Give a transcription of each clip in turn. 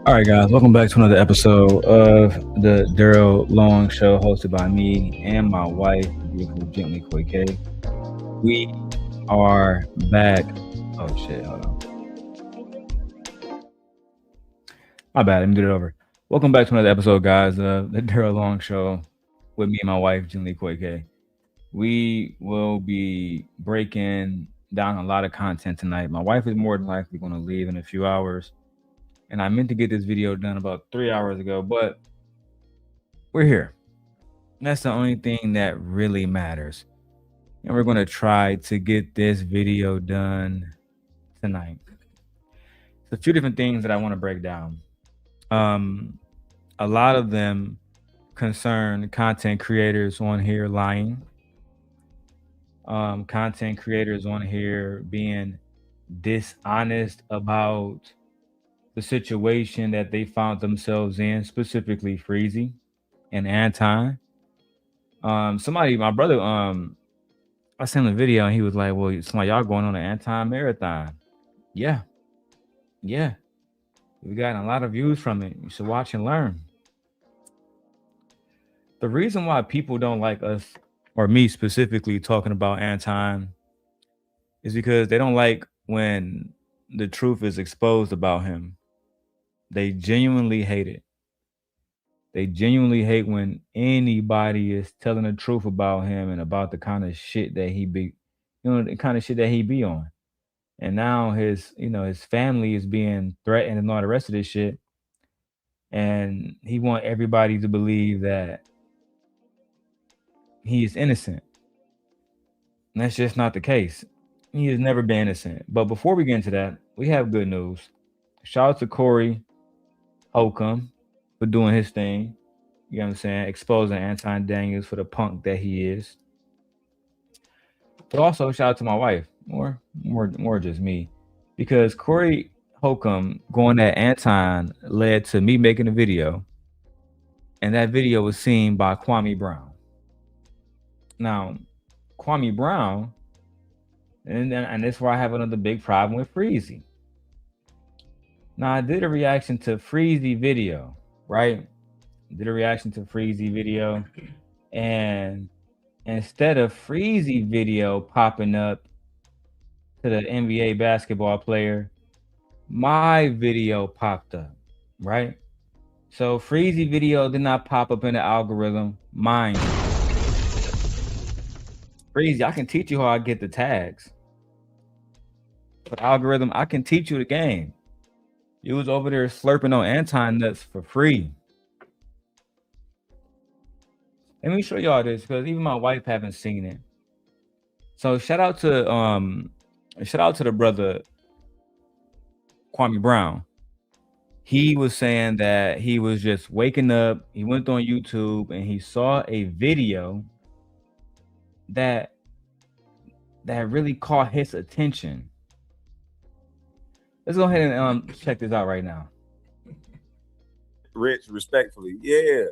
All right, guys, welcome back to another episode of the Darrel Long Show, hosted by me and my wife, the beautiful Gently Koi K. We are back. Oh shit, hold on. My bad, let me do it over. Welcome back to another episode, guys, of the Darrel Long Show with me and my wife, Gently Koi K. We will be breaking down a lot of content tonight. My wife is more than likely going to leave in a few hours. And I meant to get this video done about 3 hours ago, but we're here. That's the only thing that really matters. And we're going to try to get this video done tonight. There's a few different things that I want to break down. A lot of them concern content creators on here lying. Content creators on here being dishonest about the situation that they found themselves in, specifically Freezy and Anton. My brother, I sent him a video and he was like, well, some of y'all going on an Anton marathon. Yeah. We got a lot of views from it. You should watch and learn. The reason why people don't like us, or me specifically, talking about Anton is because they don't like when the truth is exposed about him. They genuinely hate it. They genuinely hate when anybody is telling the truth about him and about the kind of shit that he be, the kind of shit that he be on. And now his family is being threatened and all the rest of this shit. And he want everybody to believe that he is innocent. And that's just not the case. He has never been innocent. But before we get into that, we have good news. Shout out to Corey Holcomb for doing his thing. You know what I'm saying? Exposing Anton Daniels for the punk that he is. But also shout out to my wife, more just me, because Corey Holcomb going at Anton led to me making a video, and that video was seen by Kwame Brown. Now, Kwame Brown, and that's where I have another big problem with Freezy. Now, I did a reaction to Freezy video, right? And instead of Freezy video popping up to the NBA basketball player, my video popped up, right? So Freezy video did not pop up in the algorithm, mine. Freezy, I can teach you how I get the tags. But algorithm, I can teach you the game. You was over there slurping on Anton nuts for free. Let me show y'all this because even my wife haven't seen it. So shout out to the brother Kwame Brown. He was saying that he was just waking up. He went on YouTube and he saw a video that really caught his attention. Let's go ahead and check this out right now. Rich, respectfully, yeah.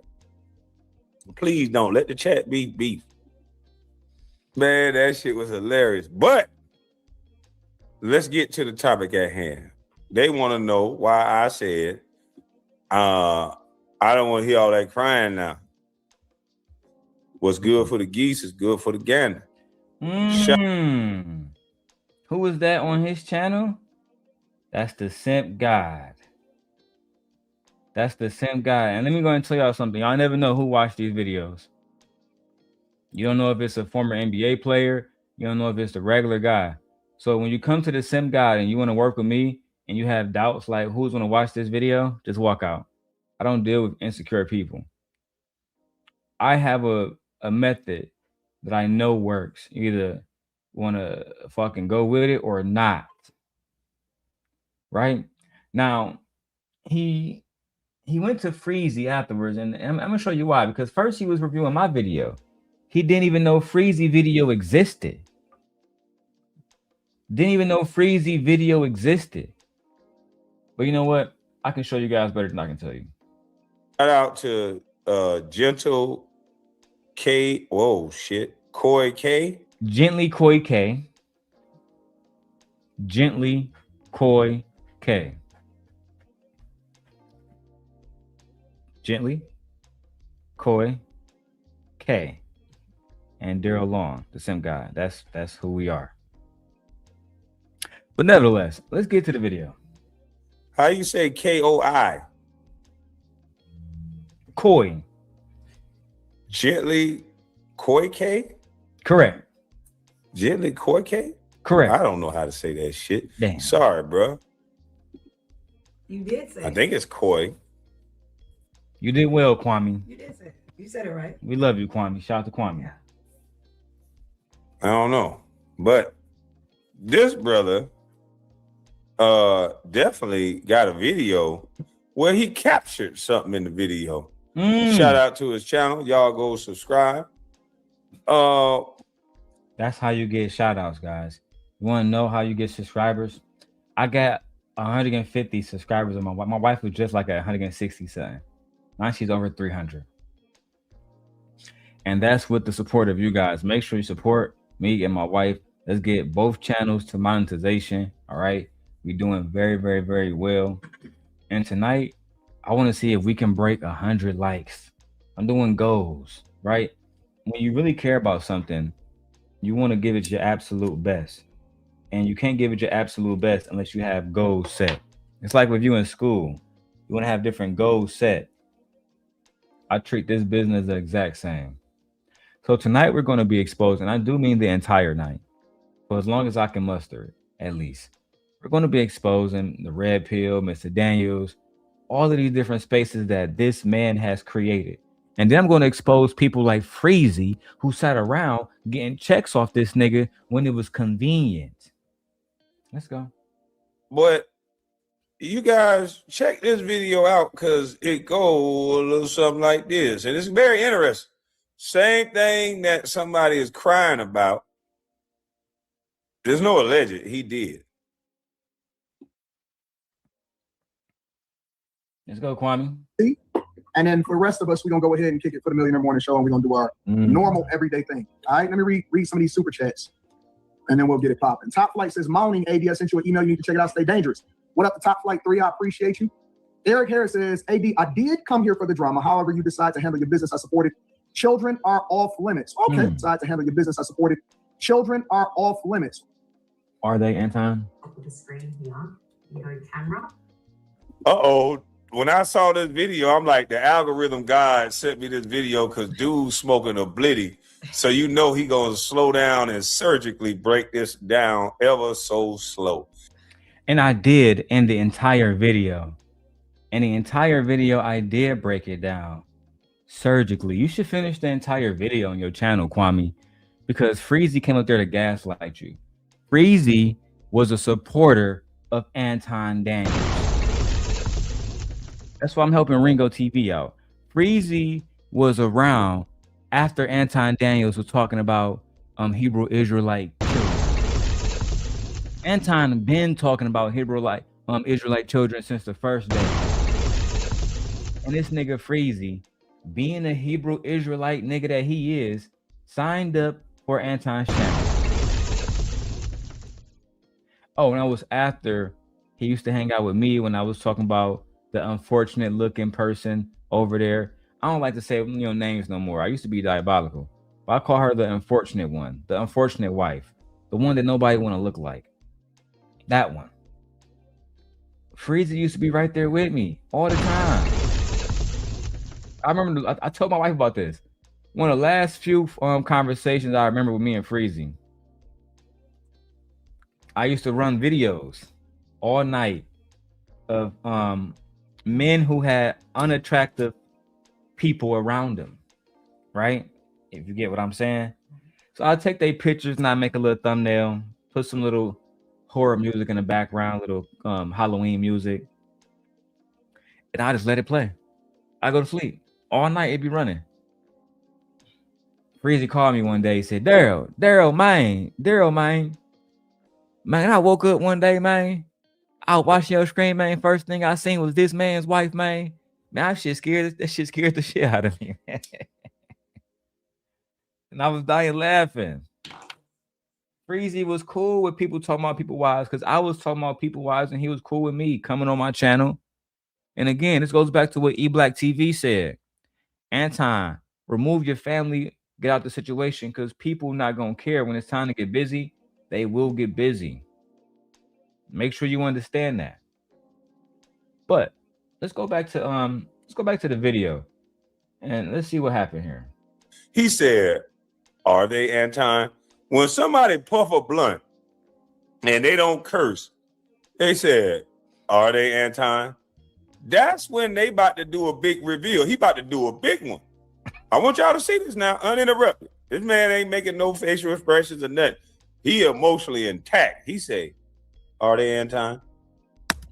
Please don't let the chat be beef. Man, that shit was hilarious. But let's get to the topic at hand. They want to know why I said I don't want to hear all that crying now. What's good for the geese is good for the gander. Who was that on his channel? That's the Simp God. And let me go and tell y'all something. Y'all never know who watched these videos. You don't know if it's a former NBA player. You don't know if it's the regular guy. So when you come to the Simp God and you want to work with me and you have doubts like who's going to watch this video, just walk out. I don't deal with insecure people. I have a method that I know works. You either want to fucking go with it or not. Right? Now, he went to Freezy afterwards, and I'm going to show you why. Because first he was reviewing my video. He didn't even know Freezy video existed. But you know what? I can show you guys better than I can tell you. Shout out to Gentle K. Whoa, shit. Koi K. Gently Koi K. Gently, Koi, K, and Darrel Long, the Simp guy. That's who we are. But nevertheless, let's get to the video. How you say KOI? Koi. Gently Koi K? Correct. Gently Koi K? Correct. I don't know how to say that shit. Damn. Sorry, bro. You did say I think it's Koi. You did well, Kwame. You did say it. You said it right. We love you, Kwame. Shout out to Kwame. Yeah. I don't know. But this brother definitely got a video where he captured something in the video. Shout out to his channel. Y'all go subscribe. That's how you get shout outs, guys. You want to know how you get subscribers? I got 150 subscribers on my wife. My wife was just like at 160 something. Now she's over 300. And that's with the support of you guys. Make sure you support me and my wife. Let's get both channels to monetization. All right. We're doing very, very, very well. And tonight, I want to see if we can break 100 likes. I'm doing goals, right? When you really care about something, you want to give it your absolute best. And you can't give it your absolute best unless you have goals set. It's like with you in school. You want to have different goals set. I treat this business the exact same. So tonight we're going to be exposed, and I do mean the entire night, for as long as I can muster it, at least. We're going to be exposing the Red Pill, Mr. Daniels, all of these different spaces that this man has created. And then I'm going to expose people like Freezy, who sat around getting checks off this nigga when it was convenient. Let's go. But you guys check this video out because it go a little something like this. And it's very interesting. Same thing that somebody is crying about. There's no alleged. He did. Let's go, Kwame. And then for the rest of us, we're going to go ahead and kick it for the Millionaire Morning Show, and we're going to do our normal everyday thing. All right, let me read some of these super chats, and then we'll get it popping. Top Flight says, Moaning, AD, I sent you an email. You need to check it out. Stay dangerous. What up to Top Flight 3? I appreciate you. Eric Harris says, AD, I did come here for the drama. However, you decide to handle your business, I support it. Children are off limits. Okay, decide to handle your business, I support it. Children are off limits. Are they, Anton? Up with the screen here. You go camera. Uh-oh. When I saw this video, I'm like, the algorithm god sent me this video because dude's smoking a blitty. So you know he gonna slow down and surgically break this down ever so slow. And I did in the entire video. In the entire video, I did break it down surgically. You should finish the entire video on your channel, Kwame, because Freezy came up there to gaslight you. Freezy was a supporter of Anton Daniels. That's why I'm helping RingoTv out. Freezy was around after Anton Daniels was talking about Hebrew Israelite children. Anton been talking about Israelite children since the first day. And this nigga Freezy, being a Hebrew Israelite nigga that he is, signed up for Anton's channel. Oh, and that was after he used to hang out with me when I was talking about the unfortunate looking person over there. I don't like to say names no more. I used to be diabolical, but I call her the unfortunate one, the unfortunate wife, the one that nobody want to look like. That one. Freezy used to be right there with me all the time. I remember I told my wife about this. One of the last few conversations I remember with me and Freezy. I used to run videos all night of men who had unattractive people around them, right? If you get what I'm saying. So I'll take their pictures and I make a little thumbnail, put some little horror music in the background, little Halloween music, and I just let it play. I go to sleep. All night it be running. Freezy called me one day, he said, Darrel, man, I woke up one day, man. I was watching your screen, man. First thing I seen was this man's wife, man. Man, that shit scared the shit out of me. And I was dying laughing. Freezy was cool with people talking about people wives because I was talking about people wives and he was cool with me coming on my channel And again, this goes back to what eBlack TV said. Anton, remove your family, get out the situation, because people not gonna care when it's time to get busy. They will get busy. Make sure you understand that. But let's go back to the video and let's see what happened here. He said, "Are they, Anton?" When somebody puff a blunt and they don't curse, they said, "Are they, Anton?" That's when they about to do a big reveal. He about to do a big one. I want y'all to see this now, uninterrupted. This man ain't making no facial expressions or nothing. He emotionally intact. He say, "Are they, Anton?"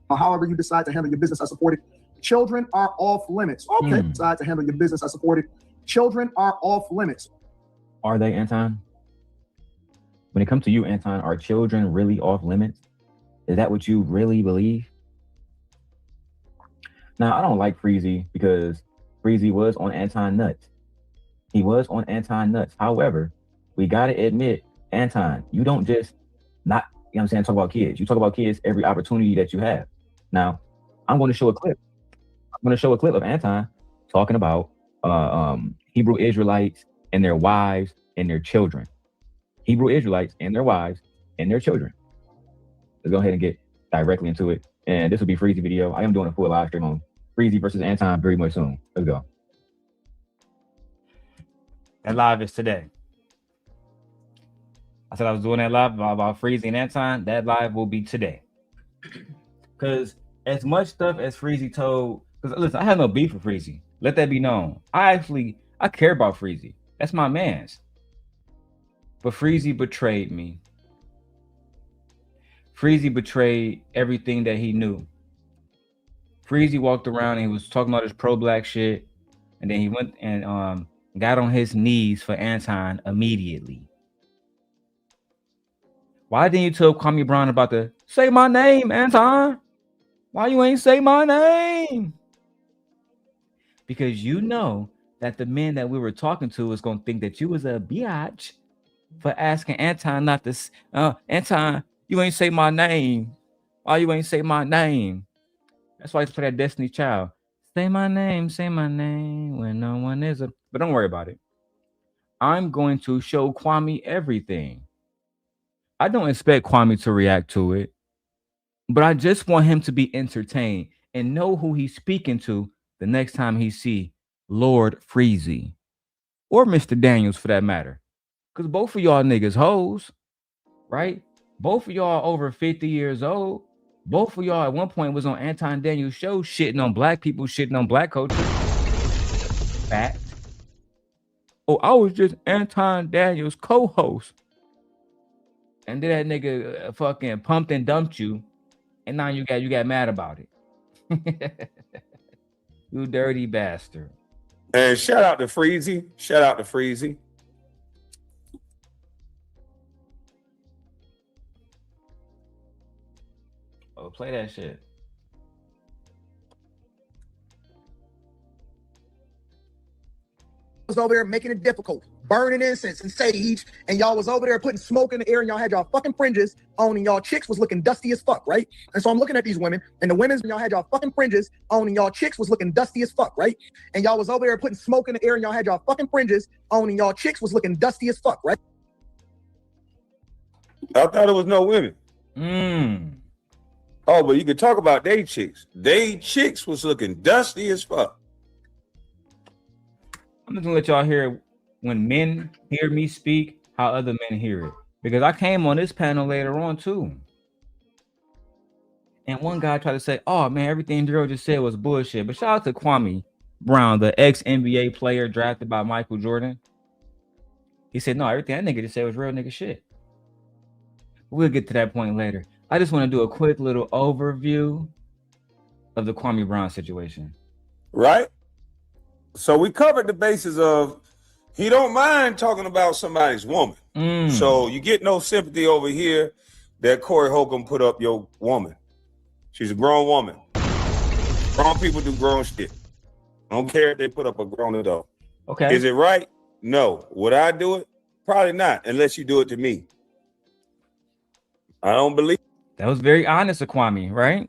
Or however you decide to handle your business, I support it. Children are off limits. Okay, decide to handle your business, I support it. Children are off limits. Are they, Anton? When it comes to you, Anton, are children really off limits? Is that what you really believe? Now, I don't like Freezy because Freezy was on Anton nuts. He was on Anton nuts. However, we got to admit, Anton, you don't just not, you know what I'm saying, talk about kids. You talk about kids every opportunity that you have. Now, I'm going to show a clip. I'm going to show a clip of Anton talking about Hebrew Israelites and their wives and their children. Hebrew Israelites and their wives and their children. Let's go ahead and get directly into it. And this will be Freezy video. I am doing a full live stream on Freezy versus Anton very much soon. Let's go. That live is today. I said I was doing that live about Freezy and Anton. That live will be today. Because as much stuff as Freezy told, because listen, I have no beef with Freezy. Let that be known. I care about Freezy. That's my man's. But Freezy betrayed me. Freezy betrayed everything that he knew. Freezy walked around and he was talking about his pro-black shit, and then he went and got on his knees for Anton immediately. Why didn't you tell Kwame Brown about the say my name, Anton? Why you ain't say my name? Because you know that the men that we were talking to is gonna think that you was a biatch for asking Anton not to. Anton, you ain't say my name. Why you ain't say my name? That's why I play that Destiny Child. Say my name when no one is. But don't worry about it. I'm going to show Kwame everything. I don't expect Kwame to react to it, but I just want him to be entertained and know who he's speaking to the next time he see Lord Freezy or Mr. Daniels for that matter. Because both of y'all niggas hoes, right? Both of y'all over 50 years old. Both of y'all at one point was on Anton Daniels' show shitting on black people, shitting on black culture. Fact. Oh, I was just Anton Daniels' co-host. And then that nigga fucking pumped and dumped you. And now you got mad about it. You dirty bastard. And shout out to Freezy. Shout out to Freezy. Oh, play that shit. Was over there making it difficult, burning incense and sage, and y'all was over there putting smoke in the air, and y'all had y'all fucking fringes on, and y'all chicks was looking dusty as fuck, right? And so I'm looking at these women, and the women's, y'all had y'all fucking fringes on, and y'all chicks was looking dusty as fuck, right? And y'all was over there putting smoke in the air, and y'all had y'all fucking fringes on, and y'all chicks was looking dusty as fuck, right? I thought it was no women. Oh, but you could talk about they chicks. They chicks was looking dusty as fuck. I'm just gonna let y'all hear when men hear me speak, how other men hear it. Because I came on this panel later on too. And one guy tried to say, oh man, everything Darrel just said was bullshit. But shout out to Kwame Brown, the ex-NBA player drafted by Michael Jordan. He said, no, everything that nigga just said was real nigga shit. We'll get to that point later. I just want to do a quick little overview of the Kwame Brown situation. Right? So we covered the basis of he don't mind talking about somebody's woman. So you get no sympathy over here that Corey Holcomb put up your woman. She's a grown woman. Grown people do grown shit. I don't care if they put up a grown adult. Okay. Is it right? No. Would I do it? Probably not, unless you do it to me. I don't believe. That was very honest of Kwame, right?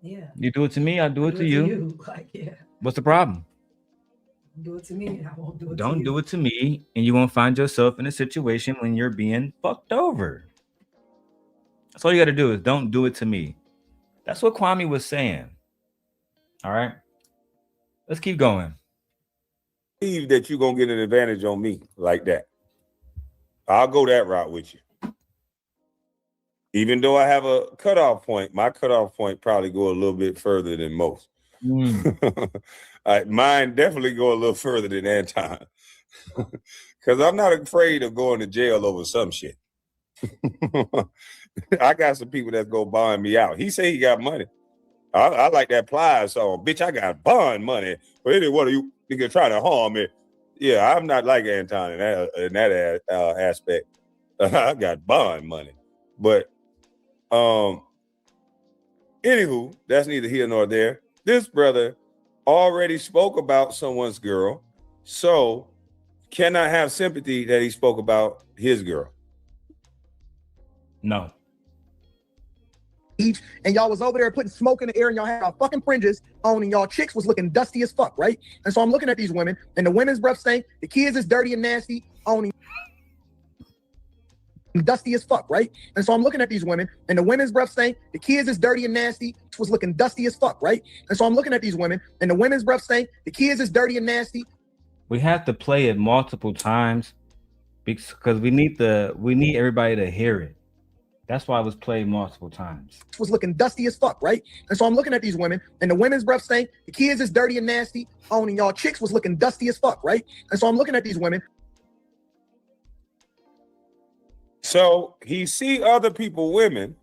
Yeah. You do it to me, I do it to you. Like, yeah. What's the problem? Do it to me, and I won't do it to Don't you. do it to me, and you won't find yourself in a situation when you're being fucked over. That's all you got to do is don't do it to me. That's what Kwame was saying. All right. Let's keep going. Believe that you're gonna get an advantage on me like that. I'll go that route with you. Even though I have a cutoff point, my cutoff point probably go a little bit further than most. Mine definitely go a little further than Anton. Because I'm not afraid of going to jail over some shit. I got some people that's gonna bond me out. He say he got money. I like that Plies song. Bitch, I got bond money. But any one of you nigga try to harm me. Yeah, I'm not like Anton in that aspect. I got bond money. But anywho, that's neither here nor there. This brother already spoke about someone's girl, so cannot have sympathy that he spoke about his girl. No. And y'all was over there putting smoke in the air, and y'all had y'all fucking fringes on, and y'all chicks was looking dusty as fuck, right? And so I'm looking at these women, and the women's breath stink, the kids is dirty and nasty, owning dusty as fuck, right? And so I'm looking at these women, and the women's breath stink, the kids is dirty and nasty, was looking dusty as fuck, right? And so I'm looking at these women, and the women's breath stink, the kids is dirty and nasty. We have to play it multiple times because we need everybody to hear it. That's why it was played multiple times. Was looking dusty as fuck, right? And so I'm looking at these women, and the women's breath stink, the kids is dirty and nasty, owning y'all chicks was looking dusty as fuck, right? And so I'm looking at these women. So he see other people, women,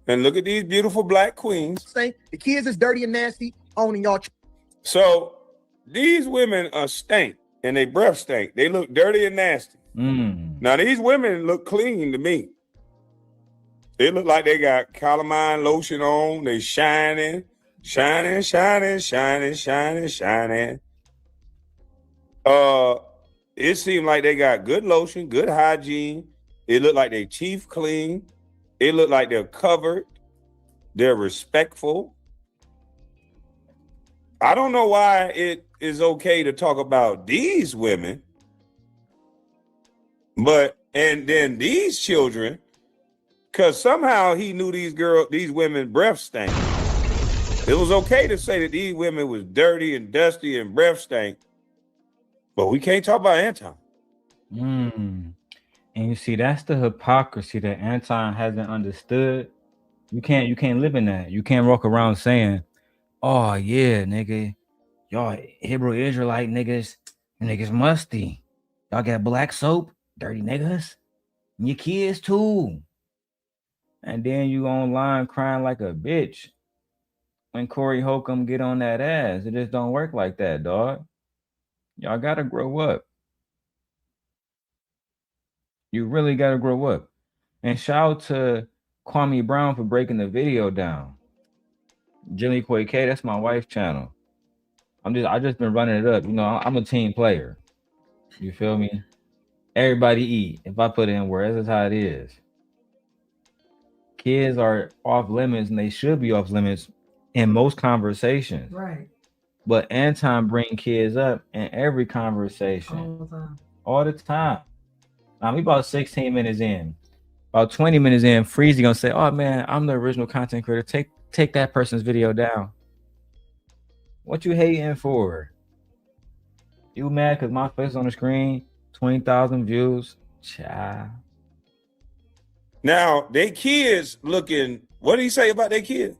and look at these beautiful black queens. Stink, the kids is dirty and nasty, owning y'all. So these women are stink, and they breath stink. They look dirty and nasty. Now these women look clean to me. They look like they got calamine lotion on. They shining. It seemed like they got good lotion, good hygiene. It looked like their teeth clean. It looked like they're covered. They're respectful. I don't know why it is okay to talk about these women, and then these children, because somehow he knew these women breath stank. It was okay to say that these women was dirty and dusty and breath stank, but we can't talk about Anton. And you see, that's the hypocrisy that Anton hasn't understood. You can't live in that. You can't walk around saying, "Oh yeah, nigga, y'all Hebrew Israelite niggas musty. Y'all got black soap, dirty niggas, and your kids too." And then you online crying like a bitch when Corey Holcomb get on that ass. It just don't work like that, dog. Y'all gotta grow up. You really gotta grow up. And shout out to Kwame Brown for breaking the video down. Jilly Quay K, that's my wife's channel. I just been running it up. You know, I'm a team player. You feel me? Everybody eat. If I put in words, that's how it is. Kids are off limits, and they should be off limits in most conversations. Right. But Anton bring kids up in every conversation. All the time. We about 16 minutes in. About 20 minutes in, Freezy gonna say, "Oh man, I'm the original content creator. Take that person's video down." What you hating for? You mad because my face on the screen? 20,000 views? Child. Now, they kids looking, what did he say about their kids?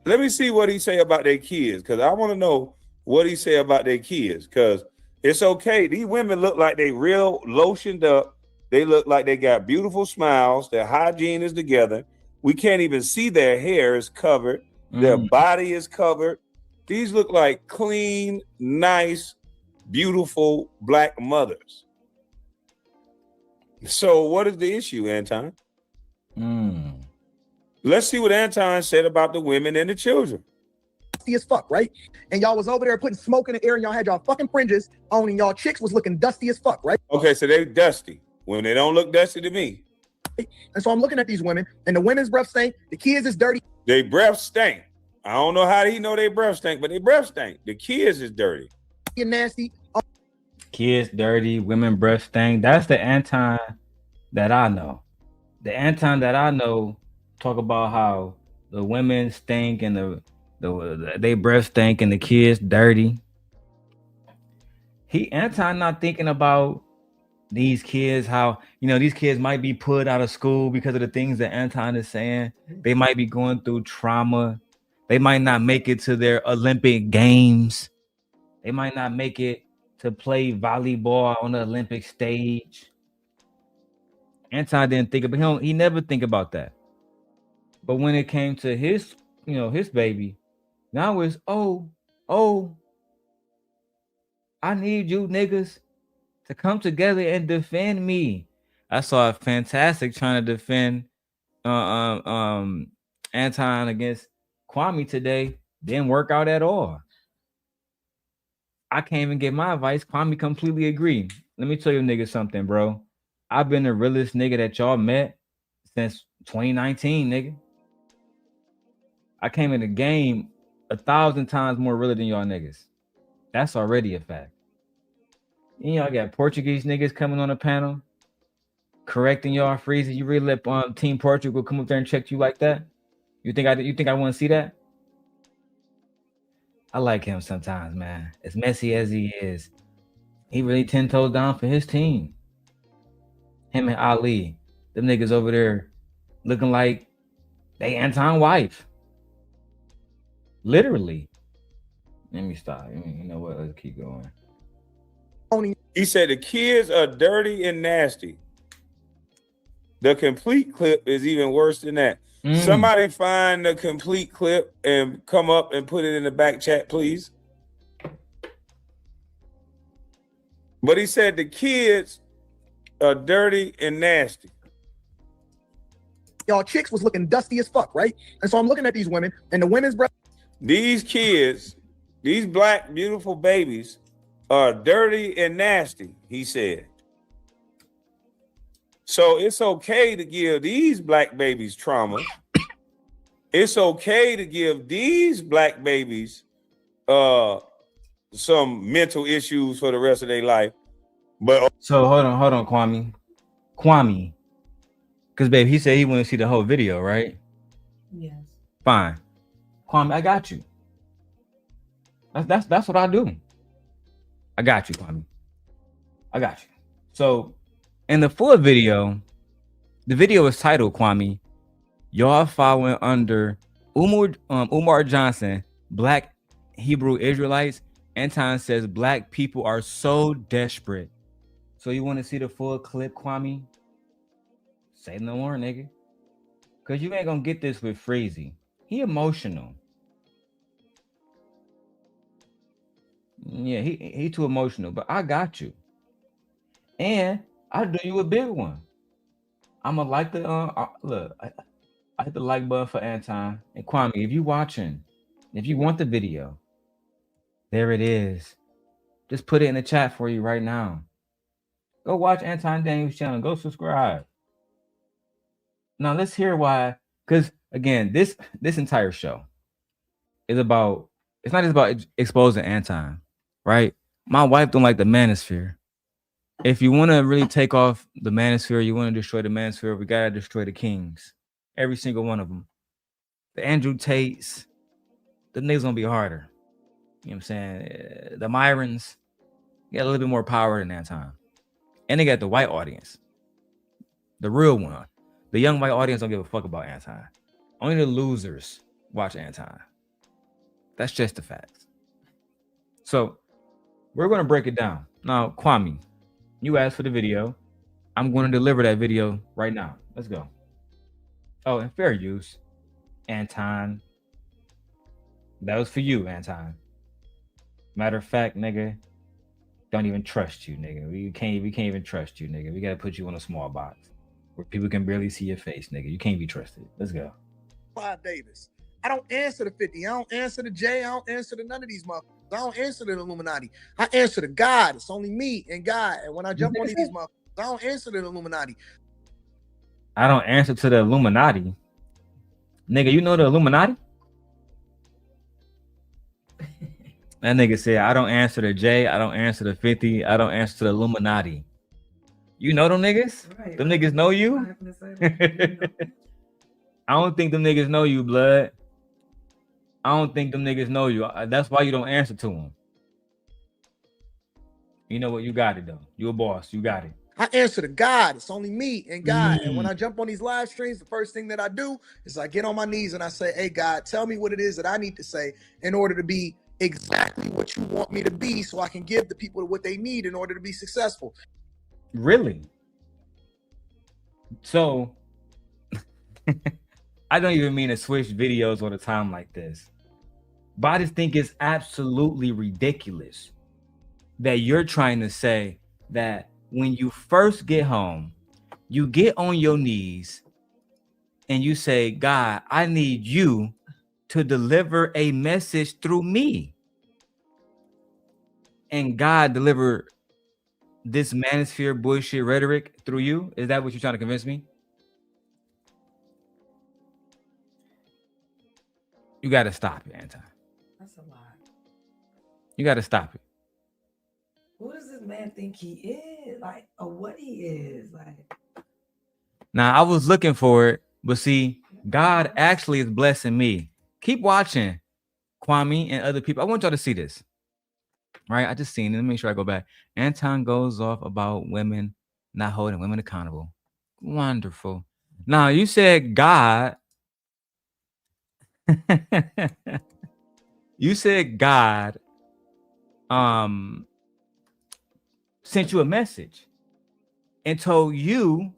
Let me see what he say about their kids, because I want to know what he say about their kids, because it's okay. These women look like they real lotioned up. They look like they got beautiful smiles. Their hygiene is together. We can't even see their hair is covered. Their body is covered. These look like clean, nice, beautiful black mothers. So what is the issue, Anton? Let's see what Anton said about the women and the children. As fuck, right? And y'all was over there putting smoke in the air, and y'all had y'all fucking fringes on, and y'all chicks was looking dusty as fuck, right? Okay, so they dusty. When they don't look dusty to me, And so I'm looking at these women, and the women's breath stink. The kids is dirty. They breath stink. I don't know how he know they breath stink, but they breath stink. The kids is dirty. And nasty. Kids dirty, women breath stink. That's the Anton that I know. The Anton that I know talk about how the women stink and they breath stink and the kids dirty. Anton not thinking about these kids, how these kids might be put out of school because of the things that Anton is saying. They might be going through trauma. They might not make it to their Olympic games. They might not make it to play volleyball on the Olympic stage. Anton didn't think about he never think about that. But when it came to his baby, now it's I need you niggas to come together and defend me. I saw a Fantastic trying to defend Anton against Kwame today. Didn't work out at all. I can't even get my advice. Kwame completely agreed. Let me tell you niggas something, bro. I've been the realest nigga that y'all met since 2019, nigga. I came in the game 1,000 times more realer than y'all niggas. That's already a fact. Y'all got Portuguese niggas coming on the panel, correcting y'all. Freezy, you really let Team Portugal come up there and check you like that? You think I want to see that? I like him sometimes, man. As messy as he is, he really 10 toes down for his team. Him and Ali, them niggas over there looking like they Anton wife. Literally. Let me stop. You know what? Let's keep going. He said the kids are dirty and nasty. The complete clip is even worse than that. Somebody find the complete clip and come up and put it in the back chat, please. But he said the kids are dirty and nasty. Y'all chicks was looking dusty as fuck, right? And so I'm looking at these women, and the women's breath. These kids, these black beautiful babies, are dirty and nasty, he said. So it's okay to give these black babies trauma. It's okay to give these black babies some mental issues for the rest of their life. But so hold on, Kwame. Because babe, he said he wanted to see the whole video, right? Yes. Fine. Kwame, I got you. That's what I do. I got you, Kwame. I got you. So in the full video, the video is titled, Kwame, y'all following under Umar Johnson, Black Hebrew Israelites. Anton says black people are so desperate. So you want to see the full clip, Kwame? Say no more, nigga. Because you ain't going to get this with Freezy. He emotional. Yeah, he too emotional, but I got you. And I'll do you a big one. I'm gonna like the look. I hit the like button for Anton and Kwame. If you watching, if you want the video, there it is. Just put it in the chat for you right now. Go watch Anton Daniels' channel. Go subscribe. Now let's hear why. Because again, this entire show is about. It's not just about exposing Anton, right? My wife don't like the manosphere. If you want to really take off the manosphere, you want to destroy the manosphere, we gotta destroy the kings. Every single one of them. The Andrew Tates, the niggas gonna be harder. You know what I'm saying? The Myrons got a little bit more power than that time. And they got the white audience. The real one. The young white audience don't give a fuck about Anton. Only the losers watch Anton. That's just the facts. So we're gonna break it down. Now, Kwame, you asked for the video. I'm going to deliver that video right now. Let's go. Oh, and fair use, Anton. That was for you, Anton. Matter of fact, nigga, don't even trust you, nigga. We can't even trust you, nigga. We gotta put you in a small box where people can barely see your face, nigga. You can't be trusted. Let's go. Davis. I don't answer to 50. I don't answer to Jay. I don't answer to none of these motherfuckers. I don't answer to the Illuminati. I answer to God. It's only me and God. And when I jump on these motherfuckers, I don't answer to the Illuminati. I don't answer to the Illuminati. Nigga, you know the Illuminati? That nigga said, I don't answer to J, I don't answer to 50, I don't answer to the Illuminati. You know them niggas? Right, Them niggas know you? I don't think them niggas know you, blood. I don't think them niggas know you. That's why you don't answer to them. You know what? You got it, though. You a boss. You got it. I answer to God. It's only me and God. And when I jump on these live streams, the first thing that I do is I get on my knees and I say, hey, God, tell me what it is that I need to say in order to be exactly what you want me to be so I can give the people what they need in order to be successful. Really? So, I don't even mean to switch videos all the time like this. But I just think it's absolutely ridiculous that you're trying to say that when you first get home, you get on your knees and you say, God, I need you to deliver a message through me. And God delivered this manosphere bullshit rhetoric through you? Is that what you're trying to convince me? You got to stop it, Anton. That's a lot. You got to stop it. Who does this man think he is? Like, or what he is? Like, now I was looking for it, but see, God actually is blessing me. Keep watching, Kwame and other people. I want y'all to see this. Right? I just seen it. Let me make sure I go back. Anton goes off about women not holding women accountable. Wonderful. Now you said God. You said God sent you a message and told you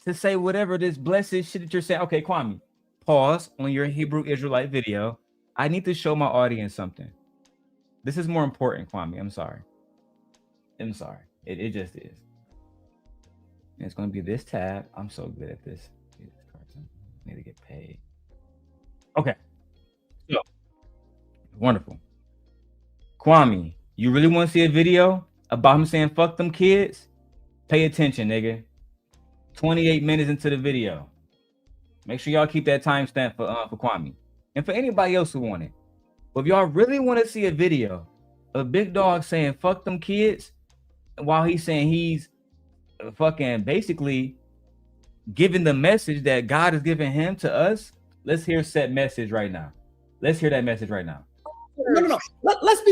to say whatever this blessed shit that you're saying. Okay, Kwame, pause on your Hebrew Israelite video. I need to show my audience something. This is more important, Kwame. I'm sorry. It just is. And it's going to be this tab. I'm so good at this. Need to get paid. Okay. So, wonderful. Kwame, you really want to see a video about him saying fuck them kids? Pay attention, nigga. 28 minutes into the video. Make sure y'all keep that timestamp for Kwame. And for anybody else who want it. But if y'all really want to see a video of Big Dog saying fuck them kids, while he's saying he's fucking basically giving the message that God is giving him to us, let's hear said message right now. Let's hear that message right now. No. Let's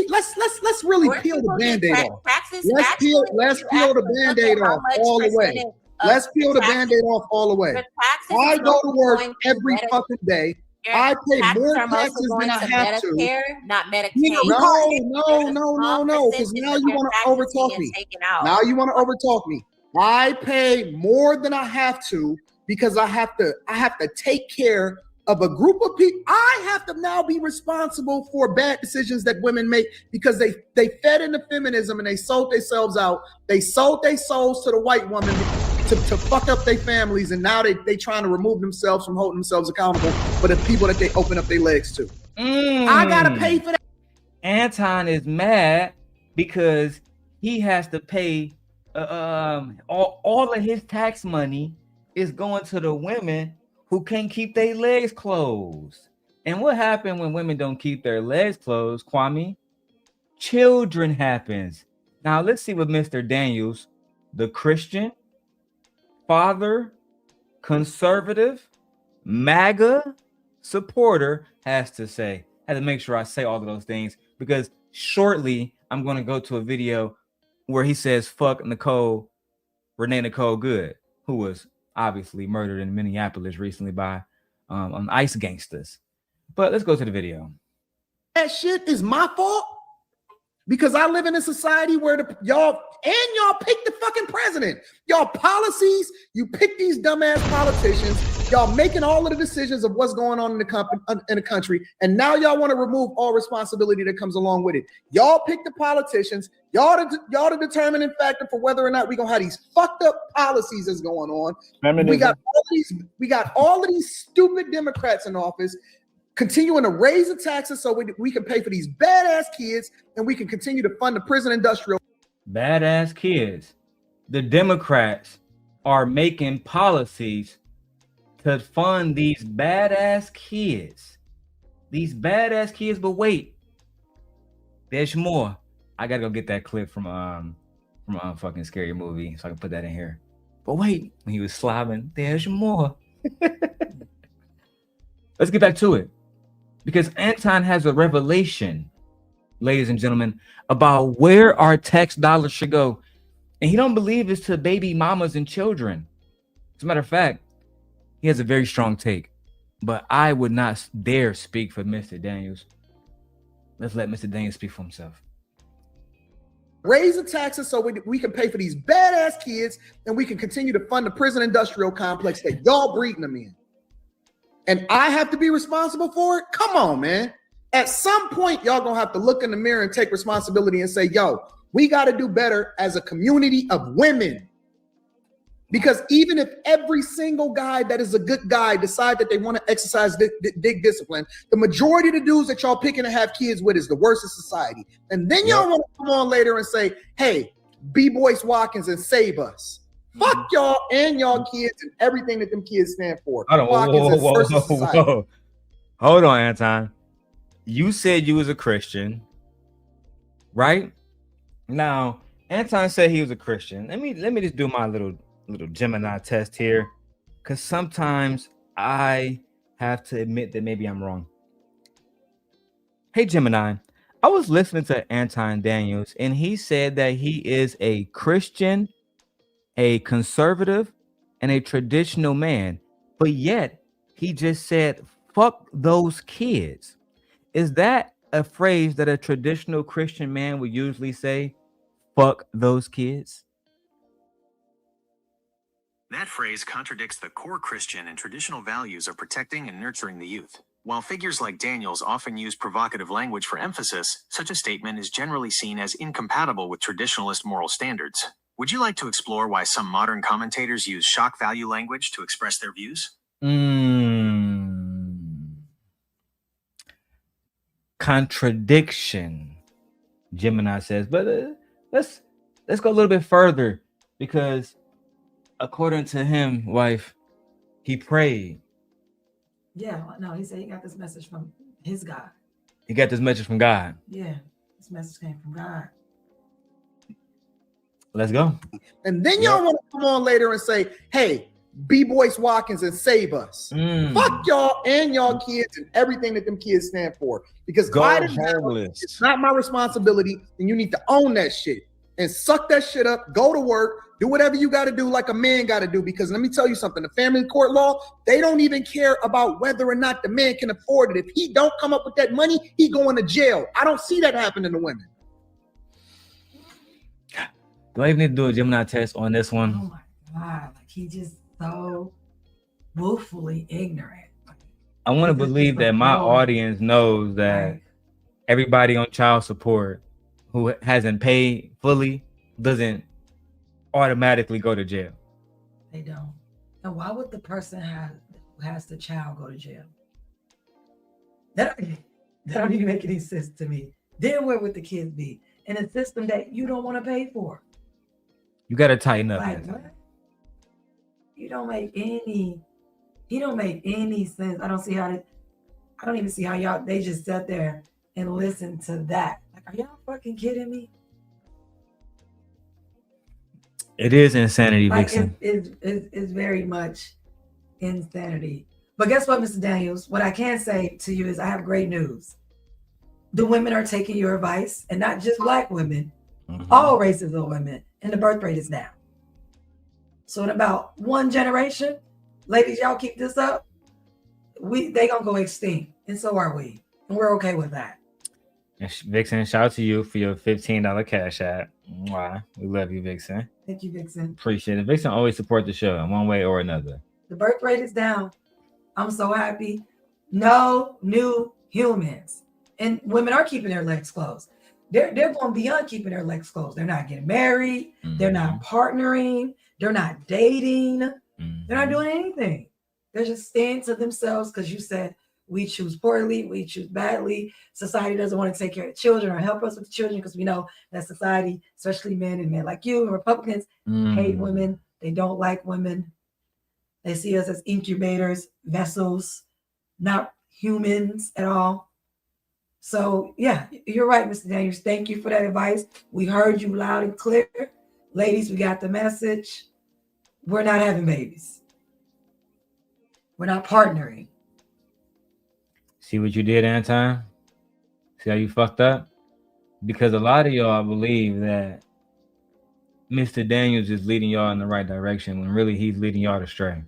really peel the Band-Aid off. Let's peel the Band-Aid off all the way. Let's peel the Band-Aid off all the way. I go to work every fucking day. I pay more taxes than I have to. Not Medicare. No. Because now you want to overtalk me. I pay more than I have to because I have to take care of a group of people. I have to now be responsible for bad decisions that women make because they fed into feminism and they sold themselves out. They sold their souls to the white woman to fuck up their families, and now they trying to remove themselves from holding themselves accountable for the people that they open up their legs to. I gotta pay for that. Anton is mad because he has to pay all of his tax money is going to the women who can't keep their legs closed. And what happens when women don't keep their legs closed, Kwame? Children happens. Now let's see what Mr. Daniels, the Christian, father, conservative, MAGA supporter has to say. I had to make sure I say all of those things because shortly I'm going to go to a video where he says fuck Renee Nicole Good, who was obviously murdered in Minneapolis recently by ICE gangsters. But let's go to the video. That shit is my fault because I live in a society where y'all pick the fucking president. Y'all policies, you pick these dumbass politicians. Y'all making all of the decisions of what's going on in the country, and now y'all want to remove all responsibility that comes along with it. Y'all pick the politicians. Y'all the determining factor for whether or not we're gonna have these fucked up policies that's going on. We got all of these stupid Democrats in office continuing to raise the taxes so we can pay for these badass kids and we can continue to fund the prison industrial. Badass kids. The Democrats are making policies to fund these badass kids. These badass kids, but wait, there's more. I gotta go get that clip from fucking Scary Movie so I can put that in here. But wait, when he was slobbing, there's more. Let's get back to it. Because Anton has a revelation, ladies and gentlemen, about where our tax dollars should go. And he don't believe it's to baby mamas and children. As a matter of fact, he has a very strong take. But I would not dare speak for Mr. Daniels. Let's let Mr. Daniels speak for himself. Raise the taxes so we can pay for these badass kids and we can continue to fund the prison industrial complex that y'all breeding them in. And I have to be responsible for it? Come on, man. At some point, y'all gonna have to look in the mirror and take responsibility and say, yo, we got to do better as a community of women. Because even if every single guy that is a good guy decide that they want to exercise dig discipline, the majority of the dudes that y'all picking to have kids with is the worst of society. And then y'all want to come on later and say, hey, be Boyce Watkins and save us. Fuck y'all and y'all kids and everything that them kids stand for. Whoa. Hold on, Anton. You said you was a Christian, right? Now, Anton said he was a Christian. Let me just do my little Gemini test here, because sometimes I have to admit that maybe I'm wrong. Hey, Gemini, I was listening to Anton Daniels, and he said that he is a Christian, a conservative, and a traditional man, but yet he just said, fuck those kids. Is that a phrase that a traditional Christian man would usually say? Fuck those kids? That phrase contradicts the core Christian and traditional values of protecting and nurturing the youth. While figures like Daniels often use provocative language for emphasis, such a statement is generally seen as incompatible with traditionalist moral standards. Would you like to explore why some modern commentators use shock value language to express their views? Contradiction, Gemini says, but let's go a little bit further, because according to him, wife, he prayed. Yeah, no, he said he got this message from his God. He got this message from God. Yeah, this message came from God. Let's go. And then y'all want to come on later and say, hey, be Boyce Watkins and save us. Fuck y'all and y'all kids and everything that them kids stand for. Because it's not my responsibility, and you need to own that shit and suck that shit up, go to work, do whatever you got to do like a man got to do. Because let me tell you something, the family court law, they don't even care about whether or not the man can afford it. If he don't come up with that money, he going to jail. I don't see that happening to women. Do I even need to do a Gemini test on this one? Oh my God, like he just so woefully ignorant. I want to believe that my audience knows that everybody on child support who hasn't paid fully doesn't automatically go to jail. They don't. And why would the person who has the child go to jail? That don't even make any sense to me. Then where would the kids be? In a system that you don't want to pay for. You got to tighten up. Like, what? He don't make any sense. I don't even see how they just sat there and listened to that. Like, are y'all fucking kidding me? It is insanity, like, Vixen. It's very much insanity. But guess what, Mr. Daniels? What I can say to you is I have great news. The women are taking your advice, and not just Black women, all races of women, and the birth rate is down. So in about one generation, ladies, y'all keep this up, they gonna go extinct, and so are we, and we're okay with that. And Vixen, shout out to you for your $15 cash app. Wow, we love you, Vixen. Thank you, Vixen. Appreciate it. Vixen always support the show in one way or another. The birth rate is down. I'm so happy. No new humans, and women are keeping their legs closed. They're going beyond keeping their legs closed. They're not getting married. They're not partnering. They're not dating. They're not doing anything. They're just staying to themselves because you said we choose poorly, we choose badly. Society doesn't want to take care of children or help us with the children because we know that society, especially men and men like you and Republicans, hate women. They don't like women. They see us as incubators, vessels, not humans at all. So yeah, you're right, Mr. Daniels. Thank you for that advice. We heard you loud and clear. Ladies, we got the message. We're not having babies. We're not partnering. See what you did, Anton? See how you fucked up? Because a lot of y'all believe that Mr. Daniels is leading y'all in the right direction when really he's leading y'all astray.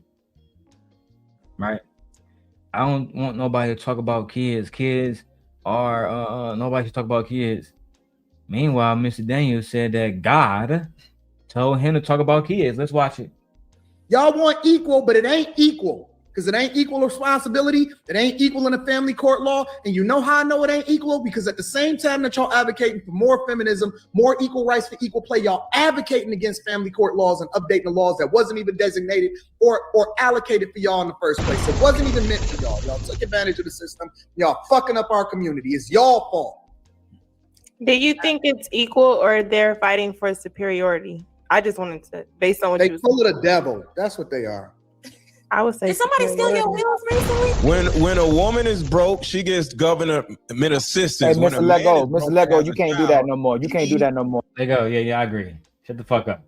Right? I don't want nobody to talk about kids. Kids are nobody should talk about kids. Meanwhile, Mr. Daniels said that God told him to talk about kids. Let's watch it. Y'all want equal, but it ain't equal. Because it ain't equal responsibility. It ain't equal in the family court law. And you know how I know it ain't equal? Because at the same time that y'all advocating for more feminism, more equal rights for equal play, y'all advocating against family court laws and updating the laws that wasn't even designated or allocated for y'all in the first place. It wasn't even meant for y'all. Y'all took advantage of the system. Y'all fucking up our community. It's y'all fault. Do you think it's equal or they're fighting for superiority? I just wanted to, based on what They you full of the devil. That's what they are. I would say. Did somebody steal your wheels recently? When a woman is broke, she gets government assistance. Hey, When Mr. a Lego, man is Mr. broke, Lego, has you a can't do child, that no more. You can't do that no more. There you go. Yeah, I agree. Shut the fuck up.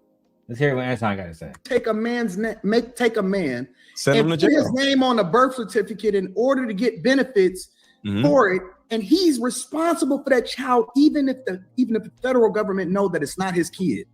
Let's hear what Anton got to say. Take a man's take a man Send him and to put his jail. name on a birth certificate in order to get benefits for it, and he's responsible for that child, even if the federal government know that it's not his kid.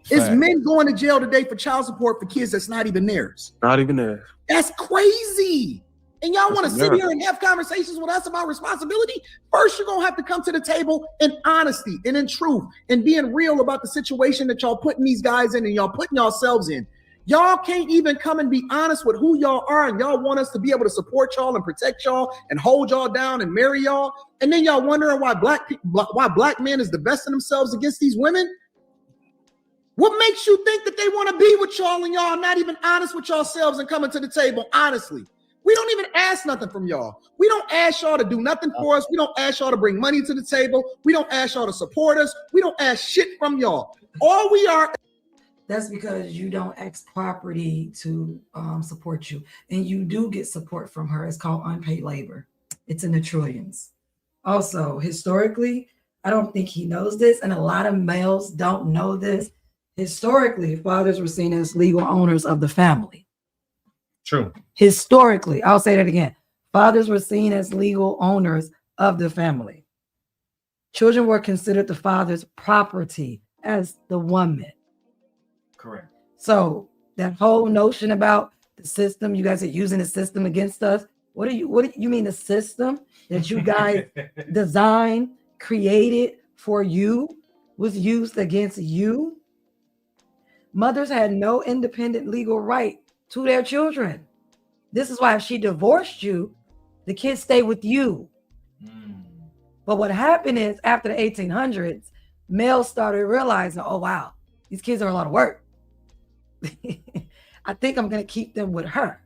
It's Right. men going to jail today for child support for kids that's not even theirs. Not even there. That's crazy. And y'all want to sit Yeah. here and have conversations with us about responsibility? First, you're gonna have to come to the table in honesty and in truth and being real about the situation that y'all putting these guys in and y'all putting yourselves in. Y'all can't even come and be honest with who y'all are, and y'all want us to be able to support y'all and protect y'all and hold y'all down and marry y'all, and then y'all wondering why black men is the best of themselves against these women. What makes you think that they want to be with y'all and y'all not even honest with yourselves and coming to the table honestly? We don't even ask nothing from y'all. We don't ask y'all to do nothing for us. We don't ask y'all to bring money to the table. We don't ask y'all to support us. We don't ask shit from y'all. All we are. That's because you don't ask property to support you. And you do get support from her. It's called unpaid labor. It's in the trillions. Also, historically, I don't think he knows this, and a lot of males don't know this. Historically, fathers were seen as legal owners of the family. True. Historically, I'll say that again. Fathers were seen as legal owners of the family. Children were considered the father's property as the woman. Correct. So that whole notion about the system, you guys are using the system against us. What do you mean the system that you guys designed, created for you was used against you? Mothers had no independent legal right to their children. This is why if she divorced you, the kids stay with you. But what happened is after the 1800s, males started realizing, oh, wow, these kids are a lot of work. I think I'm going to keep them with her.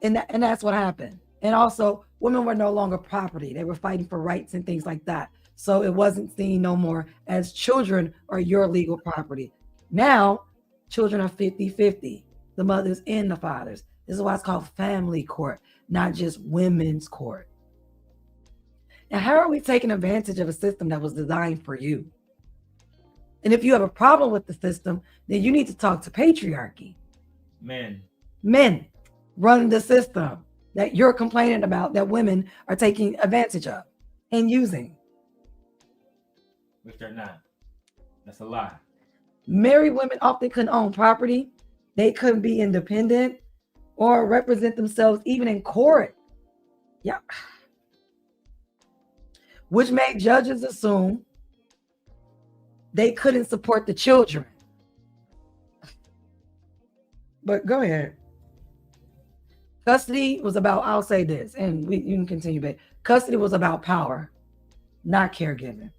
And that's what happened. And also, women were no longer property. They were fighting for rights and things like that. So it wasn't seen no more as children are your legal property. Now, children are 50-50, the mothers and the fathers. This is why it's called family court, not just women's court. Now, how are we taking advantage of a system that was designed for you? And if you have a problem with the system, then you need to talk to patriarchy. Men run the system that you're complaining about that women are taking advantage of and using. Which they're not. That's a lie. Married women often couldn't own property. They couldn't be independent or represent themselves even in court. Yeah. Which made judges assume they couldn't support the children. But go ahead. Custody was about, I'll say this, and you can continue, but custody was about power, not caregiving.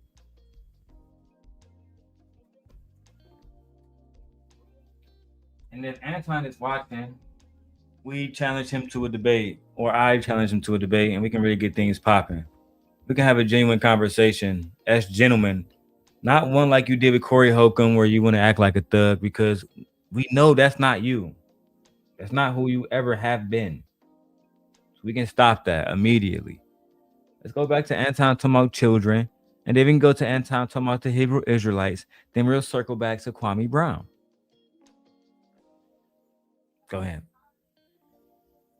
And if Anton is watching, we challenge him to a debate, or I challenge him to a debate, and we can really get things popping. We can have a genuine conversation as gentlemen, not one like you did with Corey Holcomb, where you want to act like a thug, because We know that's not you. That's not who you ever have been. So we can stop that immediately. Let's go back to Anton talking about children, and then we can go to Anton talking about the Hebrew Israelites. Then we'll circle back to Kwame Brown. Go ahead.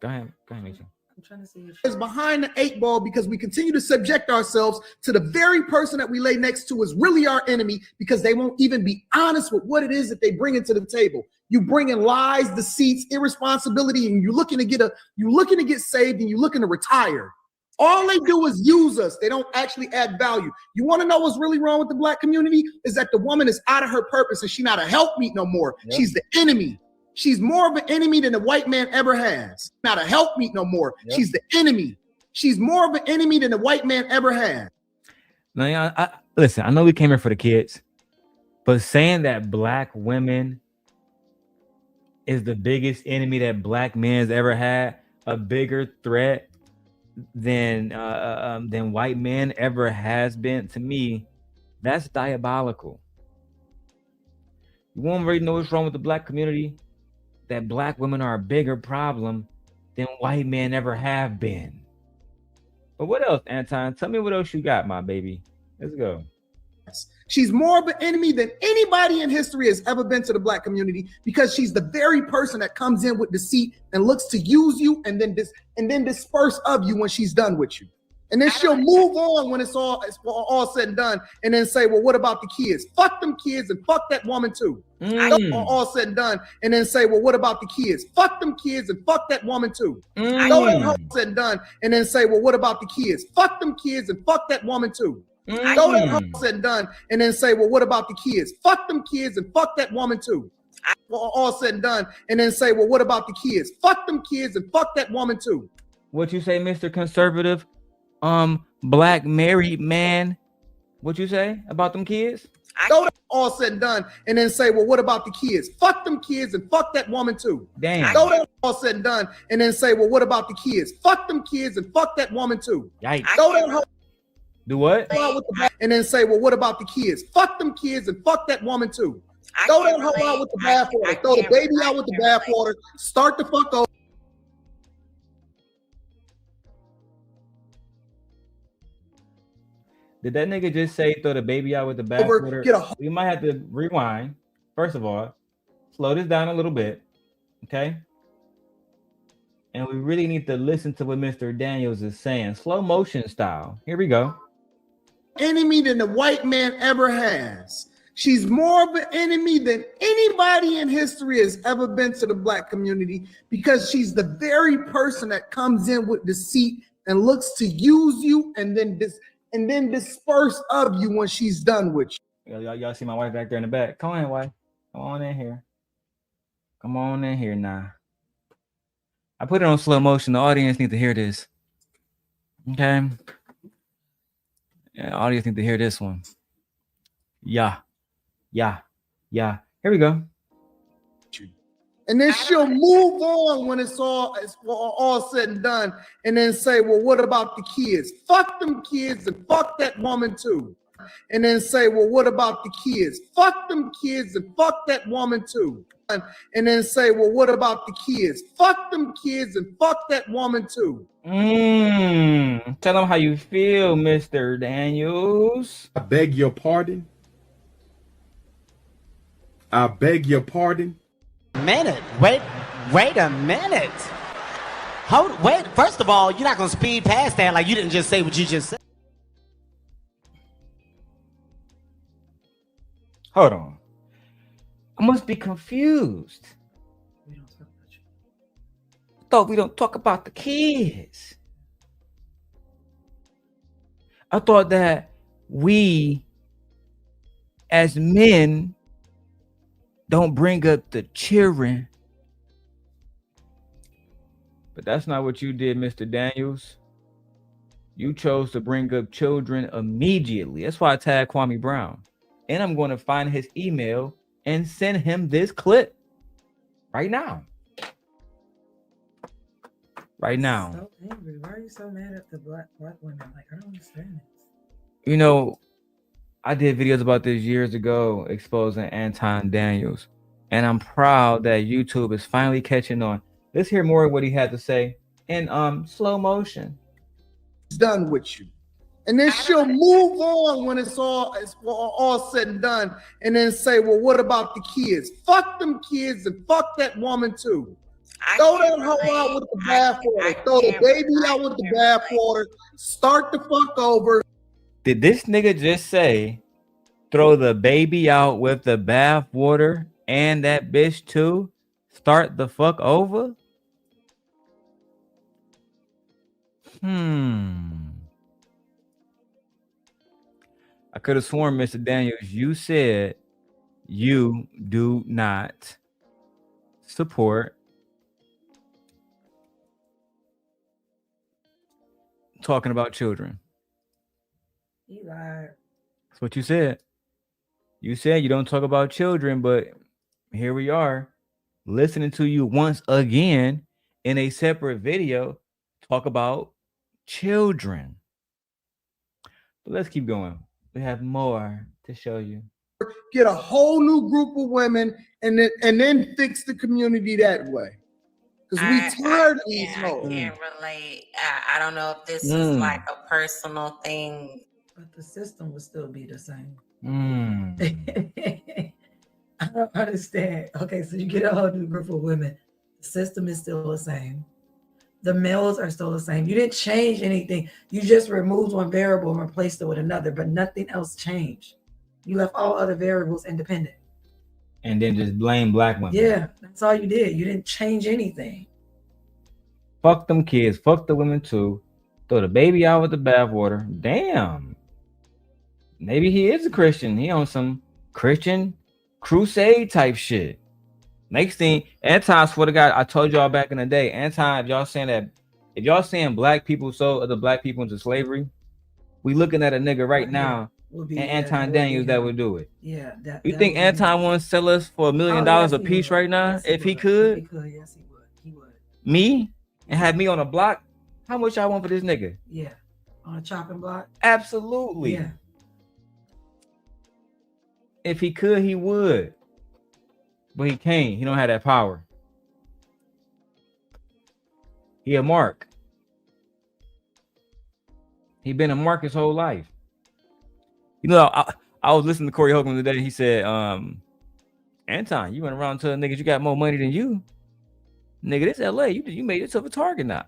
Go ahead, Misha. I'm trying to see is behind the 8 ball because we continue to subject ourselves to the very person that we lay next to is really our enemy because they won't even be honest with what it is that they bring into the table. You bring in lies, deceits, irresponsibility, and you're looking to get saved and you're looking to retire. All they do is use us. They don't actually add value. You want to know what's really wrong with the black community? Is that the woman is out of her purpose and she's not a helpmeet no more. Yep. She's the enemy. She's more of an enemy than the white man ever has. Not a helpmeet no more. Yep. She's the enemy. She's more of an enemy than the white man ever has. Now, listen, I know we came here for the kids, but saying that black women is the biggest enemy that black men's ever had, a bigger threat than white men ever has been, to me, that's diabolical. You won't really know what's wrong with the black community, that black women are a bigger problem than white men ever have been. But what else, Anton? Tell me what else you got, my baby. Let's go. She's more of an enemy than anybody in history has ever been to the black community because she's the very person that comes in with deceit and looks to use you and then disperse of you when she's done with you. And then she'll move on when it's all said and done and then say, well, what about the kids? Fuck them kids and fuck that woman too. All said and done and then say, well, what about the kids? Fuck them kids and fuck that woman too. All said and done and then say, well, what about the kids? Fuck them kids and fuck that woman too. All said and done and then say, well, what about the kids? Fuck them kids and fuck that woman too. All said and done and then say, well, what about the kids? Fuck them kids and fuck that woman too. What you say, Mr. Conservative? Black married man, what you say about them kids? All said and done and then say, well, what about the kids? Fuck them kids and fuck that woman too. Damn. All said and done and then say, well, what about the kids? Fuck them kids and fuck that woman too. Yikes. Do what? And then say, well, what about the kids? Fuck them kids and fuck that woman too. Throw that hoe out with the bathwater. Throw the baby out with the bathwater. Start the fuck over. Did that nigga just say throw the baby out with the bathwater? We might have to rewind. First of all, slow this down a little bit, okay? And we really need to listen to what Mr. Daniels is saying, slow motion style. Here we go. Enemy than the white man ever has. She's more of an enemy than anybody in history has ever been to the black community because she's the very person that comes in with deceit and looks to use you and then disperse of you when she's done with you. Y'all see my wife back there in the back. Come on, wife. Come on in here. Come on in here now. I put it on slow motion. The audience need to hear this. Okay. Yeah, the audience need to hear this one. Yeah. Here we go. And then she'll move on when it's all said and done and then say, well, what about the kids? Fuck them kids and fuck that woman too. And then say, well, what about the kids? Fuck them kids and fuck that woman too. And then say, well, what about the kids? Fuck them kids and fuck that woman too. Tell them how you feel, Mr. Daniels. I beg your pardon. I beg your pardon. Wait a minute. Wait, first of all, you're not gonna speed past that like you didn't just say what you just said. Hold on. I must be confused. I thought we don't talk about the kids. I thought that we as men don't bring up the children. But that's not what you did, Mr. Daniels. You chose to bring up children immediately. That's why I tagged Kwame Brown. And I'm going to find his email and send him this clip right now. Right now. So angry. Why are you so mad at the black women? Like, I don't understand this. You know, I did videos about this years ago exposing Anton Daniels. And I'm proud that YouTube is finally catching on. Let's hear more of what he had to say in slow motion. It's done with you. And then she'll move on when it's all said and done, and then say, well, what about the kids? Fuck them kids and fuck that woman too. Throw that hoe out with the bathwater. Throw the baby out with the bathwater. Start the fuck over. Did this nigga just say, throw the baby out with the bathwater and that bitch too? Start the fuck over? I could have sworn, Mr. Daniels, you said you do not support talking about children. You lied. That's what you said. You said you don't talk about children, but here we are listening to you once again in a separate video talk about children. But let's keep going. We have more to show you. Get a whole new group of women and then fix the community that way. Because we tired of these hoes. I can't relate. I don't know if this is like a personal thing. But the system would still be the same. I don't understand. Okay, so you get a whole new group of women. The system is still the same. The males are still the same. You didn't change anything. You just removed one variable and replaced it with another, but nothing else changed. You left all other variables independent. And then just blame black women. Yeah, that's all you did. You didn't change anything. Fuck them kids. Fuck the women too. Throw the baby out with the bathwater. Damn. Maybe he is a Christian. He on some Christian crusade type shit. Next thing, Anton, I swear to God, I told y'all back in the day, Anton, if y'all saying black people sold other black people into slavery, we looking at a nigga right now, and Anton Daniels that would do it. Yeah. You think Anton wants to sell us for $1 million a piece right now? Yes, if he could? If he could, yes, he would. He would. Me? And have me on a block? How much y'all want for this nigga? Yeah. On a chopping block? Absolutely. Yeah. If he could, he would. But he can't. He don't have that power. He a mark. He been a mark his whole life. You know, I was listening to Corey Holcomb today. He said, Anton, you went around telling niggas you got more money than you. Nigga, this LA. You made yourself a target now.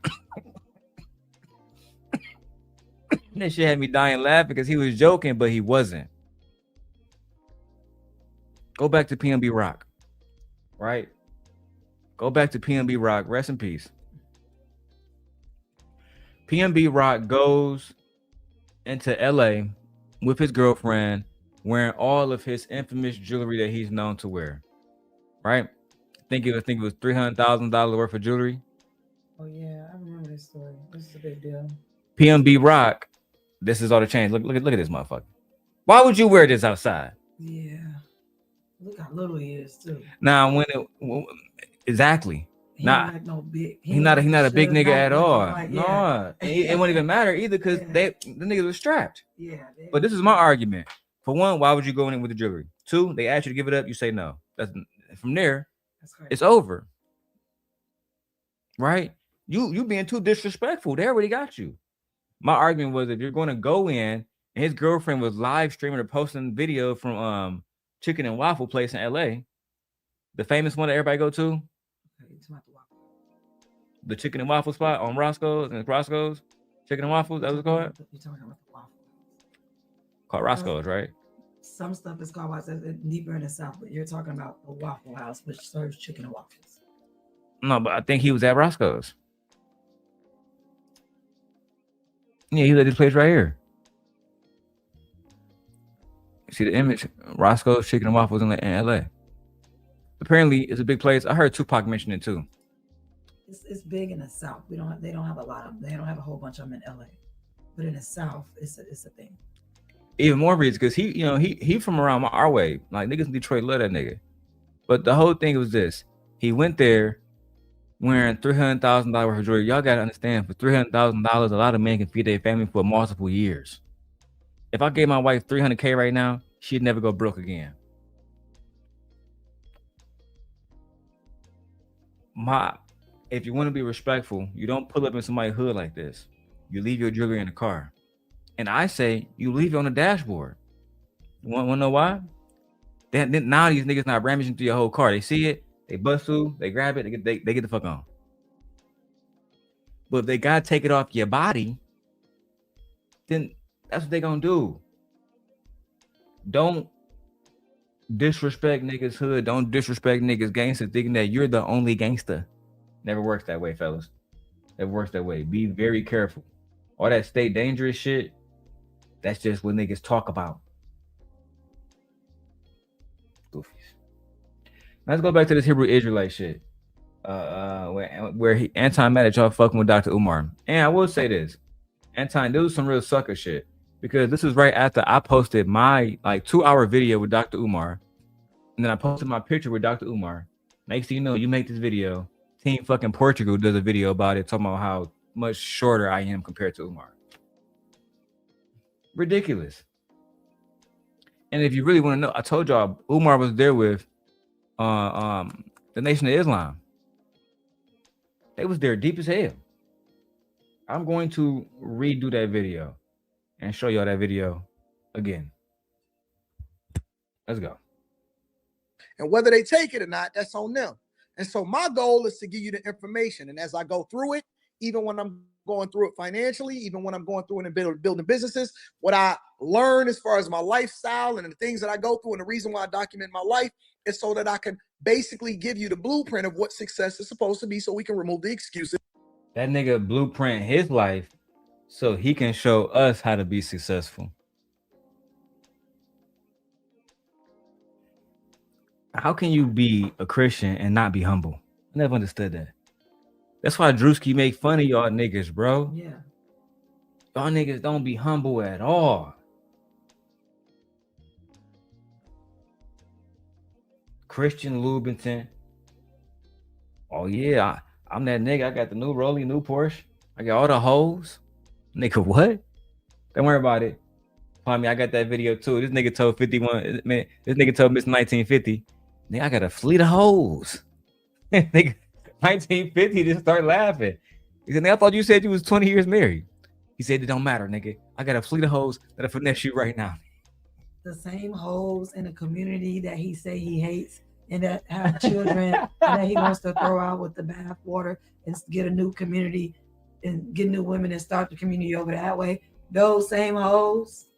That shit had me dying laughing because he was joking, but he wasn't. Go back to PNB Rock. Right? Go back to PNB Rock. Rest in peace. PNB Rock goes into LA with his girlfriend wearing all of his infamous jewelry that he's known to wear. Right? I think it was $300,000 worth of jewelry. Oh yeah, I remember this story. This is a big deal. PNB Rock, this is all the change. Look at this motherfucker. Why would you wear this outside? Yeah. Look how little he is too. Now exactly. He's not a big nigga at all. Like, no, yeah. it wouldn't even matter either because the niggas was strapped. Yeah. But this is my argument. For one, why would you go in with the jewelry? Two, they ask you to give it up, you say no. That's from there. It's over. Right? You being too disrespectful. They already got you. My argument was if you're going to go in, and his girlfriend was live streaming or posting video from Chicken and Waffle Place in LA, the famous one that everybody go to. The Chicken and Waffle spot on Roscoe's Chicken and Waffles. That was called. You're talking about the waffle. Called Roscoe's, right? Some stuff is called deeper in the South, but you're talking about the Waffle House, which serves chicken and waffles. No, but I think he was at Roscoe's. Yeah, he was at this place right here. You see the image? Roscoe's Chicken and Waffles in LA. Apparently, it's a big place. I heard Tupac mention it too. It's big in the South. They don't have a lot of them. They don't have a whole bunch of them in LA. But in the South, it's a thing. Even more reasons because he from around our way. Like niggas in Detroit love that nigga. But the whole thing was this: he went there wearing $300,000 worth of jewelry. Y'all gotta understand, for $300,000, a lot of men can feed their family for multiple years. If I gave my wife $300K right now, she'd never go broke again. if you want to be respectful, you don't pull up in somebody's hood like this. You leave your jewelry in the car. And I say you leave it on the dashboard. You want to know why? Then now these niggas not rummaging through your whole car. They see it, they bust through, they grab it, they get the fuck on. But if they gotta take it off your body, then that's what they gonna do. Don't disrespect niggas hood. Don't disrespect niggas gangster thinking that you're the only gangster. Never works that way, fellas. Never works that way. Be very careful. All that state dangerous shit, that's just what niggas talk about. Goofies. Let's go back to this Hebrew Israelite shit. Where Anton mad at y'all fucking with Dr. Umar. And I will say this. Anton, this was some real sucker shit. Because this is right after I posted my 2-hour video with Dr. Umar. And then I posted my picture with Dr. Umar. Next thing you know, you make this video. Team fucking Portugal does a video about it, talking about how much shorter I am compared to Umar. Ridiculous. And if you really want to know, I told y'all Umar was there with the Nation of Islam. They was there deep as hell. I'm going to redo that video and show y'all that video again. Let's go. And whether they take it or not, that's on them. And so my goal is to give you the information. And as I go through it, even when I'm going through it financially, even when I'm going through it and building businesses, what I learn as far as my lifestyle and the things that I go through and the reason why I document my life is so that I can basically give you the blueprint of what success is supposed to be so we can remove the excuses. That nigga blueprint his life so he can show us how to be successful. How can you be a Christian and not be humble? I never understood that. That's why Drewski make fun of y'all niggas, bro. Yeah. Y'all niggas don't be humble at all. Christian Louboutin. Oh yeah, I'm that nigga. I got the new Rollie, new Porsche. I got all the hoes. Nigga, what? Don't worry about it. I got that video too. This nigga told 51. Man, this nigga told Miss 1950. Nigga, I got a fleet of hoes. Nigga, 1950 just start laughing. He said, I thought you said you was 20 years married. He said, it don't matter, nigga. I got a fleet of hoes that'll finesse you right now. The same hoes in the community that he say he hates and that have children and that he wants to throw out with the bath water and get a new community and get new women and start the community over that way. Those same hoes.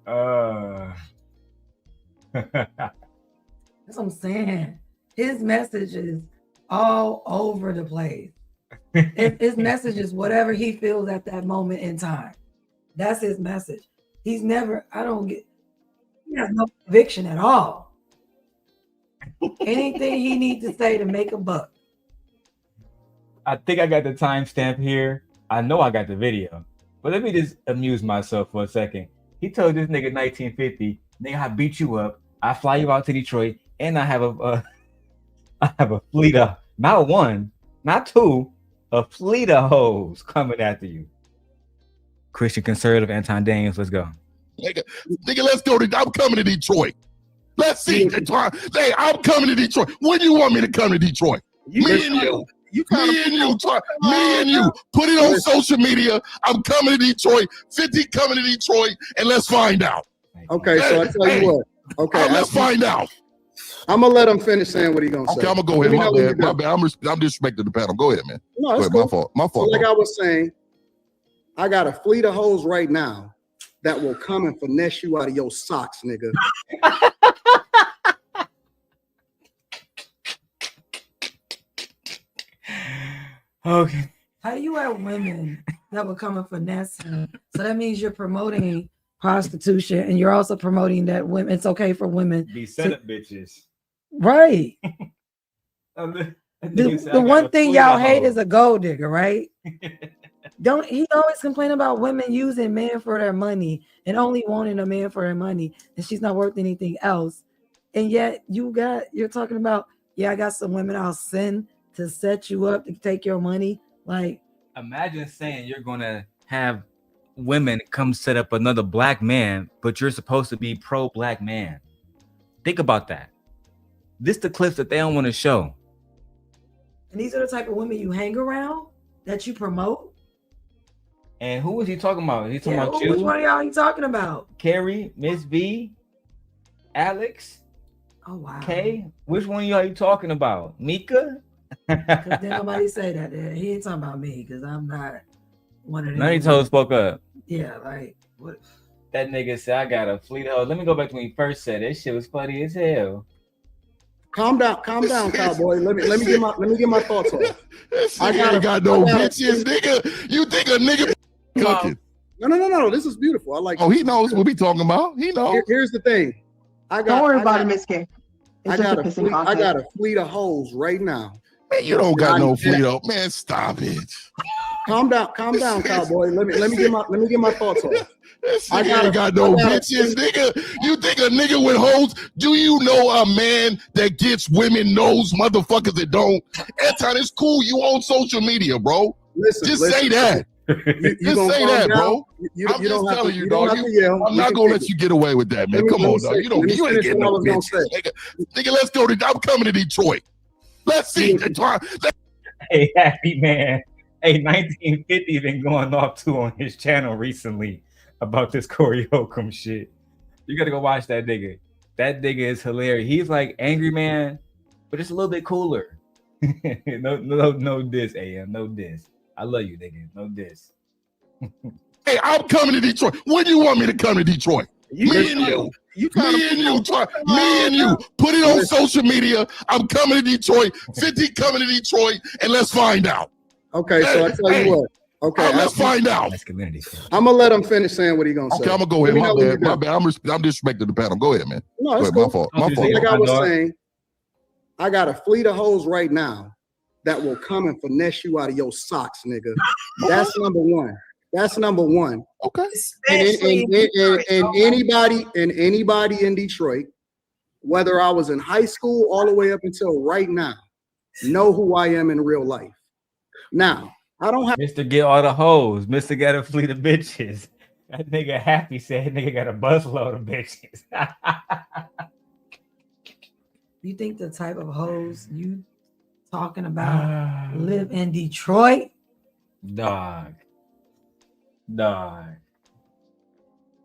That's what I'm saying. His message is all over the place. His message is whatever he feels at that moment in time. That's his message. He's never, he has no conviction at all. Anything he needs to say to make a buck. I think I got the timestamp here. I know I got the video. But let me just amuse myself for a second. He told this nigga 1950, nigga, I beat you up. I fly you out to Detroit, and I have a fleet of, not one, not two, a fleet of hoes coming after you. Christian conservative Anton Daniels, let's go. Nigga, let's go. I'm coming to Detroit. Let's see. Hey, I'm coming to Detroit. When do you want me to come to Detroit? Me and you. Me and you. Put it on social media. I'm coming to Detroit. 50 coming to Detroit, and let's find out. Okay, so I tell you what. Okay, let's find out. I'm gonna let him finish saying what he's gonna say. Okay, I'm gonna go ahead. My bad. I'm disrespecting the panel. Go ahead, man. No, it's cool. My fault. So like I was saying, I got a fleet of hoes right now that will come and finesse you out of your socks, nigga. Okay. How do you have women that will come and finesse him? So that means you're promoting prostitution and you're also promoting that women, it's okay for women. These setup bitches. Right. The one thing y'all hate is a gold digger, right? He always complain about women using men for their money and only wanting a man for their money, and she's not worth anything else. And yet you're talking about, I got some women I'll send to set you up to take your money. Like, imagine saying you're gonna have women come set up another black man, but you're supposed to be pro-black man. Think about that. This the clips that they don't want to show. And these are the type of women you hang around, that you promote. And who was he talking about? He talking about you? Which one of y'all you talking about? Carrie, Miss B, Alex. Oh wow. Kay, which one of y'all you talking about? Mika? Because didn't nobody say that. He ain't talking about me because I'm not one of them. None of you spoke up. Yeah, like what? That nigga said I got a fleet of hoes. Let me go back to when he first said it. That shit was funny as hell. Calm down, cowboy. Let me get my thoughts off. I got no bitches, nigga. You think a nigga cooking? No. This is beautiful. I like. Oh, he knows what we talking about. He knows. Here's the thing. Don't worry about it, Miss K. I got a fleet of hoes right now. Man, you don't got no fleet of. Man, stop it. Calm down, cowboy. Let me get my thoughts off. I got no bitches, nigga. You think a nigga with hoes? Do you know a man that gets women knows motherfuckers that don't? Anton, it's cool. You on social media, bro. Listen, say that. Just say that, bro. I'm just telling you, dog. I'm not gonna let you get away with that, man. Come on, dog. You ain't getting no bitches, nigga. Let's go. I'm coming to Detroit. Let's see. Hey, happy man. Hey, 1950 been going off too on his channel recently about this Corey Holcomb shit. You gotta go watch that nigga. That nigga is hilarious. He's like Angry Man, but it's a little bit cooler. No diss, AM. No diss. I love you, nigga. No diss. Hey, I'm coming to Detroit. When do you want me to come to Detroit? Me and you. Put it on social media. I'm coming to Detroit. 50 coming to Detroit, and let's find out. Okay, so I tell you what. Okay, let's find out. I'm gonna let him finish saying what he's gonna say. Okay, I'm gonna go ahead. My bad. I'm disrespecting the panel. Go ahead, man. No, it's cool. My fault. Like I was saying, I got a fleet of hoes right now that will come and finesse you out of your socks, nigga. That's number one. Okay. And anybody in Detroit, whether I was in high school all the way up until right now, know who I am in real life. Now, I don't have Mr. Get all the hoes. Mr. Got a fleet of bitches. That nigga Happy said nigga got a busload of bitches. You think the type of hoes you talking about live in Detroit? Dog.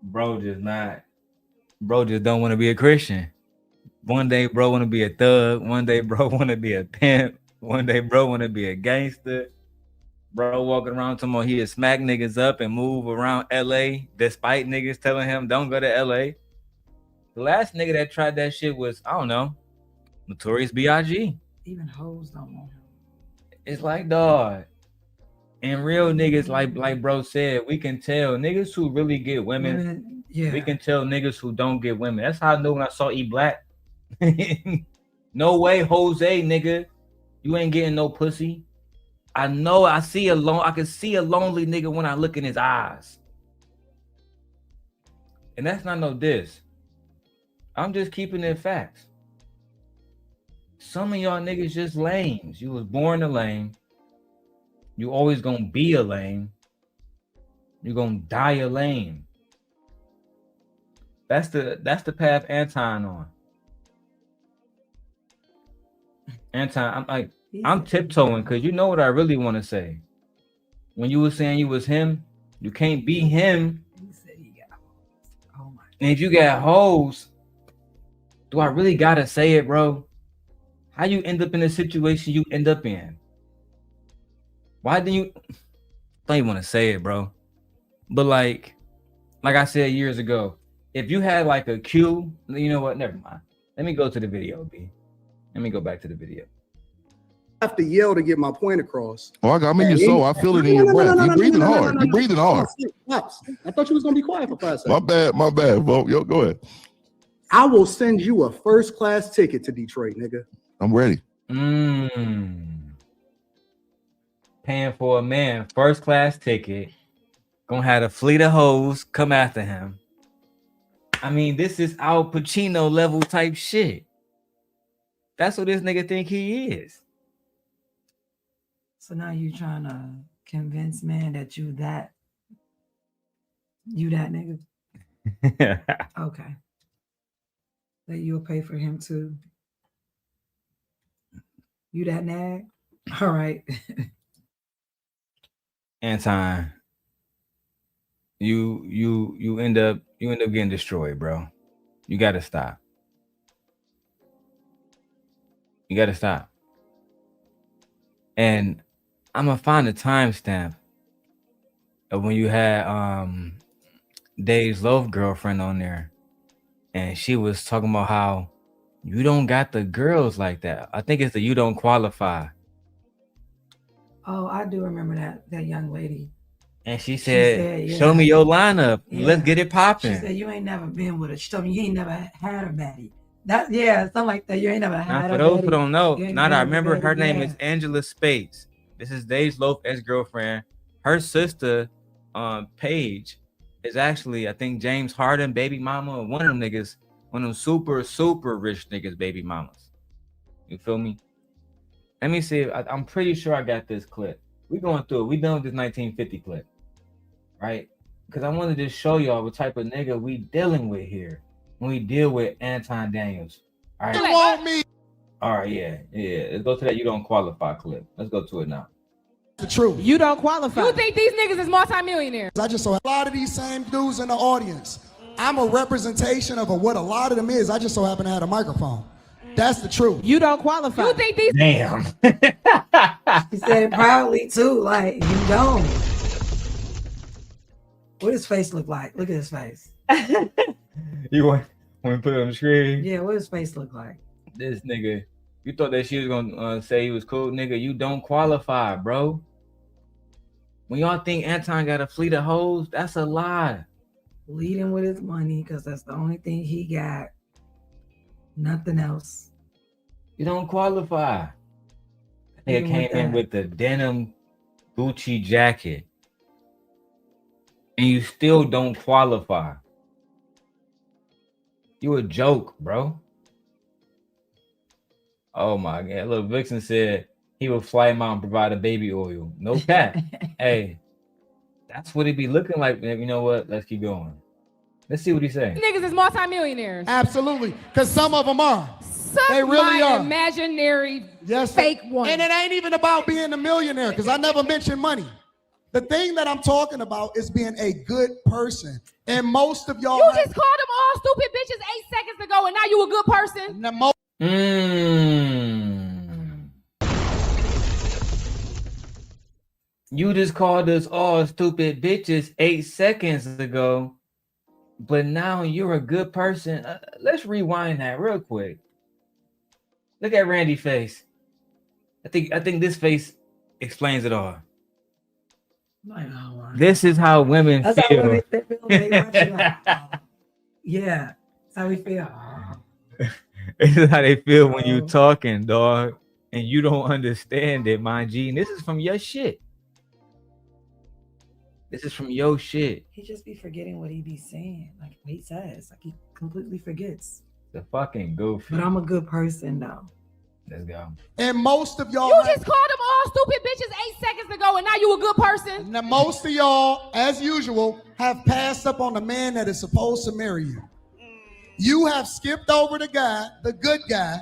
Bro just don't want to be a Christian. One day bro want to be a thug. One day bro want to be a pimp. One day bro want to be a gangster. Bro walking around talking about he'll smack niggas up and move around LA despite niggas telling him don't go to LA. The last nigga that tried that shit was, I don't know, Notorious B.I.G. Even hoes don't want him. It's like, dog. And real niggas, like bro said, we can tell niggas who really get women. We can tell niggas who don't get women. That's how I knew when I saw E Black. No way, Jose, nigga. You ain't getting no pussy. I know I can see a lonely nigga when I look in his eyes. And that's not no diss. I'm just keeping it facts. Some of y'all niggas just lames. You was born a lame. You always gonna be a lame. You're gonna die a lame. That's the path Anton on. Anton, I'm tiptoeing because you know what I really want to say. When you were saying you was him, you can't be him. And if you got hoes, do I really gotta say it, bro? How you end up in the situation you end up in? Why didn't you? Don't even want to say it, bro. But like I said years ago, if you had like a cue, you know what? Never mind. Let me go to the video, B. Let me go back to the video. I have to yell to get my point across. Oh, I'm in your soul. I feel it in your breath. You're breathing hard. You're breathing hard. I thought you was gonna be quiet for 5 seconds. My bad. Well, yo, go ahead. I will send you a first class ticket to Detroit, nigga. I'm ready. Paying for a man first class ticket. Gonna have a fleet of hoes come after him. I mean, this is Al Pacino level type shit. That's what this nigga think he is. So now you trying to convince man that you that nigga? Okay. That you'll pay for him too. You that nag? All right. Anton, you end up getting destroyed, bro. You gotta stop. You gotta stop. And I'm gonna find a timestamp of when you had Dave's love girlfriend on there, and she was talking about how you don't got the girls like that. I think it's the you don't qualify. Oh, I do remember that young lady. And she said, yeah. show me your lineup. Yeah. Let's get it popping. She said, you ain't never been with her. She told me you ain't never had a baddie. That, yeah, something like that. You ain't never had now, a for those baddie. who don't know, now that I remember, her baddie, name is Angela Spates. This is Dave's Loaf ex-girlfriend. Her sister, Paige, is actually, I think, James Harden baby mama, or one of them niggas, one of them super, super rich niggas baby mamas. You feel me? Let me see. I'm pretty sure I got this clip. We going through it. We done with this 1950 clip. Right? Because I wanted to show y'all what type of nigga we dealing with here when we deal with Anton Daniels. All right. You want me? All right, yeah. Let's go to that you don't qualify clip. Let's go to it now. The truth. You don't qualify. You think these niggas is multimillionaires? I just saw a lot of these same dudes in the audience. I'm a representation of what a lot of them is. I just so happen to have a microphone. That's the truth. You don't qualify. You think these? Damn. She said it proudly too. Like, you don't. What his face look like? Look at his face. You want to put it on the screen? Yeah, what his face look like? This nigga, you thought that she was gonna say he was cool, nigga. You don't qualify, bro. When y'all think Anton got a fleet of hoes, that's a lie. Leading with his money, because that's the only thing he got. Nothing else. You don't qualify. Nigga came in with the denim Gucci jacket, and you still don't qualify. You a joke, bro. Oh my God. Look, Vixen said he would fly him out and provide a baby oil. No cap. Hey, that's what it be looking like. You know what? Let's keep going. Let's see what he's saying. Niggas is multimillionaires. Absolutely. Because some of them are. Suck They really my are. imaginary Yes. fake one. And it ain't even about being a millionaire, because I never mentioned money. The thing that I'm talking about is being a good person. And most of y'all. You just called them all stupid bitches 8 seconds ago, and now you a good person. You just called us all stupid bitches 8 seconds ago, but now you're a good person. Let's rewind that real quick. Look at Randy's face. I think this face explains it all. This is how women That's feel. how women feel. They watch you like, oh. Yeah, that's how we feel. This is how they feel when you talking, dog, and you don't understand it, my G. And this is from your shit. This is from your shit. He just be forgetting what he be saying, like what he says. Like he completely forgets. The fucking goofy. But I'm a good person, though. Let's go. And most of y'all. You just called them all stupid bitches 8 seconds ago, and now you a good person. Now, most of y'all, as usual, have passed up on the man that is supposed to marry you. You have skipped over the guy, the good guy,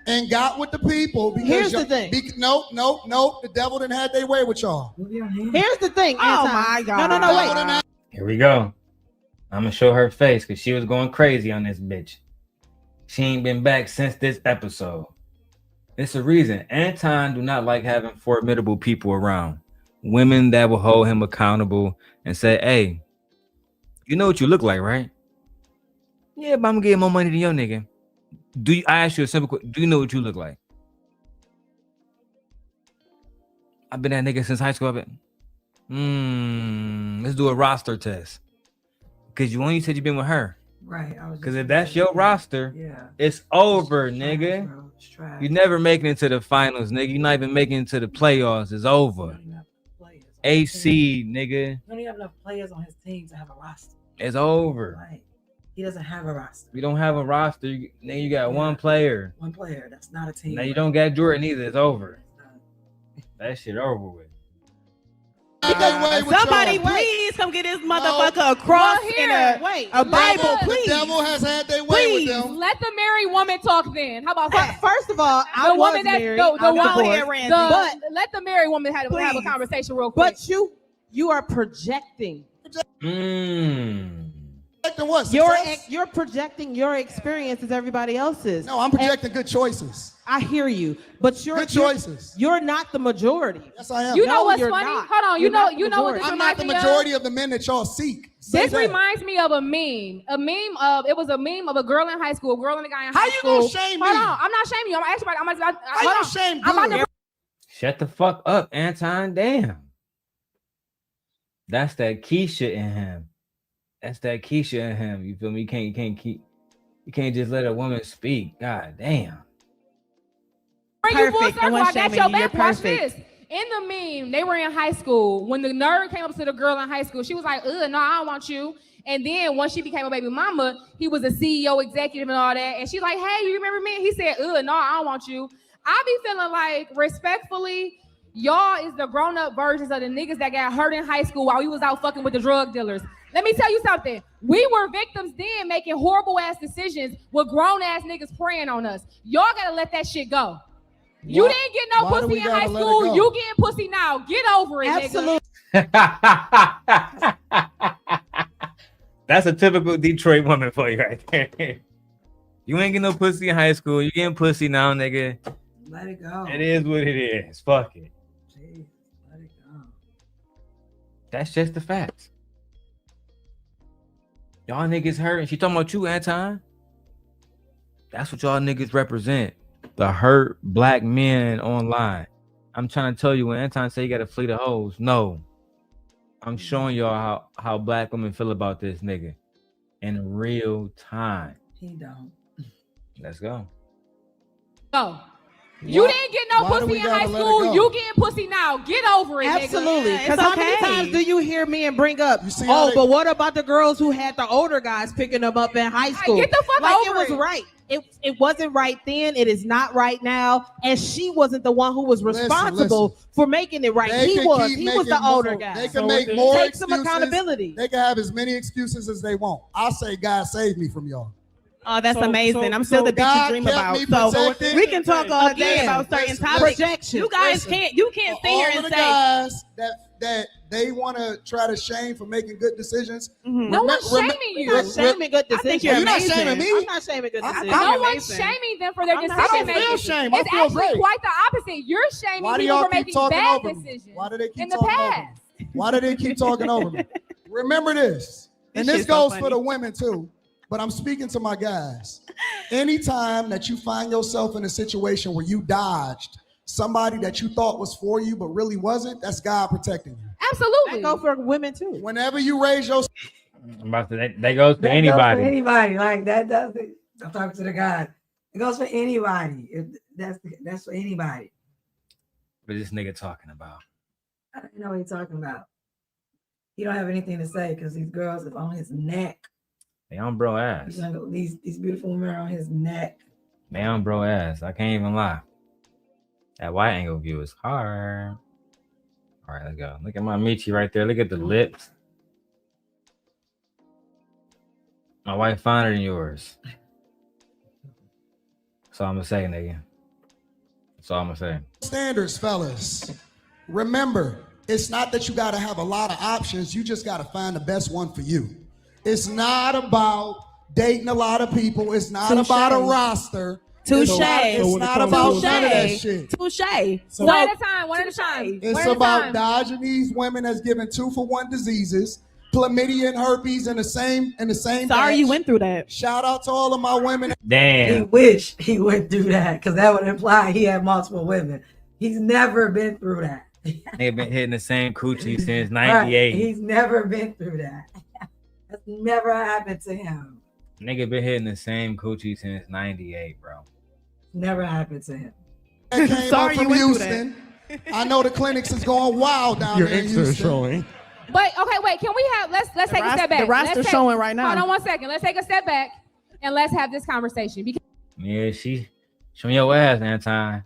and got with the people because Here's the thing. Nope. The devil didn't have their way with y'all. Here's the thing. Oh Anton. my God. No, wait. Here we go. I'm gonna show her face because she was going crazy on this bitch. She ain't been back since this episode. It's a reason. Anton do not like having formidable people around. Women that will hold him accountable and say, hey, you know what you look like, right? Yeah, but I'm gonna give more money than your nigga. I ask you a simple question. Do you know what you look like? I've been that nigga since high school. Let's do a roster test. Because you only said you've been with her. Right. Because if that's your roster, yeah, it's over, nigga. You never making it to the finals, nigga. You're not even making it to the playoffs. It's over. AC, nigga. You don't even have enough players on his team to have a roster. It's over. Right. He doesn't have a roster. We don't have a roster. Now you got one player. One player. That's not a team. Now you don't got Jordan either. It's over. That shit over with. Somebody please come get this motherfucker a cross and a Bible, please. The devil has had their way with them. Let the married woman talk then. How about that? First of all, I The was woman that's married. the I'm woman. divorced. But let the married woman have a Please. conversation real quick. But you are projecting. Projecting what? You're projecting your experience as everybody else's. No, I'm projecting good choices. I hear you, but you're Good choices. You're not the majority. Yes, I am. You know No, what's you're funny? not. Hold on. You're not the You know what this I'm not reminds the me majority of? of the men that y'all seek. Say This that. reminds me of a meme. It was a meme of a girl in high school, a girl and a guy in How high you school. gonna shame me? Hold on. I'm not shaming you. I'm actually about How you shame I'm about good? to Shut the fuck up, Anton. Damn. That's that Keisha in him. That's that Keisha in him. You feel me? You can't just let a woman speak. God damn. bring you full Perfect. circle. No I one's got shaming your you. You're back. Watch perfect. this. In the meme, they were in high school. When the nerd came up to the girl in high school, she was like, ugh, no, I don't want you. And then once she became a baby mama, he was a CEO executive and all that. And she's like, hey, you remember me? He said, ugh, no, I don't want you. I be feeling like, respectfully, y'all is the grown-up versions of the niggas that got hurt in high school while we was out fucking with the drug dealers. Let me tell you something. We were victims then making horrible ass decisions with grown-ass niggas preying on us. Y'all gotta let that shit go. You didn't get no why do pussy we in gotta high let it school. go? You getting pussy now. Get over it, Absolutely. nigga. That's a typical Detroit woman for you right there. You ain't getting no pussy in high school. You getting pussy now, nigga. Let it go. It is what it is. Fuck it. Jeez, let it go. That's just the facts. Y'all niggas hurt. And she talking about you, Anton. That's what y'all niggas represent. The hurt black men online. I'm trying to tell you, when Anton say you got a fleet of hoes, no. I'm showing y'all how black women feel about this nigga in real time. He don't. Let's go. Go. You didn't get no why do pussy we in gotta high let it school. go? You getting pussy now. Get over it, Absolutely. nigga. Because how many times do you hear men bring up, see how they- but what about the girls who had the older guys picking them up in high school? Get the fuck like over it was right. It wasn't right then. It is not right now. And she wasn't the one who was responsible for making it right. They He can was. keep He was the making older more- guy. They can make more Take some excuses. accountability. They can have as many excuses as they want. I say, God save me from y'all. Oh, that's amazing. I'm still the bitch God you dream kept about. me So protected. we can talk all day Again, about certain listen, topics. projection. You guys Listen, can't sit here all and of the say guys that they want to try to shame for making good decisions. No one's shaming you. You're not shaming good I think decisions. you're You're not amazing. shaming me. I'm not shaming good decisions. No one's amazing. shaming them for their I'm not decision I don't feel making. shame. I It's feel actually great. quite the opposite. You're shaming Why do people y'all for keep making talking bad over me? decisions Why do they keep in the talking over past. me? Why do they keep talking over me? Remember this, and This this shit's so goes for funny. the women too. But I'm speaking to my guys. Anytime that you find yourself in a situation where you dodged somebody that you thought was for you but really wasn't, that's God protecting you. Absolutely. That go for women too. Whenever you raise your I'm about to, that goes for That anybody. goes for anybody. Like that does it. I'm talking to the guy. It goes for anybody. That's for anybody. What is this nigga talking about? I don't know what he's talking about. He don't have anything to say because these girls are on his neck. They on bro ass. These beautiful women are on his neck. They on bro ass. I can't even lie. That wide angle view is hard. All right, let's go. Look at my Michi right there. Look at the lips. My wife finer than yours. That's all I'm gonna say, nigga. That's all I'm gonna say. standards, fellas. Remember, it's not that you got to have a lot of options. You just got to find the best one for you. It's not about dating a lot of people. It's not Touche. about a roster. Touche. It's not about none of that Touche. shit. Touche. So- One at a time. One at a time. It's One at a about time. dodging these women that's given 2-for-1 diseases, chlamydia and herpes in the same Sorry batch. you went through that. Shout out to all of my women. He Damn. wish he went through that because that would imply he had multiple women. He's never been through that. Nigga been hitting the same coochie since Right. 98. He's never been through that. That's never happened to him. Nigga been hitting the same coochie since 98, bro. Never happened to him. That came Sorry up from you went through Houston. I know the clinics is going wild down there in Houston. But okay, wait. Can we have? Let's take a step back. The roster's Let's take- showing right now. Hold on 1 second. Let's take a step back and let's have this conversation. Because Yeah, she show me your ass, Anton.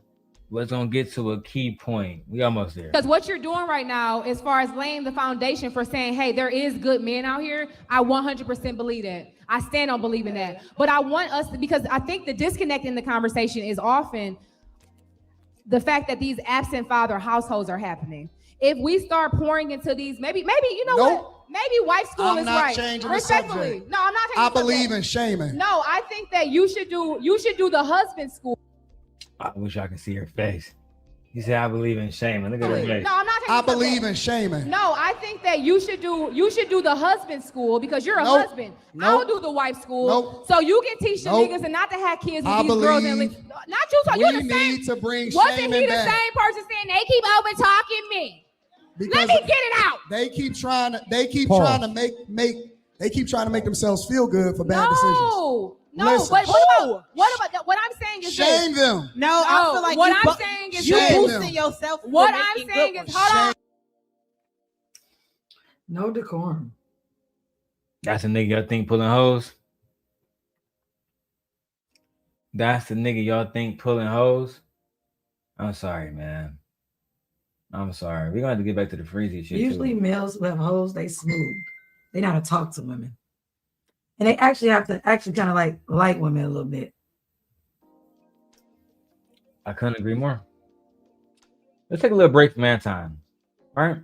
Let's gonna get to a key point. We almost there. Because what you're doing right now, as far as laying the foundation for saying, hey, there is good men out here, I 100% believe that. I stand on believing that. But I want us to, because I think the disconnect in the conversation is often the fact that these absent father households are happening. If we start pouring into these, maybe you know what? Maybe wife school is right. Changing Respectfully. the subject. No, I'm not changing I the believe subject. in shaming. No, I think that you should do the husband school. I wish I could see her face. You said I believe in shaming. Look at her face. No, I'm not. I believe in shaming. No, I think that you should do the husband school because you're a husband. I'll do the wife school. So you can teach the niggas and not to have kids with these girls and not you. So you're the same. We need to bring Wasn't shaming he the back. same person saying they keep over talking me? Let me get it out. They keep trying to make themselves feel good for bad decisions. No, Listen. but what I'm saying is Shame this. them. No, I feel like what you I'm saying is you this. boosting yourself. for What I'm making saying good is, ones. hold on. No decorum. That's a nigga y'all think pulling hoes. That's the nigga y'all think pulling hoes. I'm sorry, man. I'm sorry. We're gonna have to get back to the Freezy shit. Usually males who have hoes, they smooth. They know how to talk to women. And they actually have to kind of like women a little bit. I couldn't agree more. Let's take a little break from Anton, right?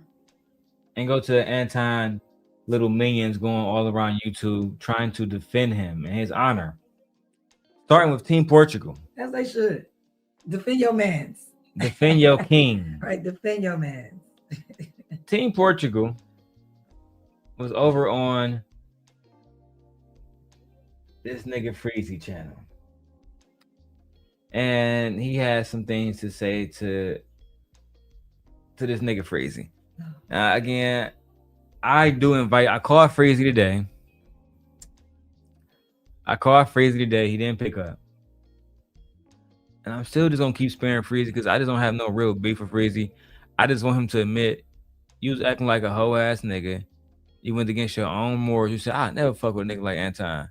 And go to Anton little minions going all around YouTube trying to defend him and his honor. Starting with Team Portugal. As they should. Defend your mans. Defend your king. Right, defend your mans. Team Portugal was over on this nigga Freezy channel. And he had some things to say to this nigga Freezy. Again, I called Freezy today. He didn't pick up. And I'm still just gonna keep sparing Freezy because I just don't have no real beef for Freezy. I just want him to admit you was acting like a hoe ass nigga. You went against your own morals. You said, I never fuck with a nigga like Anton.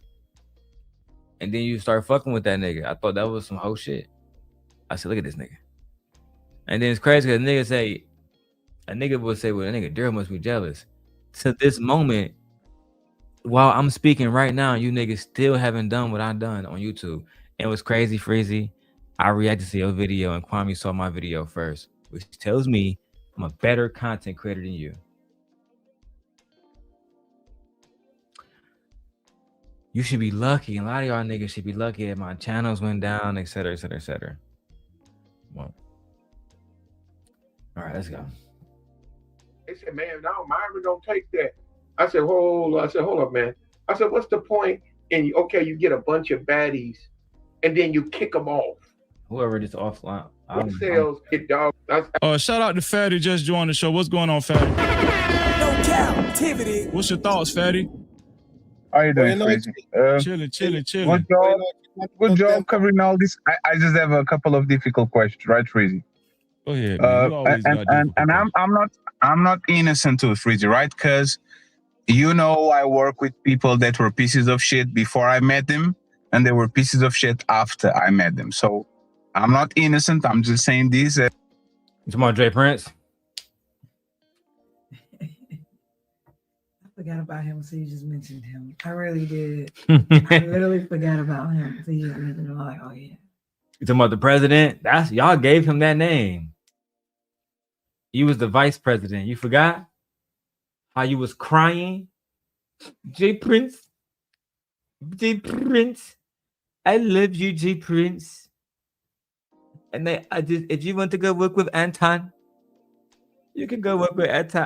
And then you start fucking with that nigga. I thought that was some hoe shit. I said, look at this nigga. And then it's crazy because a nigga would say, well, a nigga Darrel must be jealous. To this moment, while I'm speaking right now, you niggas still haven't done what I've done on YouTube. And it was crazy, Freezy. I reacted to your video and Kwame saw my video first, which tells me I'm a better content creator than you. You should be lucky. A lot of y'all niggas should be lucky that my channels went down, et cetera, et cetera, et cetera. Well, all right, let's go. They said, man, no, Myra don't take that. I said, hold up, man. I said, what's the point? And you get a bunch of baddies and then you kick them off. Whoever just offline. What sales get dog? Shout out to Fatty, just joined the show. What's going on, Fatty? No captivity. What's your thoughts, Fatty? How you doing, Freezy? Chilling. Good job covering all this. I just have a couple of difficult questions, right, Freezy? Go ahead, man. I'm not innocent to Freezy, right? Because I work with people that were pieces of shit before I met them, and they were pieces of shit after I met them. So I'm not innocent. I'm just saying this. You talking about Jay Prince? I forgot about him, so you just mentioned him. I really did. I literally forgot about him. So you just mentioned him. I'm like, oh yeah. You talking about the president? That's y'all gave him that name. He was the vice president. You forgot how you was crying? Jay Prince. Jay Prince. I love you, Jay Prince. And if you want to go work with Anton, you can go work with Anton.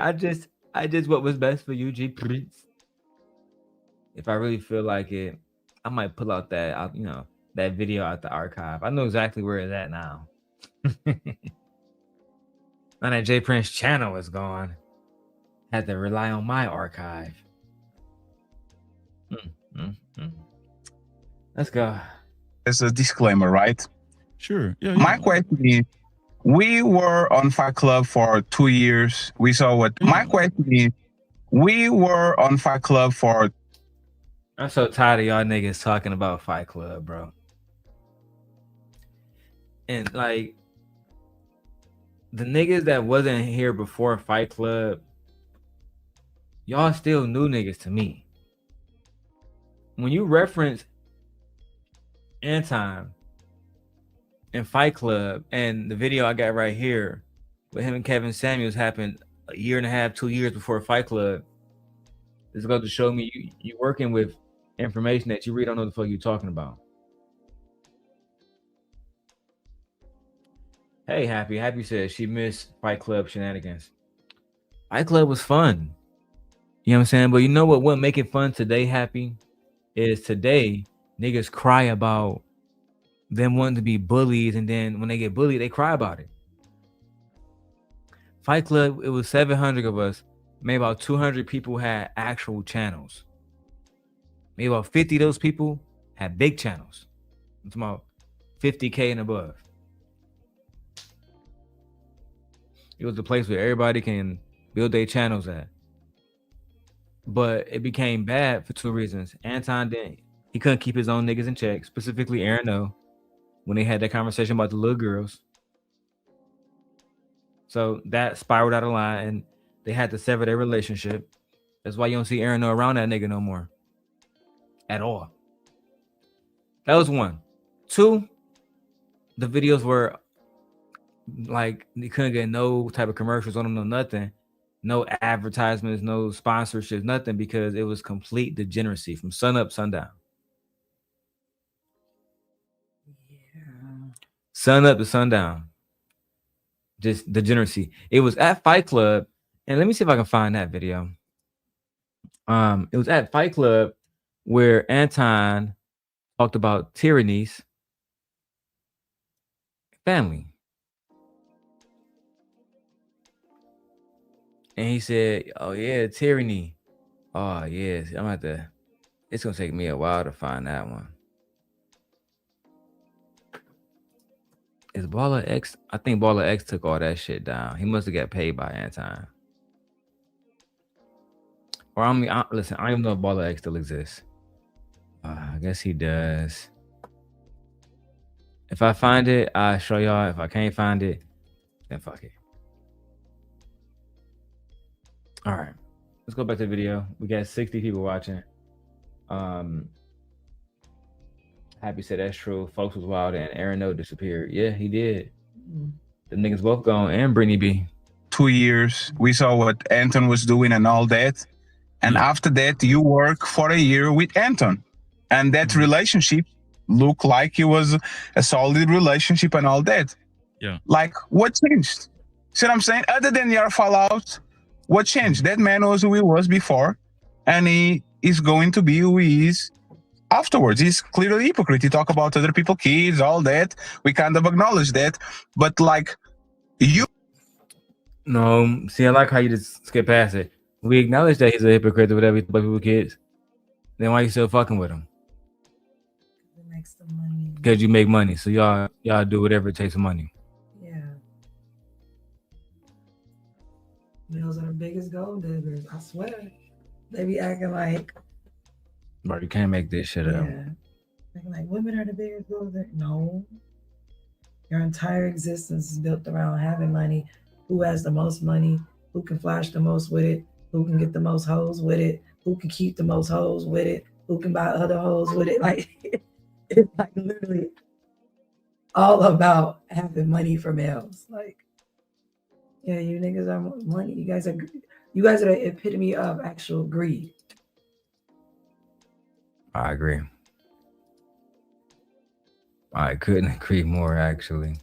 I just what was best for you, Jay Prince. If I really feel like it, I might pull out that that video out the archive. I know exactly where it's at now. Now that Jay Prince channel is gone, had to rely on my archive. Let's go. As a disclaimer, right? Sure. Yeah. My question is, we were on Fight Club for 2 years. We saw what. My question is, we were on Fight Club for. I'm so tired of y'all niggas talking about Fight Club, bro. And like, the niggas that wasn't here before Fight Club, y'all still new niggas to me. When you reference Anton and Fight Club and the video I got right here with him and Kevin Samuels happened a year and a half, 2 years before Fight Club, this is going to show me you working with information that you really don't know the fuck you're talking about. Hey, Happy says she missed Fight Club shenanigans. Fight Club was fun. You know what I'm saying? But you know what make it fun today, Happy? Is today niggas cry about them wanting to be bullies, and then when they get bullied, they cry about it. Fight Club, it was 700 of us. Maybe about 200 people had actual channels. Maybe about 50 of those people had big channels. I'm talking about 50K and above. It was the place where everybody can build their channels at. But it became bad for two reasons. Anton he couldn't keep his own niggas in check, specifically Aaron O, when they had that conversation about the little girls. So that spiraled out of line and they had to sever their relationship. That's why you don't see Aaron O around that nigga no more. At all. That was one. Two, the videos were like, you couldn't get no type of commercials on them, no nothing. No advertisements, no sponsorships, nothing, because it was complete degeneracy from sun up, sundown. Yeah. Sun up to sundown. Just degeneracy. It was at Fight Club, and let me see if I can find that video. It was at Fight Club where Anton talked about tyranny's family. And he said, oh yeah, tyranny. Oh yes, it's gonna take me a while to find that one. Is Baller X? I think Baller X took all that shit down. He must have got paid by Anton. Or listen, I don't even know if Baller X still exists. I guess he does. If I find it, I'll show y'all. If I can't find it, then fuck it. All right, let's go back to the video. We got 60 people watching. Happy said that's true. Folks was wild and Aaron O disappeared. Yeah, he did. The niggas both gone, and Brittany B. 2 years. We saw what Anton was doing and all that. And after that, you work for a year with Anton. And that relationship looked like it was a solid relationship and all that. Yeah. Like, what changed? See what I'm saying? Other than your fallout, what changed? That man was who he was before, and he is going to be who he is afterwards. He's clearly a hypocrite. He talk about other people's kids, all that. We kind of acknowledge that. But like, you... No, see, I like how you just skip past it. We acknowledge that he's a hypocrite or whatever he talk about people's kids. Then why you still fucking with him? Because you make money. So y'all do whatever it takes for money. Yeah. Those are the biggest gold diggers. I swear. They be acting like, Bro, you can't make this shit up. yeah. Acting like women are the biggest gold diggers. No. Your entire existence is built around having money. Who has the most money? Who can flash the most with it? Who can get the most hoes with it? Who can keep the most hoes with it? Who can buy other hoes with it? Like, it's like literally all about having money for males. Like, yeah, you niggas are money. You guys are the epitome of actual greed. I agree. I couldn't agree more, actually.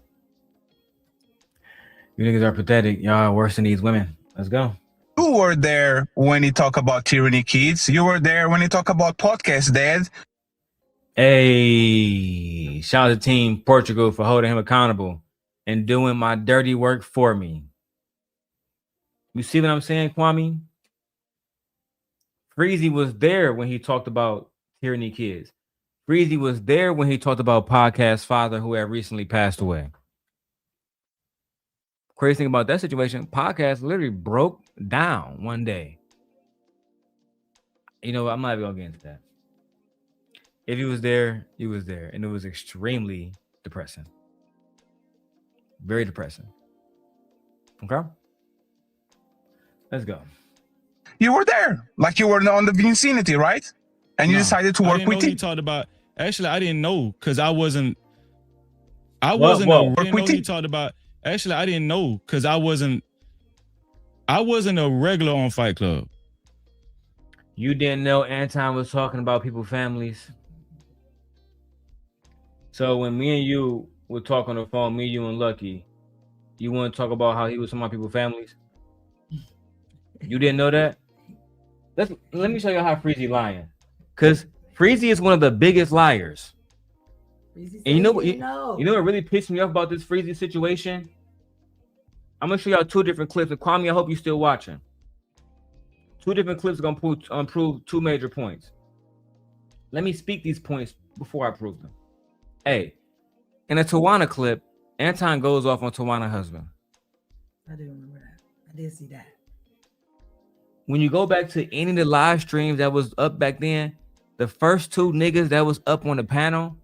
You niggas are pathetic. Y'all are worse than these women. Let's go. You were there when he talk about tyranny kids. You were there when he talk about podcast dad. Hey, shout out to Team Portugal for holding him accountable and doing my dirty work for me. You see what I'm saying, Kwame? Freezy was there when he talked about tyranny kids. Freezy was there when he talked about podcast father who had recently passed away. Crazy thing about that situation, podcast literally broke down one day. You know what? I'm not even gonna get into that. If he was there, he was there. And it was extremely depressing. Very depressing. Okay. Let's go. You were there, like you were on the vicinity, right? And you decided to work with him. him. Talked about. Actually, I didn't know because I wasn't. I What? wasn't. What? I didn't know he talked about. Actually, I didn't know because I wasn't a regular on Fight Club. You didn't know Anton was talking about people's families. So when me and you would talk on the phone, me, you, and Lucky, you want to talk about how he was talking about people's families? You didn't know that? Let me show you how Freezy lying. Because Freezy is one of the biggest liars. And you know what? You know what really pissed me off about this Freezy situation? I'm gonna show y'all 2 different clips. And Kwame, I hope you're still watching. 2 different clips are gonna prove 2 major points. Let me speak these points before I prove them. Hey, in a Tawana clip, Anton goes off on Tawana's husband. I do remember that. I did see that. When you go back to any of the live streams that was up back then, the first 2 niggas that was up on the panel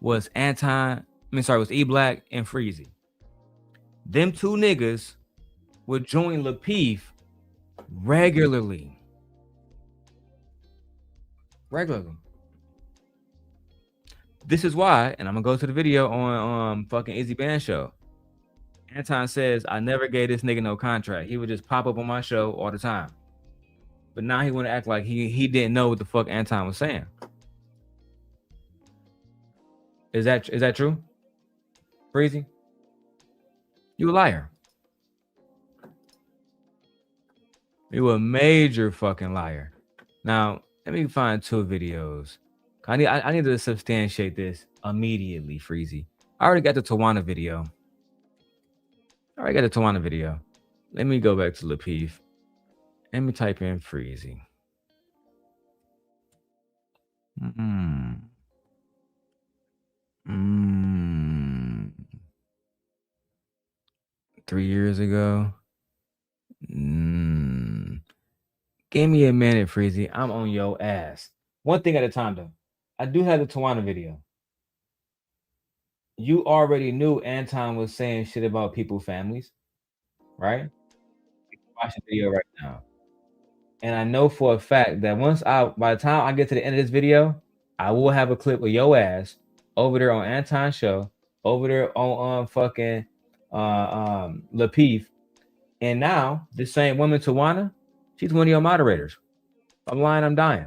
was was E-Black and Freezy. Them 2 niggas would join Lapeef regularly. This is why, and I'm gonna go to the video on fucking Izzy Band show. Anton says, I never gave this nigga no contract. He would just pop up on my show all the time. But now he want to act like he didn't know what the fuck Anton was saying. Is that true? Freezy? You a liar. You a major fucking liar. Now, let me find 2 videos. I need to substantiate this immediately, Freezy. I already got the Tawana video. Let me go back to Lapeef. Let me type in Freezy. 3 years ago. Give me a minute, Freezy. I'm on your ass. One thing at a time, though. I do have the Tawana video. You already knew Anton was saying shit about people's families, right? Watch the video right now. And I know for a fact that by the time I get to the end of this video, I will have a clip of your ass over there on Anton's show, over there on fucking Lapeef. And now, this same woman, Tawana, she's one of your moderators. I'm lying, I'm dying.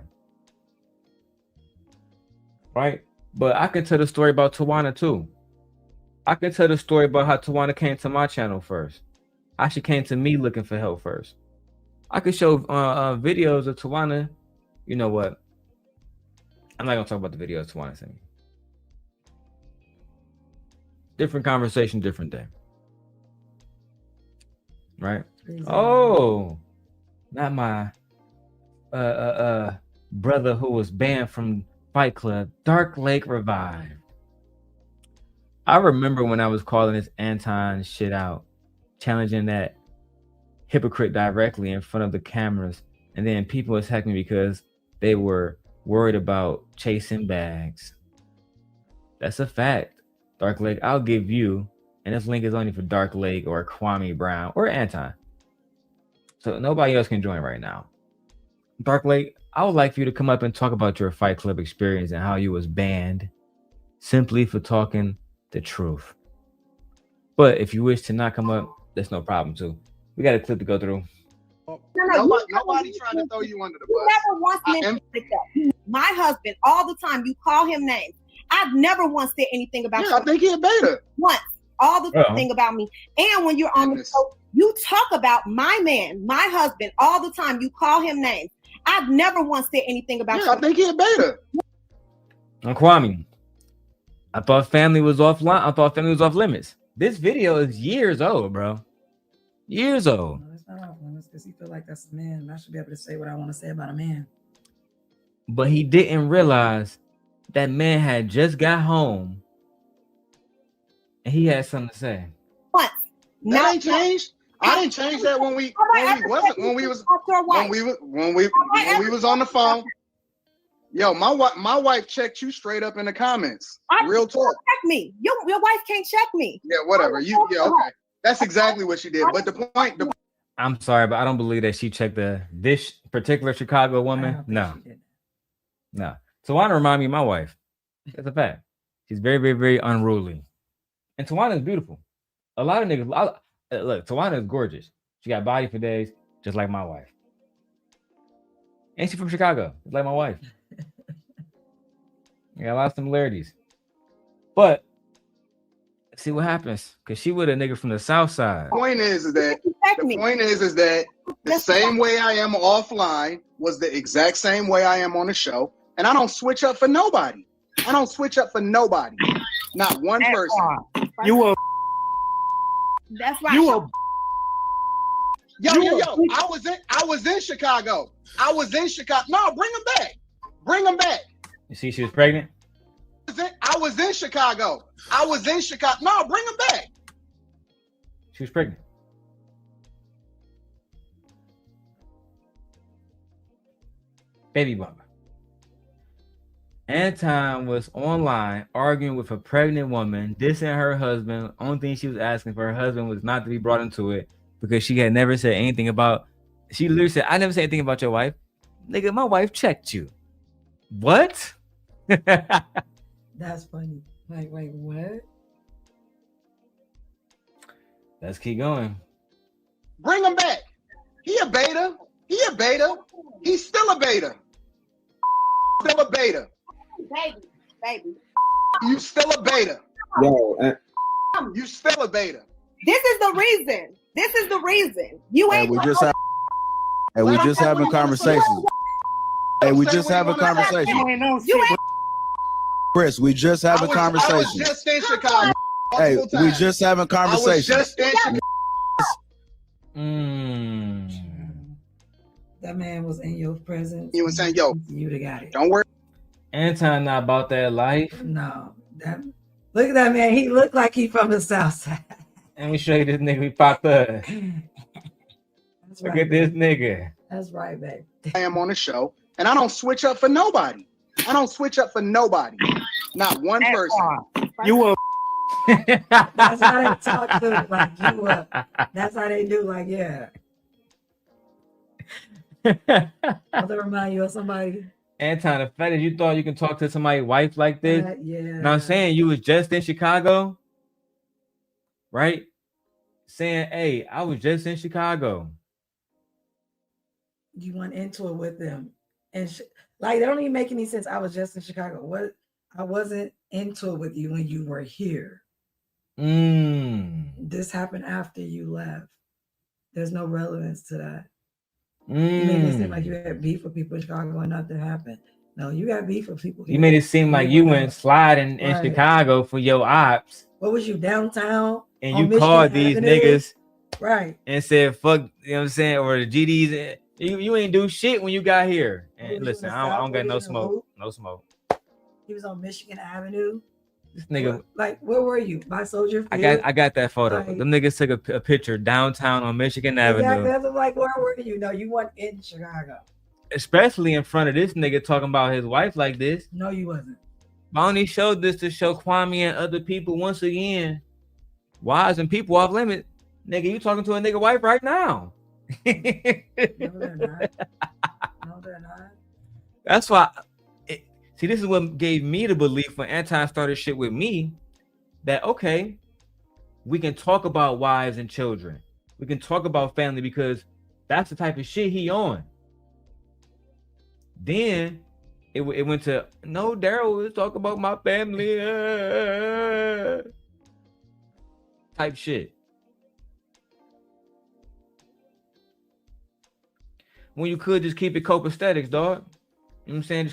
Right? But I can tell the story about Tawana too. I can tell the story about how Tawana came to my channel first. How she came to me looking for help first. I could show videos of Tawana. You know what? I'm not gonna talk about the videos Tawana sent me. Different conversation, different day. Right? Oh, not my brother who was banned from Fight Club, Dark Lake revived. I remember when I was calling this Anton shit out, challenging that hypocrite directly in front of the cameras, and then people attacked me because they were worried about chasing bags. That's a fact. Dark Lake, I'll give you, and this link is only for Dark Lake or Kwame Brown or Anton. So nobody else can join right now. Dark Lake, I would like for you to come up and talk about your Fight Club experience and how you was banned simply for talking the truth. But if you wish to not come up, that's no problem too. We got a clip to go through. Nobody trying to throw you under the bus. You never once mentioned that. My husband, all the time, you call him names. I've never once said anything about you. I think he a beta. Once. All the thing about me. And when you're on the show, you talk about my man, my husband, all the time. You call him names. I've never once said anything about you. I think he a beta. I'm Kwame. I thought family was offline. I thought family was off limits. This video is years old, bro. Years old. No, it's not off limits because he feel like that's a man. I should be able to say what I want to say about a man. But he didn't realize that man had just got home and he had something to say. What? That ain't changed. I didn't change that when we was on the phone. Yo, my wife checked you straight up in the comments. Real talk. Check me. Your wife can't check me. Yeah, whatever. Okay. That's exactly what she did. But I'm sorry, but I don't believe that she checked this particular Chicago woman. No. Tawana remind me of my wife. That's a fact. She's very, very, very unruly. And Tawana is beautiful. A lot of niggas, look, Tawana is gorgeous. She got body for days, just like my wife. And she's from Chicago, just like my wife. We got a lot of similarities. But see what happens, because she with a nigga from the South Side. The point is that the same way I am offline was the exact same way I am on the show. And I don't switch up for nobody. Not one person. You a That's right. Yo. I was in Chicago. No, bring him back. You see, she was pregnant. I was in Chicago. No, bring him back. She was pregnant. Baby bumper. Anton was online arguing with a pregnant woman, dissing her husband. Only thing she was asking for her husband was not to be brought into it because she had never said anything about. She literally said, "I never said anything about your wife, nigga. My wife checked you." What? That's funny. Like, wait, what? Let's keep going. Bring him back. He a beta. He's still a beta. Baby. You still a beta. Yo, You still a beta. This is the reason. You ain't. We just having conversations. We just having conversations. You ain't. Chris, we just having I conversations. was just in Chicago. We just having conversations. That man was in your presence. You were saying, yo, you'd have got it. Don't worry. Anton not about that life. No. Look at that man. He looked like he from the South Side. Let me show you this nigga we popped up. Look at this nigga. That's right, babe. I am on the show, and I don't switch up for nobody. Not one person. You a. That's how they talk to like you up. That's how they do, like, yeah. Does that remind you of somebody? Anton, the fact that you thought you can talk to somebody's wife like this. Yeah. Now I'm saying you was just in Chicago, right? Saying, hey, I was just in Chicago. You went into it with them. And like, they don't even make any sense. I was just in Chicago. What? I wasn't into it with you when you were here. This happened after you left. There's no relevance to that. You made it seem like you had beef with people in Chicago and nothing happened. No, you got beef with people here. You made it seem like you went sliding in Chicago for your ops. What was you, downtown? And you called these niggas. Right. And said, fuck, you know what I'm saying? Or the GDs. You ain't do shit when you got here. And listen, I don't got no smoke. No smoke. He was on Michigan Avenue. This nigga, where were you? By Soldier Field? I got that photo. Like, them niggas took a picture downtown on Michigan Avenue. That's like, where were you? No, you weren't in Chicago. Especially in front of this nigga talking about his wife like this. No, you wasn't. I only showed this to show Kwame and other people once again. Wives and people off limit. Nigga, you talking to a nigga wife right now. No, they're not. That's why. See, this is what gave me the belief when Anton started shit with me that, okay, we can talk about wives and children. We can talk about family because that's the type of shit he on. Then it went to, no, Darrel, let's talk about my family. Type shit. When you could just keep it copaesthetics, dog. You know what I'm saying?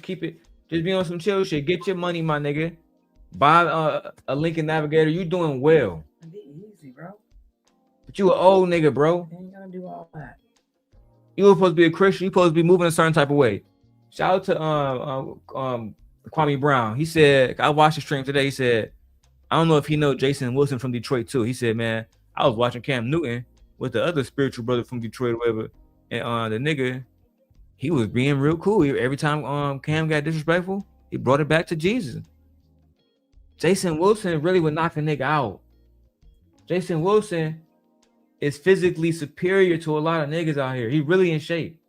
Just be on some chill shit. Get your money, my nigga. Buy a Lincoln Navigator. You doing well. It'd be easy, bro. But you an old nigga, bro. You ain't gonna do all that. You were supposed to be a Christian. You supposed to be moving a certain type of way. Shout out to Kwame Brown. He said, I watched the stream today. He said, I don't know if he know Jason Wilson from Detroit too. He said, man, I was watching Cam Newton with the other spiritual brother from Detroit or whatever. And the nigga, he was being real cool. Every time Cam got disrespectful, he brought it back to Jesus. Jason Wilson really would knock a nigga out. Jason Wilson is physically superior to a lot of niggas out here. He really in shape,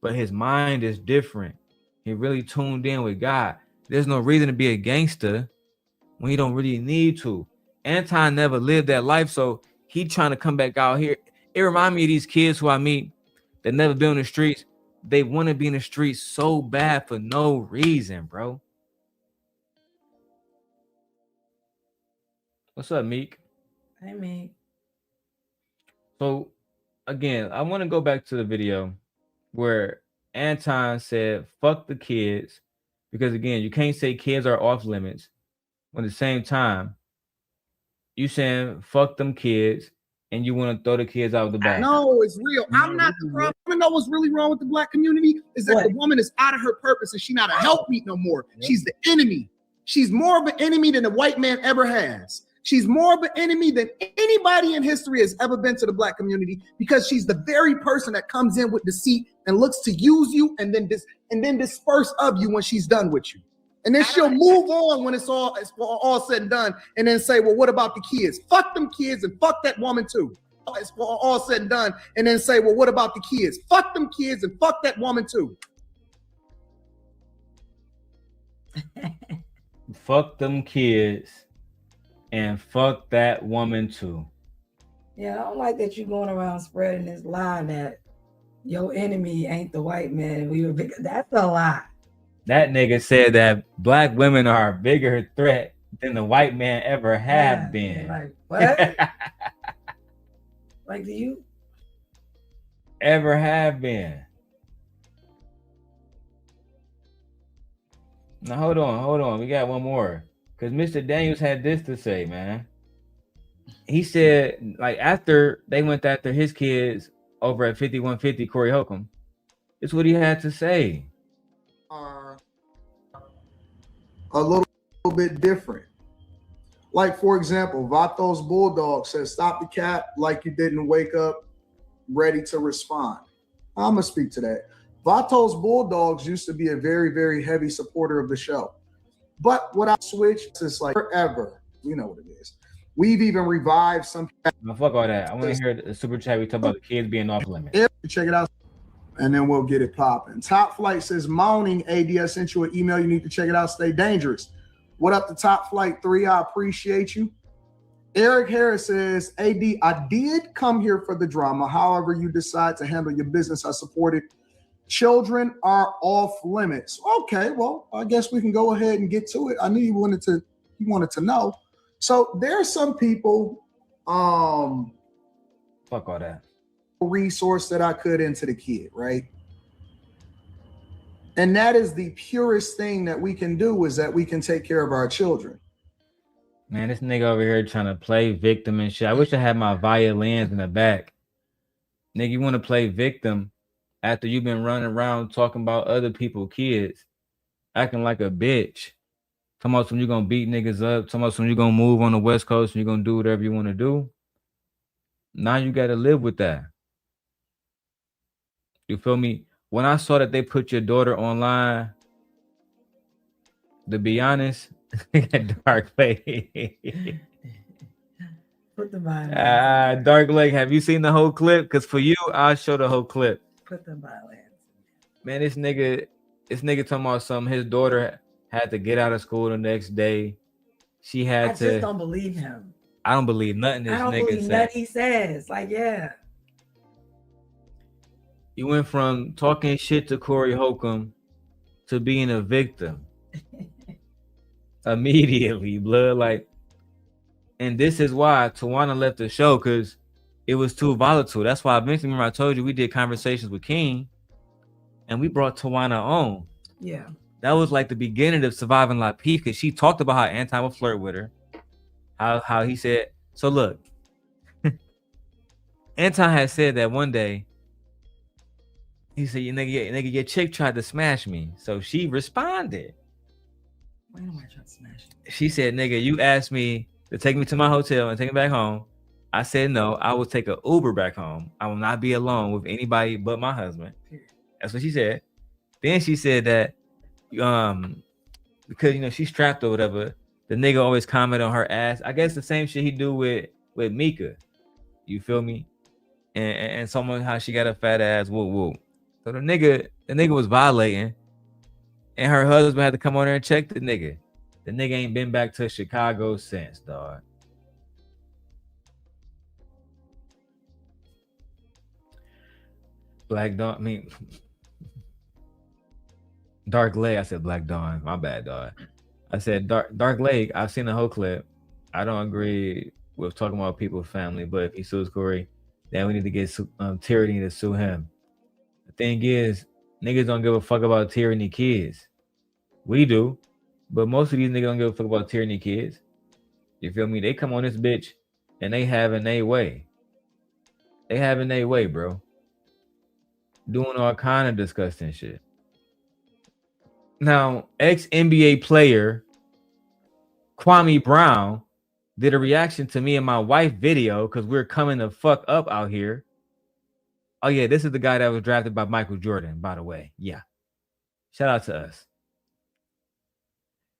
but his mind is different. He really tuned in with God. There's no reason to be a gangster when you don't really need to. Anton never lived that life, so he trying to come back out here. It reminds me of these kids who I meet that never been on the streets. They want to be in the streets so bad for no reason, bro. What's up, Meek? Hey, Meek. So, again, I want to go back to the video where Anton said, fuck the kids. Because, again, you can't say kids are off limits. When at the same time, you saying, fuck them kids, and you want to throw the kids out the back. No, it's real. I'm not the problem. You know what's really wrong with the black community is that the woman is out of her purpose and she's not a helpmeet no more. Yep. She's the enemy. She's more of an enemy than the white man ever has. She's more of an enemy than anybody in history has ever been to the black community, because she's the very person that comes in with deceit and looks to use you and then disperse of you when she's done with you. And then she'll move on when it's all said and done, and then say, well, what about the kids? Fuck them kids and fuck that woman too. It's all said and done, and then say, well, what about the kids? Fuck them kids and fuck that woman too. Fuck them kids and fuck that woman too. Yeah, I don't like that you going around spreading this lie that your enemy ain't the white man. That's a lie. That nigga said that black women are a bigger threat than the white man ever have been. Like, what? Like, do you ever have been? Now hold on. We got one more. Because Mr. Daniels had this to say, man. He said, like, after they went after his kids over at 5150 Corey Holcomb, it's what he had to say. Are a little bit different. Like, for example, Vatos Bulldog says, stop the cap like you didn't wake up ready to respond. I'm going to speak to that. Vatos Bulldogs used to be a very, very heavy supporter of the show. But what I switched is like forever. You know what it is. We've even revived some. No, fuck all that. I want to hear the super chat. We talk about the kids being off limits. Check it out. And then we'll get it popping. Top Flight says, moaning, AD, I sent you an email. You need to check it out. Stay dangerous. What up to Top Flight 3? I appreciate you. Eric Harris says, AD, I did come here for the drama. However you decide to handle your business, I support it. Children are off limits. Okay, well, I guess we can go ahead and get to it. I knew you wanted to know. So there's some people, fuck all that. Resource that I could into the kid, right? And that is the purest thing that we can do, is that we can take care of our children. Man, this nigga over here trying to play victim and shit. I wish I had my violins in the back. Nigga, you want to play victim after you've been running around talking about other people's kids, acting like a bitch. Talking about when you're going to beat niggas up. Talking about when you're going to move on the West Coast and you're going to do whatever you want to do. Now you got to live with that. You feel me? When I saw that they put your daughter online, to be honest, Dark Lake. Put the violence. Dark Lake, have you seen the whole clip? Because for you, I'll show the whole clip. Put the violence. Man, this nigga talking about something. His daughter had to get out of school the next day. She had I just don't believe him. I don't believe nothing this I don't nigga believe said. nothing he says. Like, yeah. You went from talking shit to Corey Holcomb to being a victim. Immediately, blood. Like, and this is why Tawana left the show, because it was too volatile. That's why eventually, remember I told you we did conversations with King and we brought Tawana on. Yeah. That was like the beginning of Surviving La Peace, because she talked about how Anton would flirt with her. How he said, so look, Anton had said that one day, he said, nigga, your chick tried to smash me. So she responded. Why am I trying to smash you? She said, nigga, you asked me to take me to my hotel and take me back home. I said, no, I will take an Uber back home. I will not be alone with anybody but my husband. That's what she said. Then she said that, because, she's strapped or whatever, the nigga always comment on her ass. I guess the same shit he do with Mika. You feel me? And someone how she got a fat ass. Whoop whoop. So the nigga was violating, and her husband had to come on there and check the nigga. The nigga ain't been back to Chicago since, dog. Black Dawn. I mean, Dark Lake. I said Black Dawn. My bad, dog. I said Dark Lake. I've seen the whole clip. I don't agree with talking about people's family, but if he sues Corey, then we need to get Tyranny to sue him. The thing is, niggas don't give a fuck about Tyranny kids. We do, but most of these niggas don't give a fuck about Tyranny kids. You feel me? They come on this bitch and they having their way. They having their way, bro. Doing all kind of disgusting shit. Now, ex-NBA player Kwame Brown did a reaction to me and my wife video because we're coming the fuck up out here. Oh yeah, this is the guy that was drafted by Michael Jordan, by the way. Yeah. Shout out to us.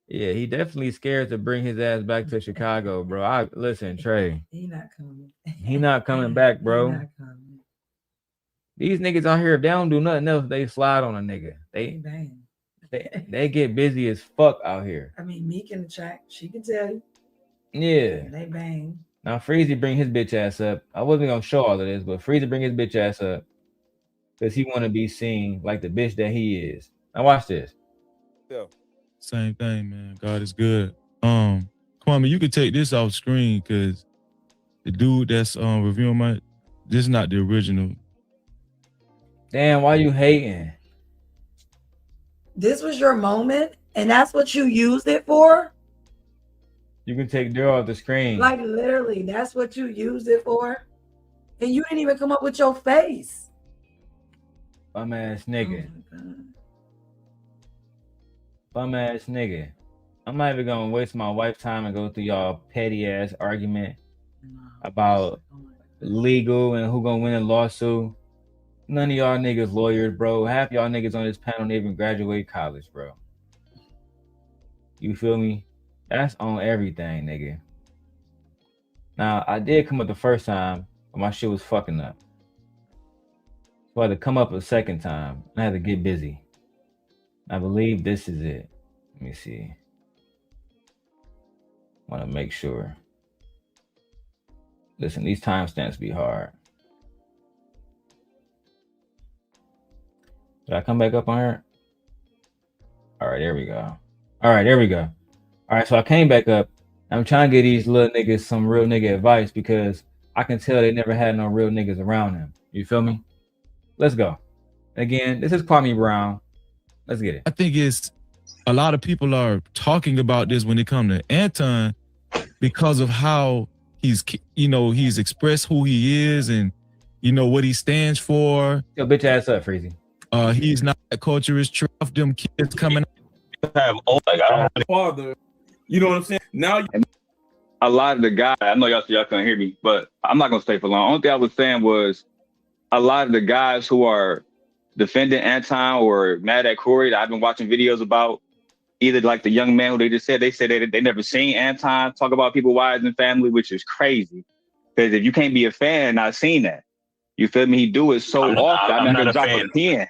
Yeah, he definitely scared to bring his ass back to Chicago, bro. Listen, Trey. He not coming. He not coming back, bro. He not coming. These niggas out here, if they don't do nothing else, they slide on a nigga. They get busy as fuck out here. I mean, Meek in the chat, she can tell you. Yeah. They bang. Now Freezy bring his bitch ass up. I wasn't gonna show all of this, but Freezy bring his bitch ass up because he want to be seen like the bitch that he is. Now watch this. Yeah. Same thing, man. God is good. Kwame, you could take this off screen because the dude that's reviewing this is not the original. Damn, why you hating? This was your moment, and that's what you used it for? You can take Darrel off the screen. Like, literally, that's what you used it for? And you didn't even come up with your face. Bum ass nigga. Bum ass nigga. I'm not even gonna waste my wife's time and go through y'all petty ass argument about legal and who gonna win a lawsuit. None of y'all niggas lawyers, bro. Half y'all niggas on this panel didn't even graduate college, bro. You feel me? That's on everything, nigga. Now, I did come up the first time, but my shit was fucking up. So I had to come up a second time. I had to get busy. I believe this is it. Let me see. Want to make sure. Listen, these timestamps be hard. Did I come back up on her? All right, there we go. All right, there we go. All right, so I came back up. I'm trying to give these little niggas some real nigga advice because I can tell they never had no real niggas around them. You feel me? Let's go. Again, this is Kwame Brown. Let's get it. I think it's a lot of people are talking about this when it comes to Anton because of how he's expressed who he is and what he stands for. Yo, bitch ass up, Freezy. He's not a culturist. Trough them kids coming have father. You know what I'm saying? Now a lot of the guys, I know y'all couldn't hear me, but I'm not gonna stay for long. Only thing I was saying was a lot of the guys who are defending Anton or mad at Corey that I've been watching videos about, either like the young man who they said they never seen Anton talk about people, wives and family, which is crazy. Because if you can't be a fan, not seen that. You feel me? He do it so often. I'm not gonna drop a pen.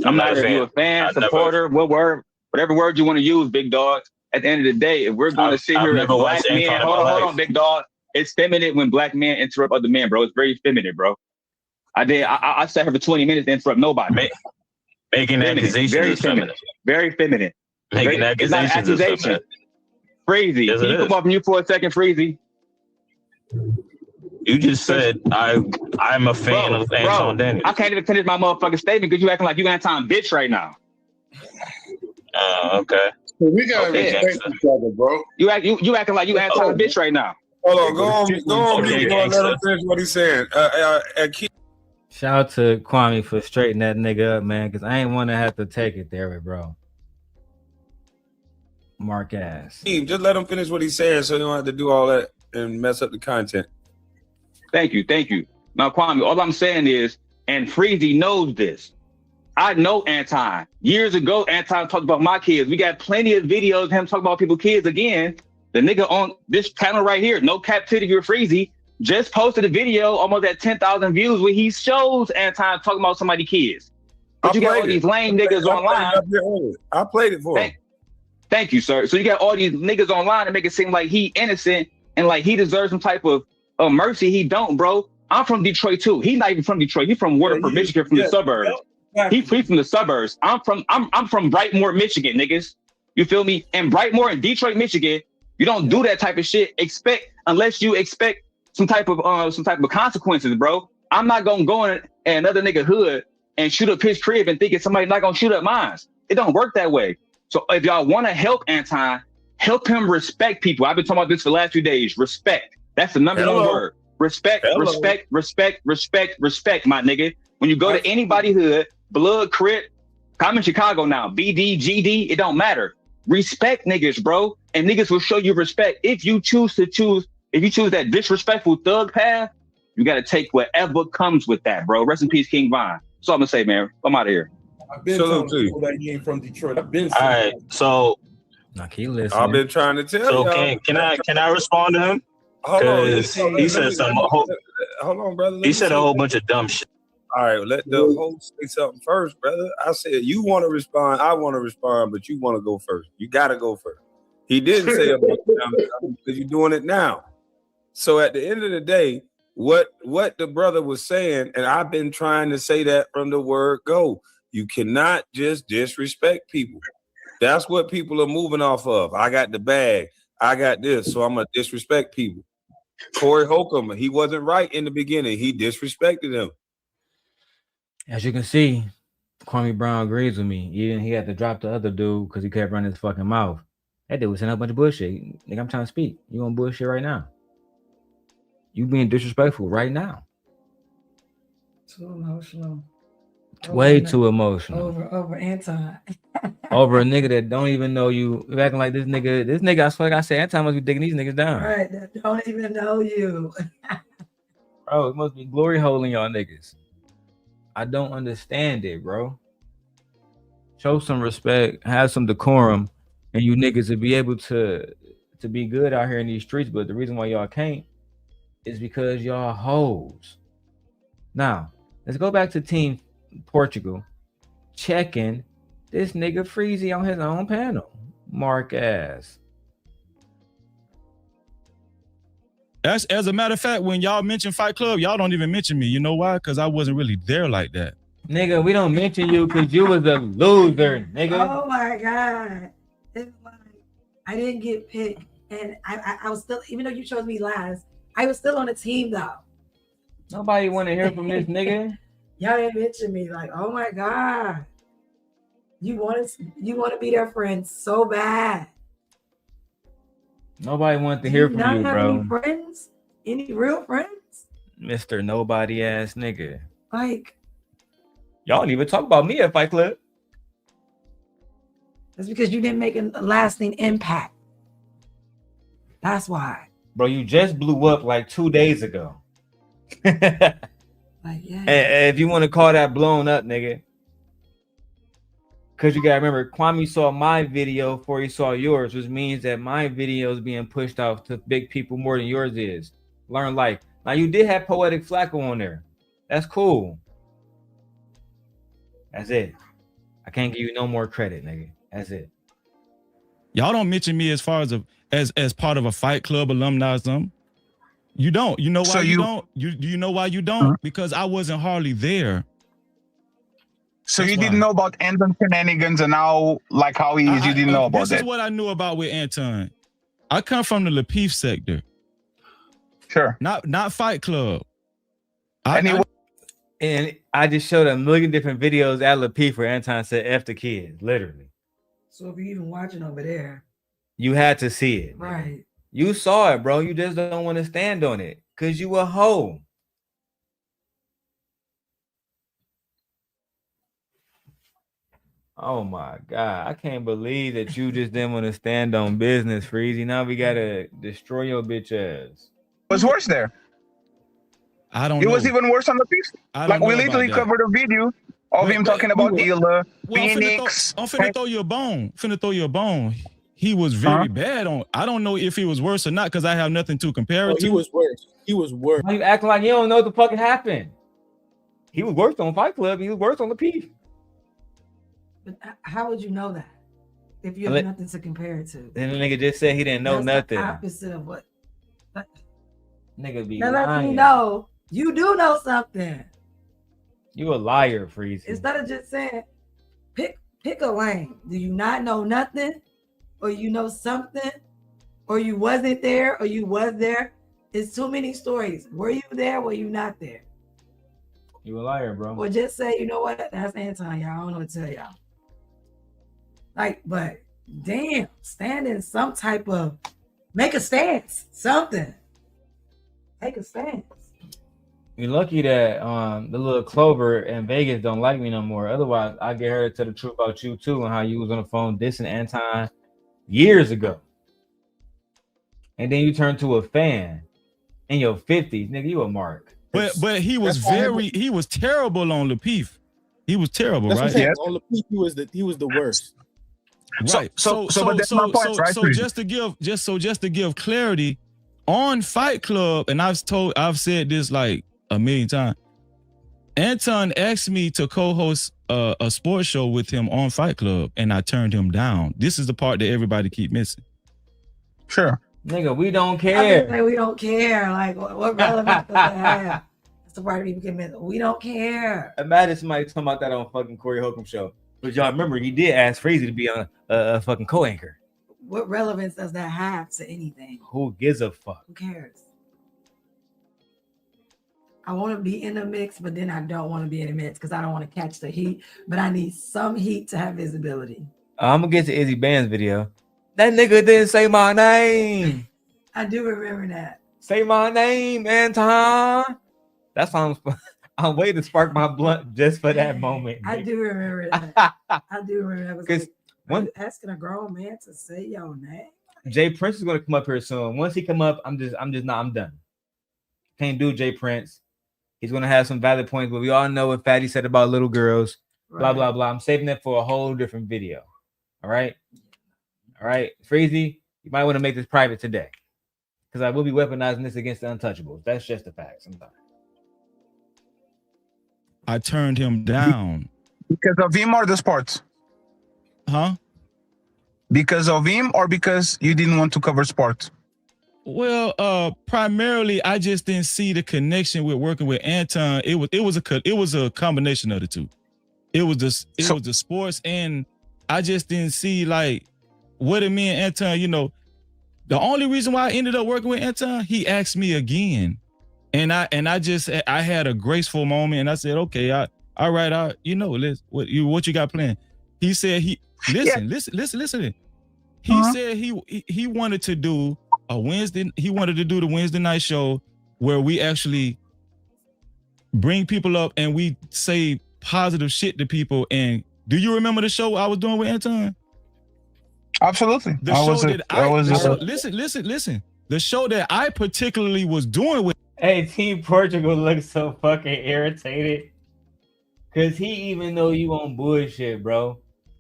I'm not a fan, supporter, whatever word you want to use, big dog. At the end of the day, if we're going to sit here as black men, hold on, big dog. It's feminine when black men interrupt other men, bro. It's very feminine, bro. I sat here for 20 minutes to interrupt nobody. Making accusations is feminine. Very feminine. Making accusations is feminine. Freezy. Can you come off mute for a second, Freezy? You just said I'm a fan of Anton Daniels. I can't even finish my motherfucking statement because you acting like you Anton bitch right now. Okay. We gotta respect each other, bro. You acting like you Anton bitch right now. Hold on, go on, let him finish what he's saying. Shout out to Kwame for straightening that nigga up, man, because I ain't want to have to take it there, bro. Mark ass. Just let him finish what he's saying so you don't have to do all that and mess up the content. Thank you. Now, Kwame, all I'm saying is, and Freezy knows this, I know Anton. Years ago, Anton talked about my kids. We got plenty of videos of him talking about people's kids again. The nigga on this panel right here, no captivity or Freezy, just posted a video almost at 10,000 views where he shows Anton talking about somebody's kids. But you got all these lame niggas online. I played it for him. Thank you, sir. So you got all these niggas online to make it seem like he innocent and like he deserves some type of mercy. He don't, bro. I'm from Detroit too. He's not even from Detroit. He's from Waterford, Michigan, from the suburbs. He's from the suburbs. I'm from Brightmoor, Michigan, niggas. You feel me? And Brightmoor in Detroit, Michigan, you don't do that type of shit. Unless you expect some type of consequences, bro. I'm not gonna go in another nigga hood and shoot up his crib and thinking somebody's not gonna shoot up mine. It don't work that way. So if y'all want to help Anton, help him respect people. I've been talking about this for the last few days. Respect. That's the number one word. Respect, respect, my nigga. When you go to anybody hood, blood, crip, I'm in Chicago now, BD, GD, it don't matter. Respect niggas, bro. And niggas will show you respect. If you choose that disrespectful thug path, you got to take whatever comes with that, bro. Rest in peace, King Von. That's all I'm gonna say, man. I'm out of here. I've been telling people that he ain't from Detroit. I've been all right, so I've been trying to tell so y'all. Can I respond to him? Because he said some. Hold on, brother. He said a whole bunch of dumb shit. All right, let the host say something first, brother. I said you want to respond, I want to respond, but you want to go first. You got to go first. He didn't say about because you're doing it now. So at the end of the day, what the brother was saying, and I've been trying to say that from the word go. You cannot just disrespect people. That's what people are moving off of. I got the bag. I got this, so I'm gonna disrespect people. Corey Holcomb, he wasn't right in the beginning. He disrespected him. As you can see, Kwame Brown agrees with me. Even he had to drop the other dude because he kept running his fucking mouth. That dude was saying a bunch of bullshit. Nigga, I'm trying to speak. You on bullshit right now. You being disrespectful right now. Too emotional. Way too emotional. Over Anton. Over a nigga that don't even know you. You're acting like this nigga, I swear like I said, Anton must be digging these niggas down. Right, that don't even know you. Bro, it must be glory hole in y'all niggas. I don't understand it, bro. Show some respect, have some decorum, and you niggas will be able to be good out here in these streets. But the reason why y'all can't is because y'all hoes. Now, let's go back to Team Portugal. Checking this nigga Freezy on his own panel. Mark ass. As a matter of fact, when y'all mention Fight Club, y'all don't even mention me. You know why? Because I wasn't really there like that. Nigga, we don't mention you because you was a loser, nigga. Oh my God. It's like, I didn't get picked. And I was still, even though you chose me last, I was still on the team though. Nobody want to hear from this nigga. Y'all didn't mention me. Like, oh my God. You want to be their friend so bad. Nobody wanted to hear from you, bro. Any friends? Any real friends? Mr. Nobody ass nigga. Like, y'all don't even talk about me at Fight Club. That's because you didn't make a lasting impact. That's why. Bro, you just blew up like 2 days ago. Like, yeah. And if you want to call that blown up, nigga. Because you gotta remember, Kwame saw my video before he saw yours, which means that my video is being pushed out to big people more than yours is. Learn life. Now, you did have Poetic Flacco on there. That's cool. That's it. I can't give you no more credit, nigga. That's it. Y'all don't mention me as far as part of a Fight Club alumni or something. You don't. You know why you don't? You know why you don't? Because I wasn't hardly there. So you didn't know about Anton shenanigans and how he is. You didn't know about that. This is what I knew about with Anton. I come from the Lapeef sector. Sure. Not Fight Club. And I just showed a million different videos at Lapeef where Anton said F the kids, literally. So if you're even watching over there. You had to see it. Right. Man. You saw it, bro. You just don't want to stand on it because you a hoe. Oh my God. I can't believe that you just didn't want to stand on business, Freezy. Now we got to destroy your bitch ass. What's worse there? I don't know. It was even worse on the piece. Like, we literally covered a video of him talking about Ila, Phoenix. I'm finna throw you a bone. he was very bad on. I don't know if he was worse or not because I have nothing to compare it to. He was worse. He was worse. Why you acting like you don't know what the fuck happened? He was worse on Fight Club. He was worse on the P. But how would you know that if you have nothing to compare it to? Then the nigga just said he didn't know nothing. The opposite of what? Nigga be Now let me lying. know. You do know something. You a liar, Freezy. Instead of just saying, pick a lane. Do you not know nothing? Or you know something? Or you wasn't there? Or you was there? It's too many stories. Were you there? Were you not there? You a liar, bro. Or just say, you know what? That's Anton, y'all. I don't know what to tell y'all. Like, but damn, stand in some type of, make a stance, something. Take a stance. You're lucky that the little Clover in Vegas don't like me no more. Otherwise, I get her to tell the truth about you too and how you was on the phone dissing Anton years ago. And then you turn to a fan in your 50s, nigga. You a mark. But he was he was terrible on Lapeef. He was terrible, That's right? what I'm saying. On Lapeef, he was the worst. Right. So just to give clarity on Fight Club, and I've said this like a million times. Anton asked me to co-host a sports show with him on Fight Club, and I turned him down. This is the part that everybody keep missing. Sure. Nigga, we don't I care. say we don't care. Like, what relevance does that have? That's the part of people get missed. We don't care. Imagine somebody talking about that on fucking Corey Holcomb show. But y'all remember, he did ask Freezy to be on a fucking co-anchor. What relevance does that have to anything? Who gives a fuck? Who cares? I want to be in the mix, but then I don't want to be in the mix because I don't want to catch the heat. But I need some heat to have visibility. I'm gonna get to Izzy Band's video. That nigga didn't say my name. I do remember that. Say my name, Anton. That's why I'm waiting to spark my blunt just for that moment. I do remember that. I do remember that. Because one asking a grown man to say your name. Jay Prince is gonna come up here soon. Once he come up, I'm done. Can't do Jay Prince. He's gonna have some valid points, but we all know what Fatty said about little girls. Right. Blah blah blah. I'm saving that for a whole different video. All right. Freezy, you might want to make this private today. Because I will be weaponizing this against the untouchables. That's just a fact. Sometimes. I turned him down. Because of him or the sports? Huh? Because of him or because you didn't want to cover sports? Well, primarily I just didn't see the connection with working with Anton. It was a combination of the two. It was the sports, and I just didn't see like what it meant, Anton. You know, the only reason why I ended up working with Anton, he asked me again, and I had a graceful moment, and I said, okay, all right, what you got planned? He said listen. He said he wanted to do a Wednesday. He wanted to do the Wednesday night show where we actually bring people up and we say positive shit to people. And do you remember the show I was doing with Anton? Absolutely. Listen. The show that I particularly was doing with. Hey, Team Portugal looks so fucking irritated. Cause he even know you on bullshit, bro.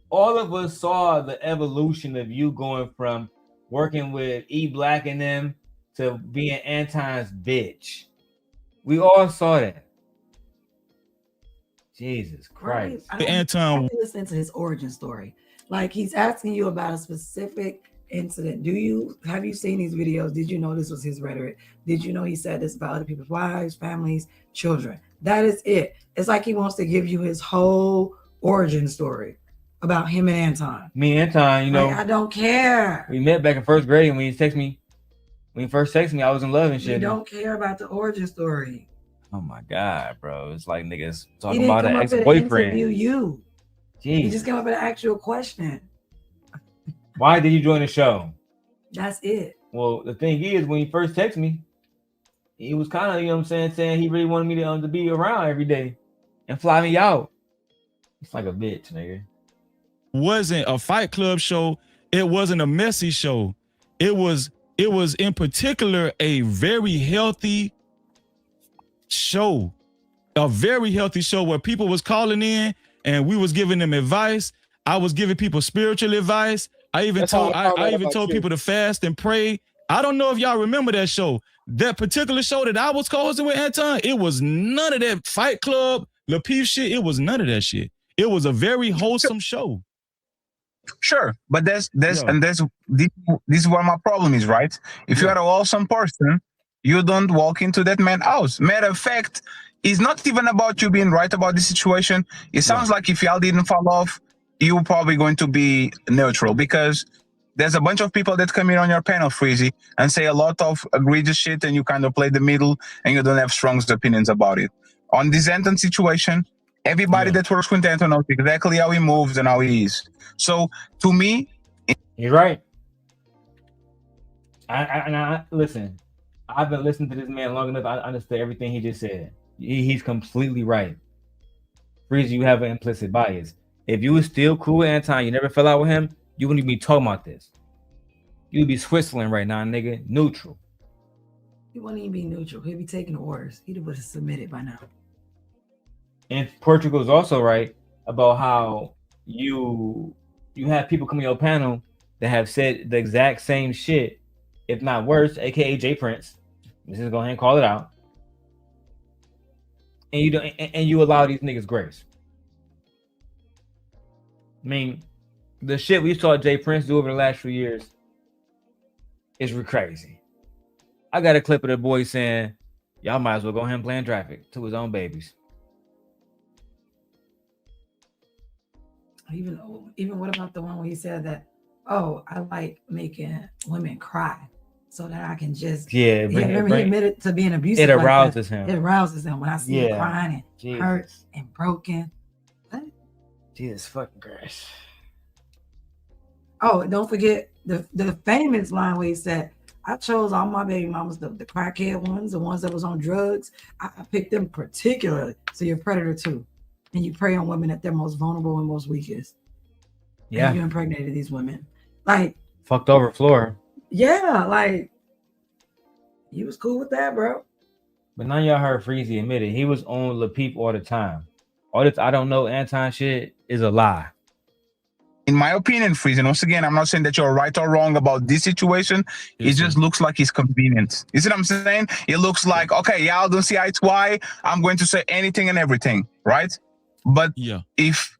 All of us saw the evolution of you going from working with E Black and them to being Anton's bitch. We all saw that. Jesus Christ. Anton, listen to his origin story. Like he's asking you about a specific incident. Have you seen these videos? Did you know this was his rhetoric? Did you know he said this about other people's wives, families, children? That is it. It's like he wants to give you his whole origin story about him and Anton. Me and Anton, you know, like, I don't care. We met back in first grade, and when you first texted me, I was in love and shit. You don't care about the origin story. Oh my God, bro. It's like niggas talking about an ex-boyfriend. You just came up with an actual question. Why did you join the show? That's it. Well, the thing is, when you first texted me, he was kind of, you know what I'm saying he really wanted me to be around every day and fly me out. It's like a bitch, nigga. Wasn't a Fight Club show. It wasn't a messy show. It was in particular a very healthy show, a very healthy show where people was calling in and we was giving them advice. I was giving people spiritual advice. I even told people to fast and pray. I don't know if y'all remember that show. That particular show that I was co-hosting with Anton, it was none of that Fight Club, Lapeef shit. It was none of that shit. It was a very wholesome show. Sure, but this is what my problem is, right? If you are an awesome person, you don't walk into that man's house. Matter of fact, it's not even about you being right about the situation. It sounds like if y'all didn't fall off, you're probably going to be neutral, because there's a bunch of people that come in on your panel, Freezy, and say a lot of egregious shit, and you kind of play the middle, and you don't have strong opinions about it. On this Anton situation, everybody that works with Anton knows exactly how he moves and how he is. So, to me... You're right. I listen, I've been listening to this man long enough. I understand everything he just said. He's completely right. Freezy, you have an implicit bias. If you were still cool with Anton, you never fell out with him, you wouldn't be talking about this. You'd be Switzerland right now, nigga. Neutral. He wouldn't even be neutral. He'd be taking orders. He would have submitted by now. And Portugal's also right about how you have people come on your panel that have said the exact same shit, if not worse, aka J Prince. Let's just go ahead and call it out. And you allow these niggas grace. I mean, the shit we saw J Prince do over the last few years is crazy. I got a clip of the boy saying, y'all might as well go ahead and plan traffic to his own babies. Even what about the one where he said that, oh, I like making women cry so that I can just he admitted to being abusive. It arouses him. It arouses him when I see him crying and hurt and broken. What? Jesus fucking Christ. Oh, don't forget the famous line where he said, I chose all my baby mamas, the crackhead ones, the ones that was on drugs. I picked them particularly. So you're a predator too. And you prey on women at their most vulnerable and most weakest. Yeah. And you impregnated these women. Like, fucked over Flora. Yeah, like, you was cool with that, bro. But now y'all heard Freezy admit it. He was on Lapeef all the time. All this I don't know Anton shit is a lie. In my opinion, Freezy, once again, I'm not saying that you're right or wrong about this situation. It just looks like it's convenient. You see what I'm saying? It looks like, okay, y'all don't see eye to eye. I'm going to say anything and everything, right? But if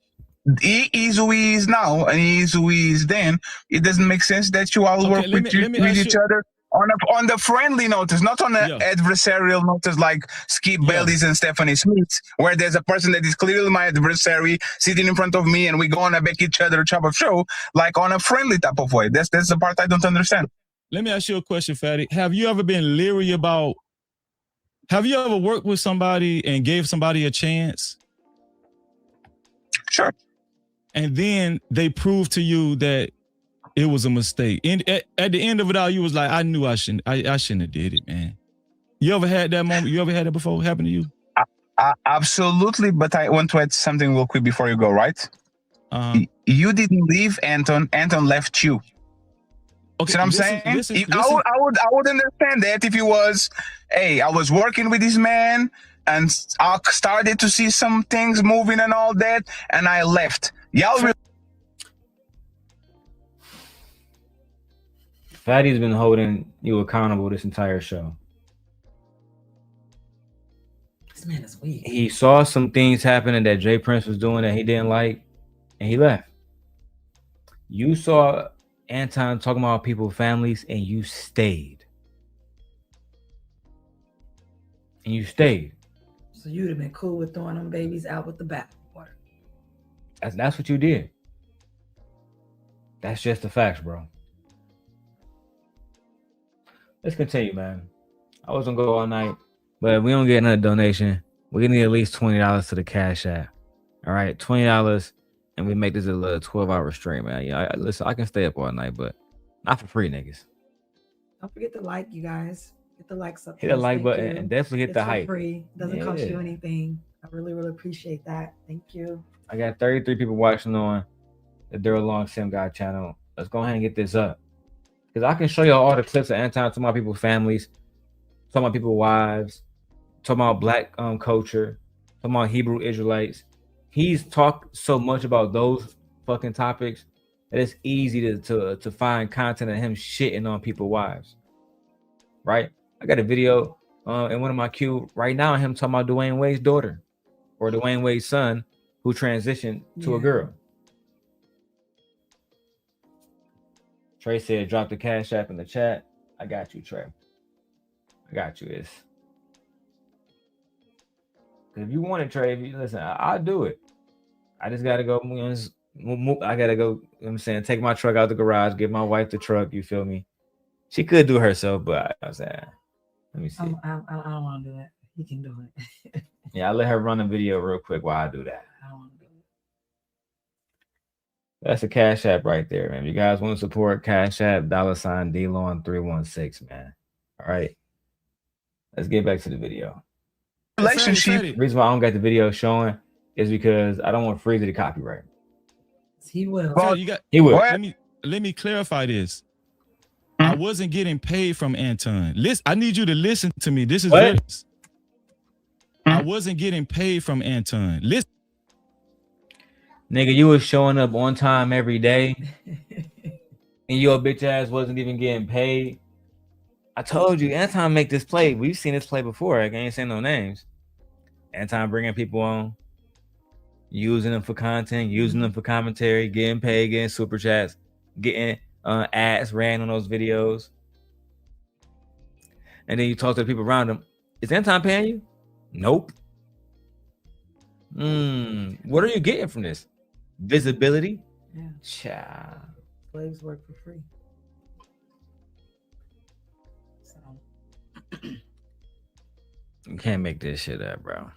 he is who he is now and he is who he is then, it doesn't make sense that you all work with each other on the friendly notice, not on the adversarial notice like Skip Bailey's and Stephanie Smith, where there's a person that is clearly my adversary sitting in front of me and we go on and back each other type of show, like on a friendly type of way. That's the part I don't understand. Let me ask you a question, Fatty. Have you ever been leery about, have you ever worked with somebody and gave somebody a chance? Sure. And then they proved to you that it was a mistake. And at the end of it all, you was like, I knew I shouldn't have did it, man. You ever had that moment? You ever had that before happen to you? Absolutely, but I want to add something real quick before you go, right? You didn't leave Anton. Anton left you. Okay, see what I'm saying? I would understand that if it was, hey, I was working with this man and I started to see some things moving and all that, and I left. Y'all Fatty's been holding you accountable this entire show. This man is weak. He saw some things happening that J Prince was doing that he didn't like, and he left. You saw Anton talking about people's families, and you stayed. And you stayed. So you'd have been cool with throwing them babies out with the bathwater. That's what you did. That's just the facts, bro. Let's continue, man. I was gonna go all night, but if we don't get another donation, we need at least $20 to the Cash App. All right, $20, and we make this a little 12-hour stream, man. Yeah, listen, I can stay up all night, but not for free, niggas. Don't forget to like, you guys. Hit the likes up. Hit the like button and definitely hit the hype. Free. Doesn't cost you anything. I really, really appreciate that. Thank you. I got 33 people watching on the Darrel Long Sim Guy channel. Let's go ahead and get this up. Because I can show you all the clips of Anton talking about people's families, talking about people's wives, talking about black culture, talking about Hebrew Israelites. He's talked so much about those fucking topics that it's easy to find content of him shitting on people's wives. Right? I got a video in one of my queue right now, him talking about Dwayne Wade's daughter or Dwayne Wade's son who transitioned to a girl. Trey said, drop the Cash App in the chat. I got you, Trey. I got you. If you want it, Trey, listen, I'll do it. I just got to go. I got to go, I'm saying, take my truck out the garage, give my wife the truck. You feel me? She could do herself, but I was saying, let me see. I don't want to do that. He can do it. Yeah, I'll let her run a video real quick while I do that. I don't want to do it. That's a Cash App right there, man. If you guys want to support Cash App, $DLon316, man. All right. Let's get back to the video. Relationship. The reason why I don't got the video showing is because I don't want Freezy to copyright. He will. Well, He will. Let me clarify this. I wasn't getting paid from Anton. Listen, I need you to listen to me. This is very, I wasn't getting paid from Anton. Listen. Nigga, you was showing up on time every day and your bitch ass wasn't even getting paid. I told you, Anton make this play. We've seen this play before. I ain't saying no names. Anton bringing people on, using them for content, using them for commentary, getting paid, getting super chats, getting ads ran on those videos. And then you talk to the people around him. Is Anton paying you? Nope. What are you getting from this? Visibility? Yeah. Child. Slaves work for free. So You can't make this shit up, bro.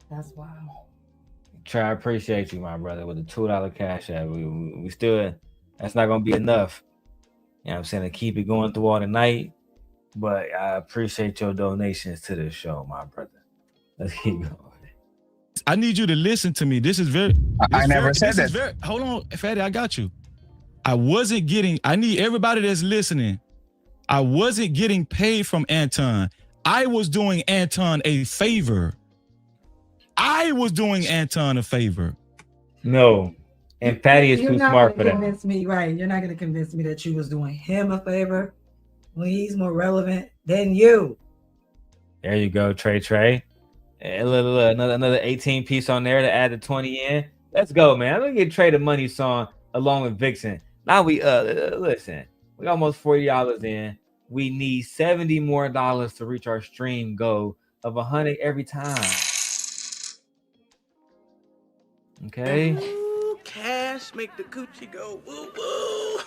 that's wild. Trey, I appreciate you, my brother, with the $2 Cash App. We still, that's not gonna be enough. You know what I'm saying, to keep it going through all the night. But I appreciate your donations to this show, my brother. Let's keep going. I need you to listen to me. This is very. I never said that. Hold on, Fatty, I got you. I need everybody that's listening. I wasn't getting paid from Anton. I was doing Anton a favor. No. And Fatty is too smart for that. Convince me, right? You're not going to convince me that you was doing him a favor when he's more relevant than you. There you go, Trey. Another 18 piece on there to add the 20 in. Let's go, man. I'm gonna get Trey the money song along with Vixen. Now we listen. We almost $40 in. We need $70 more to reach our stream goal of 100 every time. Okay. Ooh, cash make the coochie go woo woo.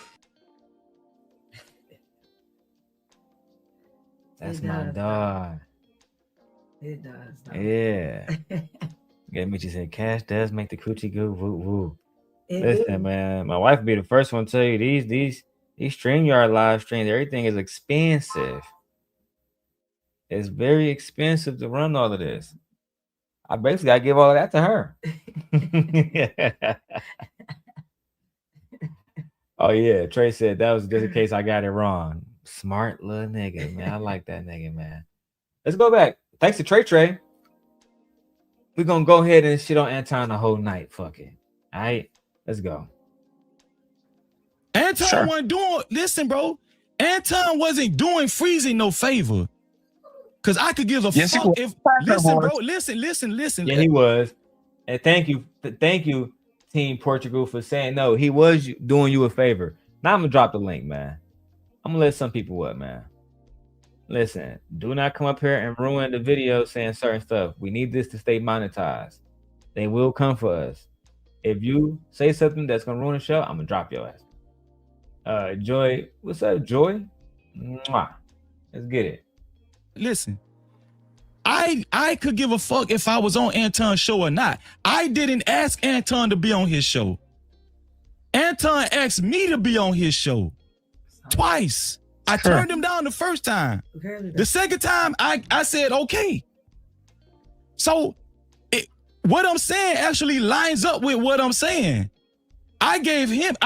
That's my dog. It does. Yeah. Get me. She said, "Cash does make the coochie go woo woo." Listen, man, my wife would be the first one to tell you these StreamYard live streams, everything is expensive. It's very expensive to run all of this. I basically gotta give all of that to her. Oh yeah, Trey said that was just in case I got it wrong. Smart little nigga, man. I like that nigga, man. Let's go back. Thanks to Trey. We're gonna go ahead and shit on Anton the whole night. Fuck it. All right, let's go. Anton wasn't doing. Listen, bro. Anton wasn't doing Freezy no favor. Cause I could give a fuck if. Listen, bro. Listen. Yeah, he was. And thank you, Team Portugal, for saying no. He was doing you a favor. Now I'm gonna drop the link, man. I'm gonna let some people up, man. Listen, do not come up here and ruin the video saying certain stuff. We need this to stay monetized. They will come for us. If you say something that's gonna ruin the show, I'm gonna drop your ass. Joy, what's up, Joy? Mwah. Let's get it. Listen, I could give a fuck if I was on Anton's show or not. I didn't ask Anton to be on his show. Anton asked me to be on his show twice. I turned him down the first time. The second time, I said, okay. So what I'm saying actually lines up with what I'm saying. I gave him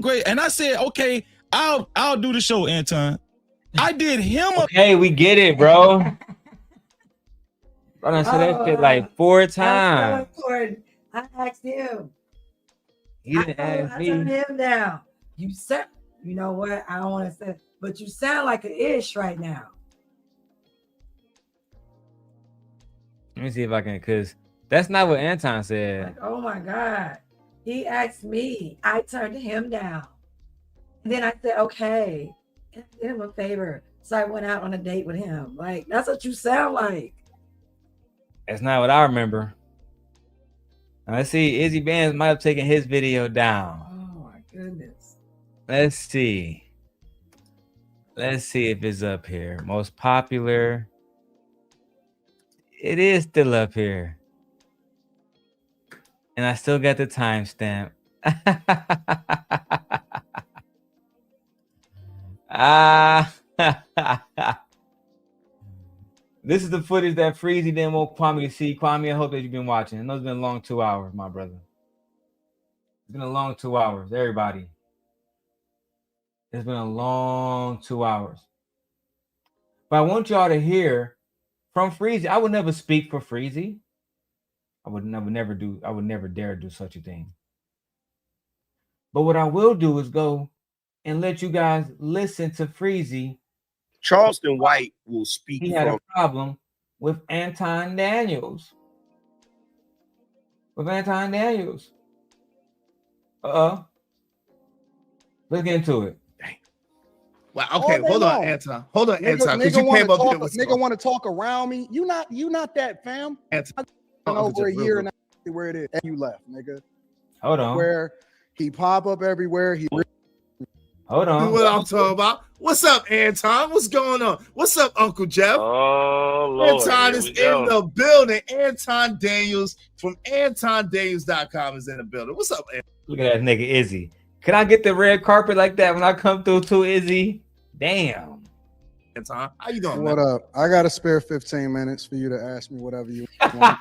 great, and I said, okay, I'll do the show, Anton. I did him. Okay, we get it, bro. I done said that shit like 4 times. I asked him. He didn't ask I me. turned him down. You said, you know what? I don't want to say, but you sound like an ish right now. Let me see if I can, because that's not what Anton said. Like, oh my God. He asked me. I turned him down. And then I said, okay, did him a favor. So I went out on a date with him. Like, that's what you sound like. That's not what I remember. Now, let's see. Izzy Bands might have taken his video down. Oh my goodness. Let's see. Let's see if it's up here. Most popular. It is still up here. And I still got the timestamp. This is the footage that Freezy didn't want Kwame to see. Kwame, I hope that you've been watching. I know it's been a long 2 hours, my brother. It's been a long 2 hours, everybody. It's been a long 2 hours. But I want y'all to hear from Freezy. I would never speak for Freezy. I would never dare do such a thing. But what I will do is go and let you guys listen to Freezy. Charleston White will speak. He had a problem with Anton Daniels. Let's get into it. Well, okay, hold on, Anton. Hold on, Anton. Because you came up here with nigga want to talk around me. You not that, fam. Anton. Over a year and where it is, and you left, nigga. Hold on. Where he pop up everywhere. Hold on. What I'm talking about? What's up, Anton? What's going on? What's up, Uncle Jeff? Oh, Lord. Anton is in the building. Anton Daniels from AntonDaniels.com is in the building. What's up, Anton? Look at that nigga Izzy. Can I get the red carpet like that when I come through too, Izzy? Damn. Anton, how you doing? What up? I got a spare 15 minutes for you to ask me whatever you want.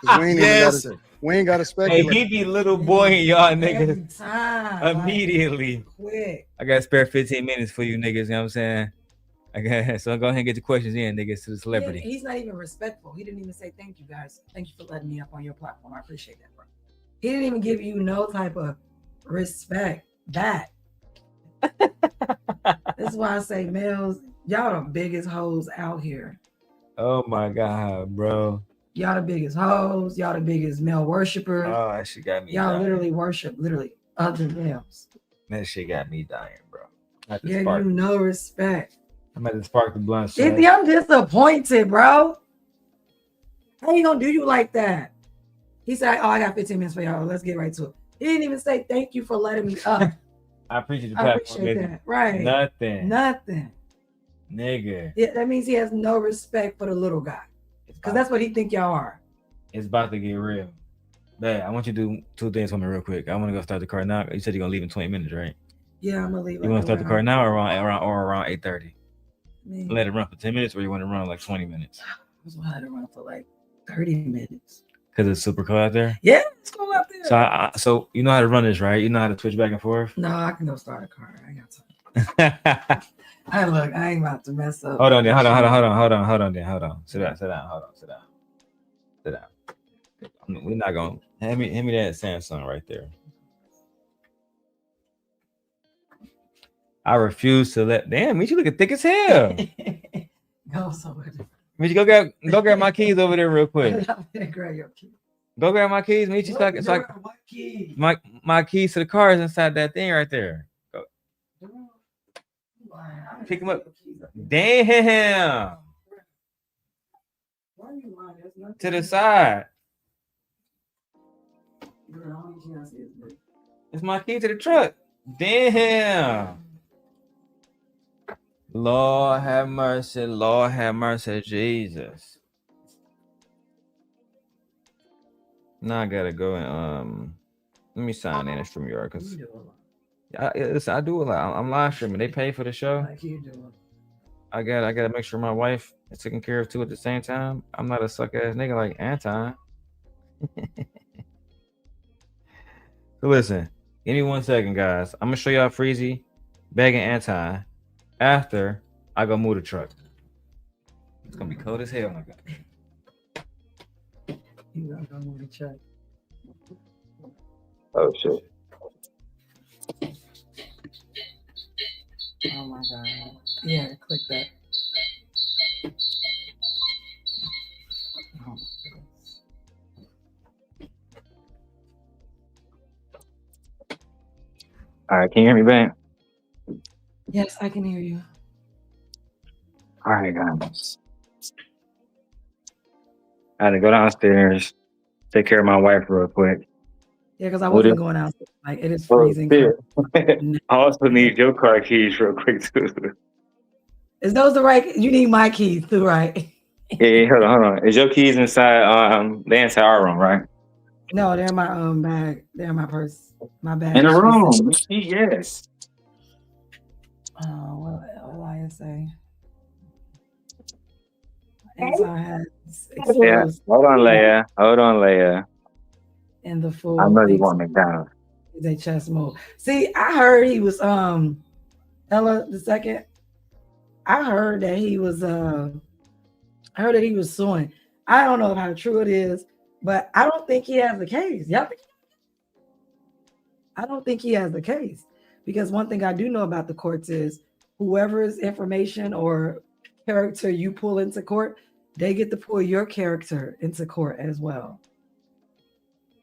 We ain't got to speculate. Hey, he be little boy and y'all niggas Time, immediately. Quick. I got spare 15 minutes for you niggas, you know what I'm saying? Okay, so go ahead and get the questions in, niggas, to the celebrity. He's not even respectful. He didn't even say thank you, guys. Thank you for letting me up on your platform. I appreciate that, bro. He didn't even give you no type of respect back. This is why I say, males, y'all the biggest hoes out here. Oh my God, bro. Y'all the biggest hoes. Y'all the biggest male worshipers. Oh, that shit got me Y'all dying. literally worship other males. That shit got me dying, bro. Give you no respect. I'm at to spark the blunt. Izzy, I'm disappointed, bro. How you gonna do you like that? He said, oh, I got 15 minutes for y'all. Let's get right to it. He didn't even say thank you for letting me up. I appreciate the I platform. appreciate that. Right. Nothing. Nigga. Yeah, that means he has no respect for the little guy. Because that's what he think y'all are. It's about to get real. Dad, I want you to do two things for me real quick. I want to go start the car now. You said you're gonna leave in 20 minutes, right? Yeah, I'm gonna leave. You want to start the car now or around 8:30? Let it run for 10 minutes, or you want to run like 20 minutes? I was gonna let it run for like 30 minutes. Because it's super cold out there? Yeah, it's cold out there. So you know how to run this, right? You know how to switch back and forth? No, I can go start a car. I got time. I ain't about to mess up. Hold on. Sit down. We're not gonna hand me that Samsung right there. I refuse to let. Damn, Michi looking thick as hell. Go somewhere. Michi, go grab my keys over there real quick. Grab your keys. Go grab my keys, Michi. My keys to the car is inside that thing right there. Go. Pick them up. Damn. To the side. It's my key to the truck. Damn. Lord have mercy, Jesus. Now I gotta go and let me sign in from your because I do a lot. I'm live streaming. They pay for the show. Like you doing. I gotta make sure my wife is taken care of too at the same time. I'm not a suck ass nigga like Anton. So listen, give me 1 second, guys. I'm gonna show y'all Freezy begging Anton after I go move the truck. It's gonna be cold as hell, my God. You gotta go move the truck. Oh shit. Oh my god. Yeah, click that. Oh. All right, can you hear me, Ben? Yes, I can hear you. All right, guys. I had to go downstairs, take care of my wife real quick. Yeah, because I wasn't going out. Like it is Oh, freezing. shit. I also need your car keys real quick too. Is those the right? You need my keys too, right? Yeah, hold on. Is your keys inside? They inside our room, right? No, they're in my bag. They're in my purse. My bag. In the room. Yes. Oh, what will I say? Anton has exposed. Yeah. Hold on, Leia. In the full. I know you want McDonald's. They chest move. See, I heard he was Ella the second. I heard that he was suing. I don't know how true it is, but I don't think he has the case. Y'all think? I don't think he has the case, because one thing I do know about the courts is whoever's information or character you pull into court, they get to pull your character into court as well.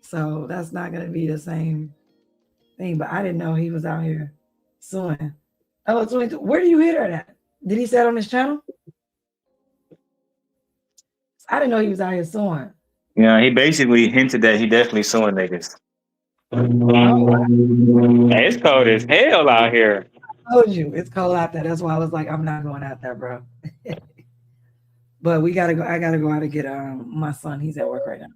So that's not going to be the same thing. But I didn't know he was out here suing. Oh, where do you hear that at? Did he say it on his channel? I didn't know he was out here suing. Yeah, he basically hinted that he definitely suing niggas. Hey, it's cold as hell out here. I told you it's cold out there. That's why I was like, I'm not going out there, bro. But we gotta go. I gotta go out and get my son. He's at work right now.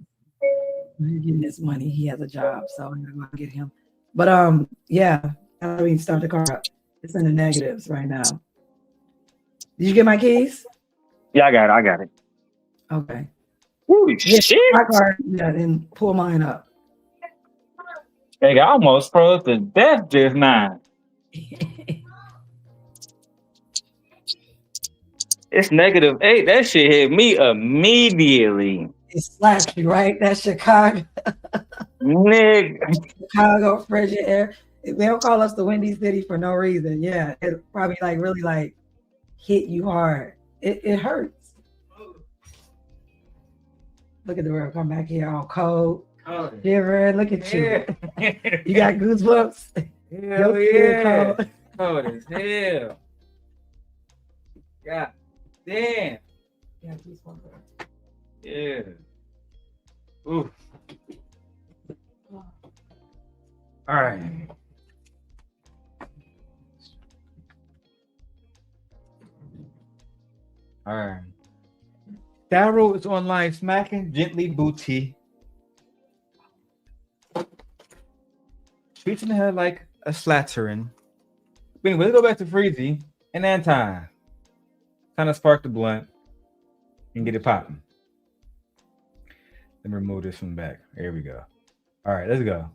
He's getting this money. He has a job, so I'm gonna go out and get him. But yeah, I mean, start the car up. It's in the negatives right now. Did you get my keys? Yeah, I got it. Okay. Holy shit! My car, yeah, and pull mine up. Hey, I almost froze to death just now. It's -8. That shit hit me immediately. It slapped you, right? That's Chicago. Nigga. Chicago frigid air. They don't call us the Windy City for no reason. Yeah, it probably really hit you hard. It hurts. Look at the world come back here all cold. Shivering. Look at you. You got goosebumps. Hell yeah. Cold as hell. God damn. Yeah, goosebumps. Yeah. Ooh. All right. All right. Darrel is online smacking gently booty. Treating her like a slattern. But anyway, let's go back to Freezy and Anton. Kind of spark the blunt and get it popping. Let me remove this from the back. Here we go. All right, let's go.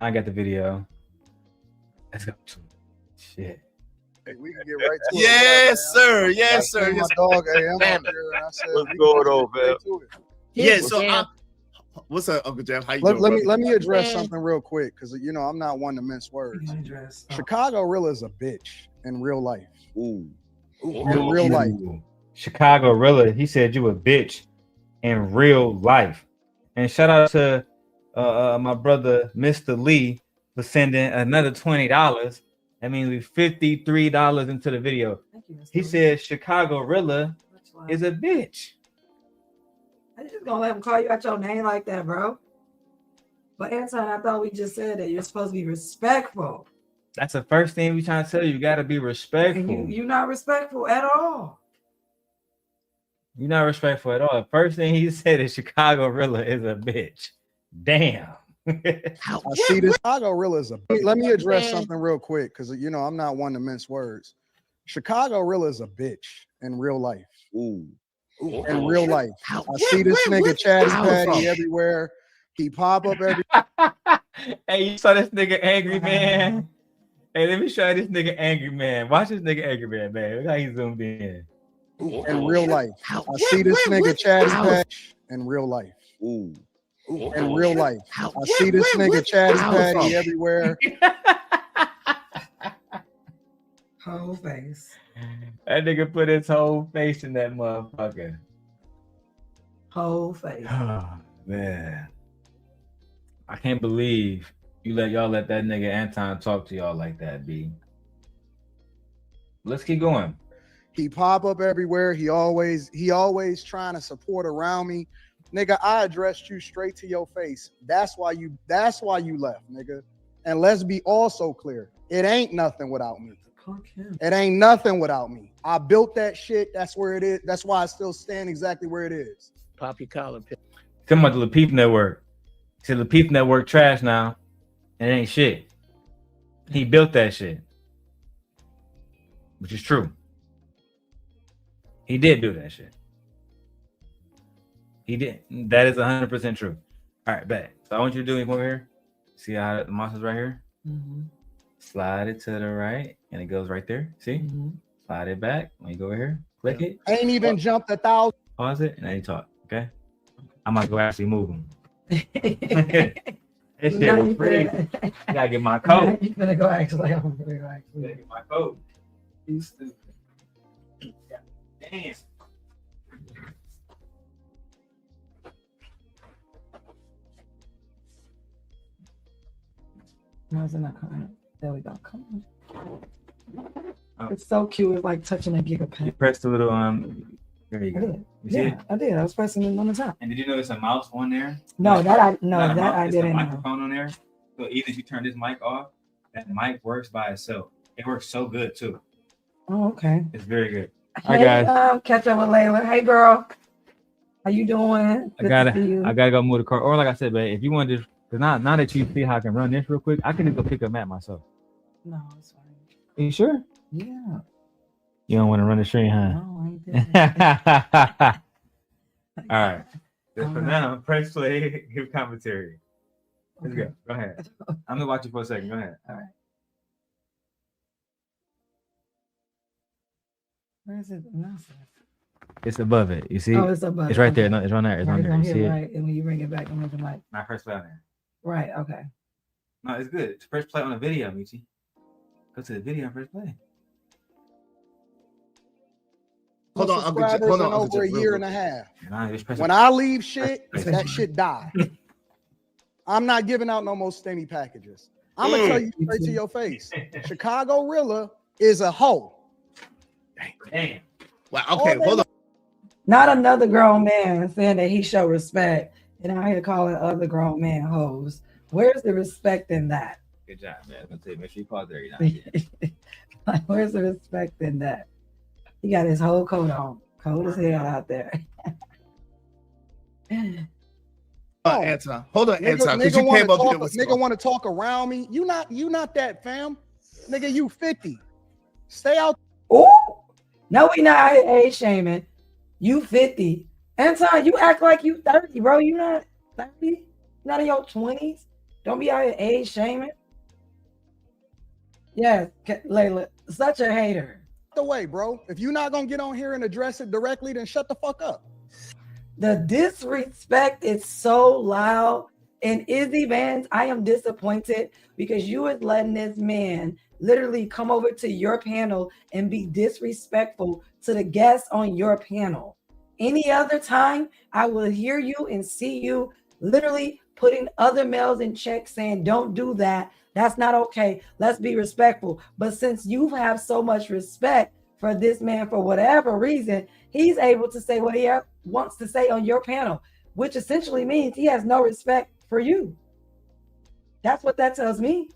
I got the video. Let's go. Shit. Hey, we can get right to it. Yes, sir. Yes, sir. My Yes, dog, hey, I'm out there, and I said, What's going on, man? Yeah, so what's up, Uncle Jeff? How you doing? Let me address something real quick, because I'm not one to mince words. Chicago real is a bitch in real life. Ooh. In real life. Chicago Rilla, he said you a bitch in real life. And shout out to my brother Mr. Lee for sending another $20. That means we $53 into the video. He said Chicago Rilla is a bitch. I just gonna let him call you out your name like that, bro. But Anton, I thought we just said that you're supposed to be respectful. That's the first thing we trying to tell you. You got to be respectful. You're not respectful at all. You're not respectful at all. The first thing he said is Chicago Rilla is a bitch. Damn. I see this Chicago real is a bitch. Let me address something real quick, because I'm not one to mince words. Chicago real is a bitch in real life. Ooh. In real life. I see this nigga Chatty Patty everywhere. He pop up every. Hey, you saw this nigga Angry Man? Hey, let me show you this nigga Angry Man. Watch this nigga Angry Man, man. Look how he zoomed in. In real life. I see this nigga Chatty Patty in real life. Ooh. in real life. I see this nigga chatty patty everywhere. Whole face. That nigga put his whole face in that motherfucker. Whole face. Oh, man. I can't believe you let that nigga Anton talk to y'all like that, B. Let's keep going. He pop up everywhere. He always trying to support around me. Nigga, I addressed you straight to your face. That's why you left, nigga. And let's be also clear. It ain't nothing without me. It ain't nothing without me. I built that shit. That's where it is. That's why I still stand exactly where it is. Pop your collar. Talking about the Lapeef Network. See, the Lapeef Network trash now. It ain't shit. He built that shit. Which is true. He did do that shit. He did. That is 100% true. All right, bet. So I want you to do me over here. See how the monster's right here? Mm-hmm. Slide it to the right, and it goes right there. See? Mm-hmm. Slide it back. When you go over here, click it. Ain't even jumped 1,000. Pause it, and then you talk. Okay? I might go actually move him. This shit was free. I gotta get my coat. You gonna go actually? I'm gonna go actually. Gotta get my coat. You stupid. Damn. No, it's not coming. There we go. Come on. Oh. It's so cute. It's like touching a gigapack. You pressed the little there you go. I did. You see it? I did. I was pressing it on the top. And did you notice a mouse on there? No, that I didn't There's a know. microphone on there. So even if you turn this mic off, that mic works by itself. It works so good too. Oh, okay. It's very good. Hey, guys. Catch up with Layla. Hey, girl. How you doing? I gotta go move the car. Or like I said, babe, if you want to, because now that you see how I can run this real quick, I can just go pick up Matt myself. No, it's fine. Are you sure? Yeah. You don't want to run the stream, huh? No, I ain't doing that. All right. Just for now, press play, give commentary. Let's go. Go ahead. I'm gonna watch you for a second. Go ahead. All right. Where is it? No. It's above it. You see? Oh, it's above. It's right there. No, it's right there. It's right on there. You see right. it? And when you bring it back, I'm looking like. Not press play on there. Right. Okay. No, it's good. Press play on the video, Michi. Go to the video and press play. Hold on, subscribers in over a year and a half. Nah, when I leave shit, that shit die. I'm not giving out no more STEMI packages. I'm gonna tell you straight to your face. Chicago Rilla is a hoe. Damn. Wow. Okay. Hold on. Not another grown man saying that he show respect, and out here calling other grown men hoes. Where's the respect in that? Good job, man. I'm gonna tell you, make sure you pause there. You're not like, where's the respect in that? He got his whole coat on, cold as hell out there. Anton, hold on, Anton. Nigga want to talk around me. You not that, fam. Nigga, you 50. Stay out. Oh, no, we not age shaming. You 50. Anton, you act like you 30, bro. You not 30. Not in your 20s. Don't be out here age shaming. Yes, Layla, such a hater. The way, bro. If you're not gonna get on here and address it directly, then shut the fuck up. The disrespect is so loud. And Izzy Vance, I am disappointed because you is letting this man literally come over to your panel and be disrespectful to the guests on your panel. Any other time, I will hear you and see you literally putting other males in check saying, don't do that. That's not okay. Let's be respectful. But since you have so much respect for this man, for whatever reason, he's able to say what he wants to say on your panel, which essentially means he has no respect for you. That's what that tells me.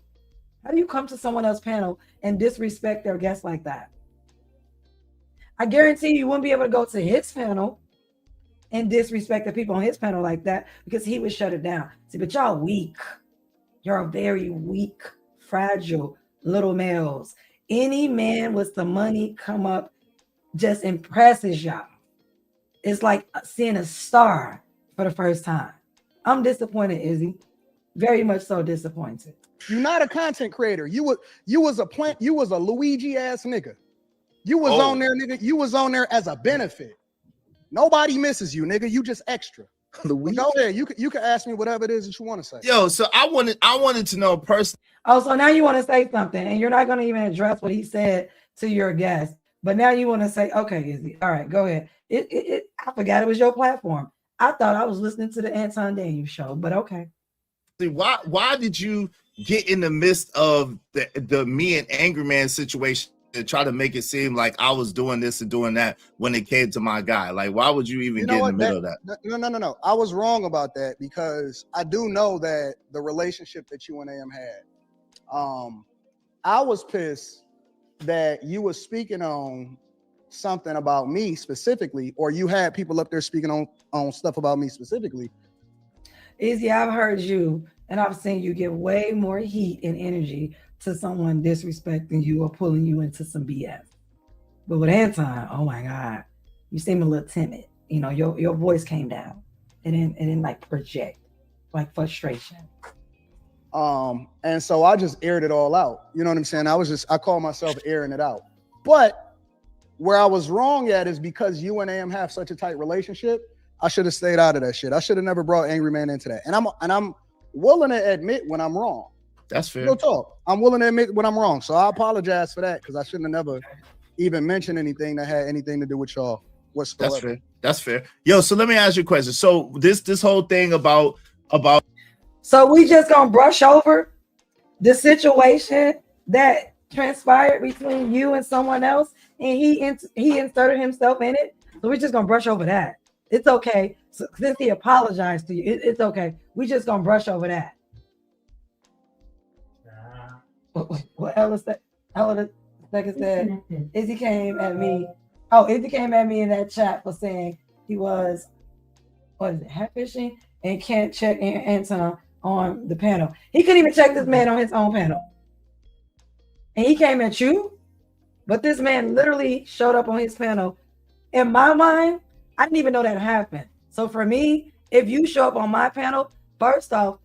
How do you come to someone else's panel and disrespect their guests like that? I guarantee you wouldn't be able to go to his panel and disrespect the people on his panel like that because he would shut it down. See, but y'all weak. You're very weak, fragile little males. Any man with the money come up just impresses y'all. It's like seeing a star for the first time. I'm disappointed, Izzy. Very much so disappointed. You're not a content creator. You was a Luigi ass nigga. You was on there, nigga. You was on there as a benefit. Nobody misses you, nigga. You just extra. Louise. Go ahead. You can ask me whatever it is that you want to say. Yo, so I wanted to know personally. Oh, so now you want to say something, and you're not going to even address what he said to your guest, but now you want to say, okay, Izzy, all right, go ahead. I forgot it was your platform. I thought I was listening to the Anton Daniels show, but okay. Why did you get in the midst of the me and Angry Man situation and try to make it seem like I was doing this and doing that when it came to my guy? Like, why would you even get in the middle of that? No. I was wrong about that because I do know that the relationship that you and AM had. I was pissed that you were speaking on something about me specifically, or you had people up there speaking on stuff about me specifically. Izzy, I've heard you and I've seen you give way more heat and energy to someone disrespecting you or pulling you into some BS. But with Anton, oh my God, you seem a little timid. You know, your voice came down and then like project like frustration. And so I just aired it all out. You know what I'm saying? I call myself airing it out. But where I was wrong at is because you and AM have such a tight relationship, I should have stayed out of that shit. I should have never brought Angry Man into that. And I'm willing to admit when I'm wrong. That's fair. No talk. I'm willing to admit when I'm wrong. So I apologize for that because I shouldn't have never even mentioned anything that had anything to do with y'all whatsoever. That's fair. Yo, so let me ask you a question. So this whole thing about So we just gonna brush over the situation that transpired between you and someone else, and he inserted himself in it. So we're just gonna brush over that. It's okay. So since he apologized to you, it's okay. We just gonna brush over that. What Ella said? Ella second said, Izzy came at me. Oh, Izzy came at me in that chat for saying he was, what is it, catfishing, and can't check Anton on the panel. He couldn't even check this man on his own panel. And he came at you, but this man literally showed up on his panel. In my mind, I didn't even know that happened. So for me, if you show up on my panel, first off,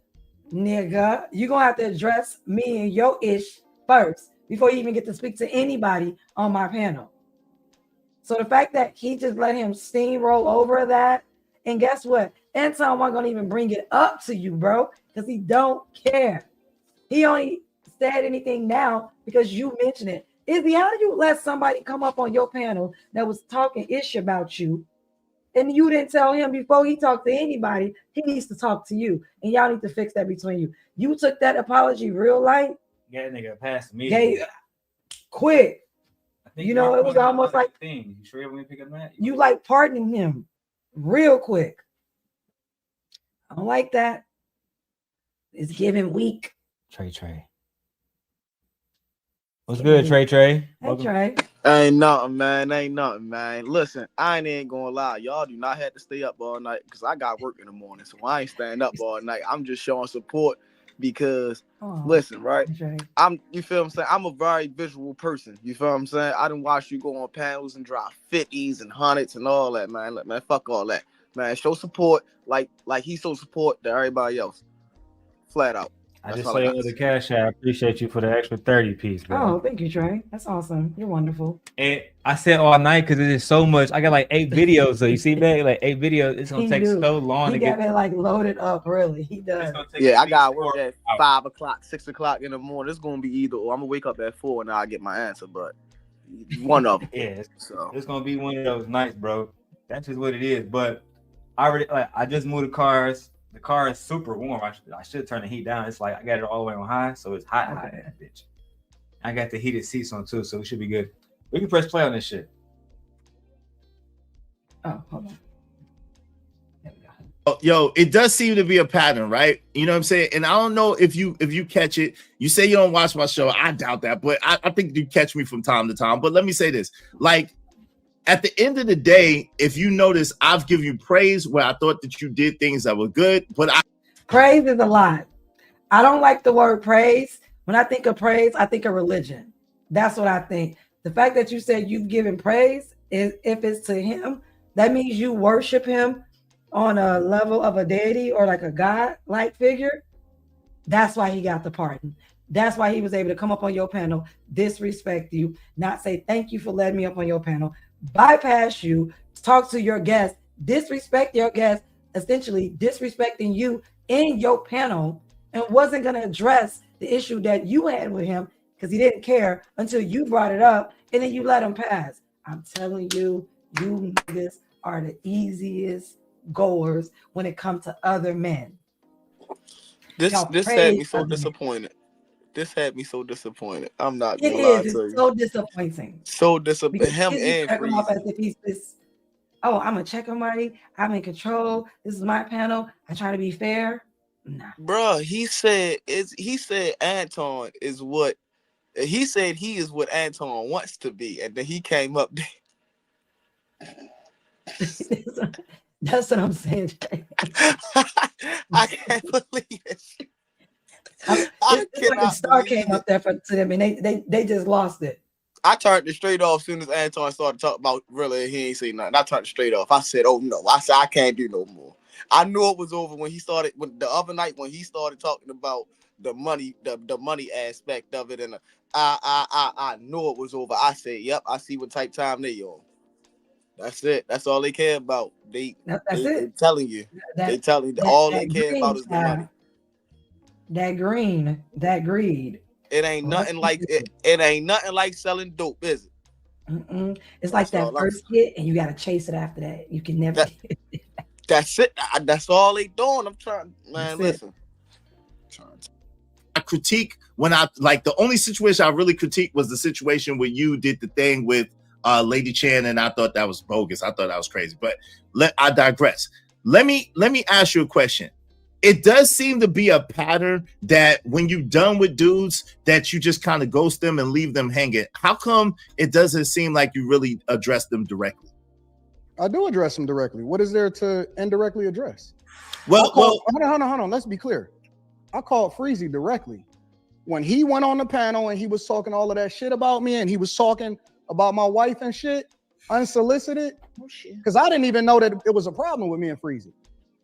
nigga, you're gonna have to address me and your ish first before you even get to speak to anybody on my panel. So the fact that he just let him steamroll over that, and guess what? Anton wasn't gonna even bring it up to you, bro, because he don't care. He only said anything now because you mentioned it. Izzy, how did you let somebody come up on your panel that was talking ish about you, and you didn't tell him before he talked to anybody he needs to talk to you, and y'all need to fix that between you? You took that apology real light. Yeah, nigga, past me. Quick. You know, it was almost like thing. You sure we pick up that? You like pardoning him real quick. I don't like that. It's giving weak. Trey. What's good, Trey? Hey, Trey. Ain't nothing, man. Listen, I ain't gonna lie. Y'all do not have to stay up all night because I got work in the morning. So I ain't staying up all night. I'm just showing support because, listen, right? You feel what I'm saying? I'm a very visual person. You feel what I'm saying? I done watch you go on panels and drop 50s and 100s and all that, man. Look, man, fuck all that. Man, show support like he show support to everybody else. Flat out. I just saw you with the cash app. I appreciate you for the extra 30 piece, bro. Oh, thank you, Trey. That's awesome. You're wonderful. And I said all night because it is so much. I got like 8 videos. So you see that? Like 8 videos. It's gonna take so long to get it like loaded up, really. He does. Yeah, I got work at 5 o'clock, 6 o'clock in the morning. It's gonna be either or. I'm gonna wake up at 4 and I'll get my answer, but one of them. Yeah, it's gonna be one of those nights, bro. That's just what it is. But I just moved the cars. The car is super warm. I should turn the heat down. It's like I got it all the way on high, so it's hot in that bitch. I got the heated seats on too, so we should be good. We can press play on this shit. Oh, hold on. Oh, yo, it does seem to be a pattern, right? You know what I'm saying? And I don't know if you catch it. You say you don't watch my show. I doubt that, but I think you catch me from time to time. But let me say this: like, at the end of the day, if you notice, I've given you praise where I thought that you did things that were good, but praise is a lot. I don't like the word praise. When I think of praise, I think of religion. That's what I think. The fact that you said you've given praise, is if it's to him, that means you worship him on a level of a deity or like a God-like figure. That's why he got the pardon. That's why he was able to come up on your panel, disrespect you, not say thank you for letting me up on your panel, bypass you, talk to your guest, disrespect your guest, essentially disrespecting you in your panel and wasn't going to address the issue that you had with him because he didn't care until you brought it up and then you let him pass. I'm telling you, you niggas are the easiest goers when it comes to other men. This Y'all had praise me so other men. disappointed. This had me so disappointed. I'm not It gonna lie is. to It's you. so disappointing. So disappointed. Because Him Freezy and check him off as Freezy. if he's this. Oh, I'm gonna check on money. I'm in control. This is my panel. I try to be fair. Nah. Bruh, he said Anton is what he said he is what Anton wants to be, and then he came up That's what I'm saying. I can't believe it. It's like a star came up there to them, and they just lost it. I turned it straight off as soon as Anton started talking about really he ain't say nothing. I turned it straight off. I said, "Oh no!" I said, "I can't do no more." I knew it was over when he started. When the other night when he started talking about the money aspect of it, and I knew it was over. I said, "Yep, I see what type time they on." That's it. That's all they care about. They telling you. They telling you all they care about is the money. That green, that greed. It ain't nothing like it. It ain't nothing like selling dope, is it? It's like that first hit, and you gotta chase it after that. You can never. That's it. That's all they doing. I'm trying, man. Listen. I critique when I like the only situation I really critiqued was the situation where you did the thing with Lady Chan, and I thought that was bogus. I thought that was crazy. But I digress. Let me ask you a question. It does seem to be a pattern that when you're done with dudes that you just kind of ghost them and leave them hanging. How come it doesn't seem like you really address them directly? I do address them directly. What is there to indirectly address? Well, hold on. Let's be clear. I called Freezy directly when he went on the panel and he was talking all of that shit about me and he was talking about my wife and shit unsolicited. Because I didn't even know that it was a problem with me and Freezy.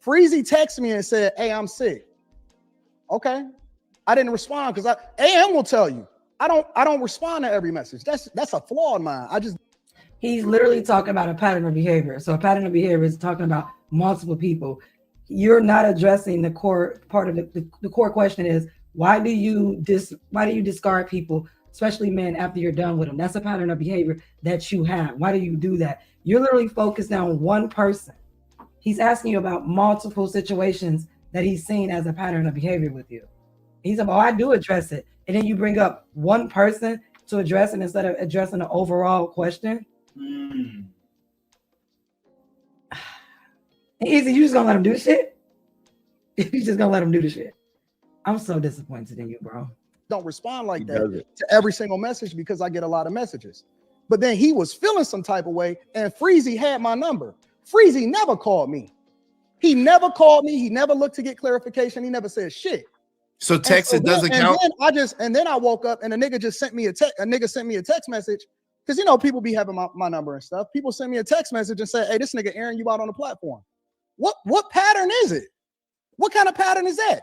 Freezy texted me and said, "Hey, I'm sick." Okay. I didn't respond because AM will tell you. I don't respond to every message. That's a flaw in mine. He's literally talking about a pattern of behavior. So a pattern of behavior is talking about multiple people. You're not addressing the core part of the core question is why do you discard people, especially men, after you're done with them? That's a pattern of behavior that you have. Why do you do that? You're literally focused on one person. He's asking you about multiple situations that he's seen as a pattern of behavior with you. He's like, "Oh, I do address it." And then you bring up one person to address it instead of addressing the overall question. Easy, you just gonna let him do shit? You just gonna let him do the shit? I'm so disappointed in you, bro. Don't respond like that to every single message because I get a lot of messages. But then he was feeling some type of way, and Freezy had my number. Freezy never called me. He never called me. He never looked to get clarification. He never said shit. So text it doesn't count. And then I woke up and a nigga just sent me a text. A nigga sent me a text message because you know people be having my number and stuff. People send me a text message and say, "Hey, this nigga airing you out on the platform." What pattern is it? What kind of pattern is that?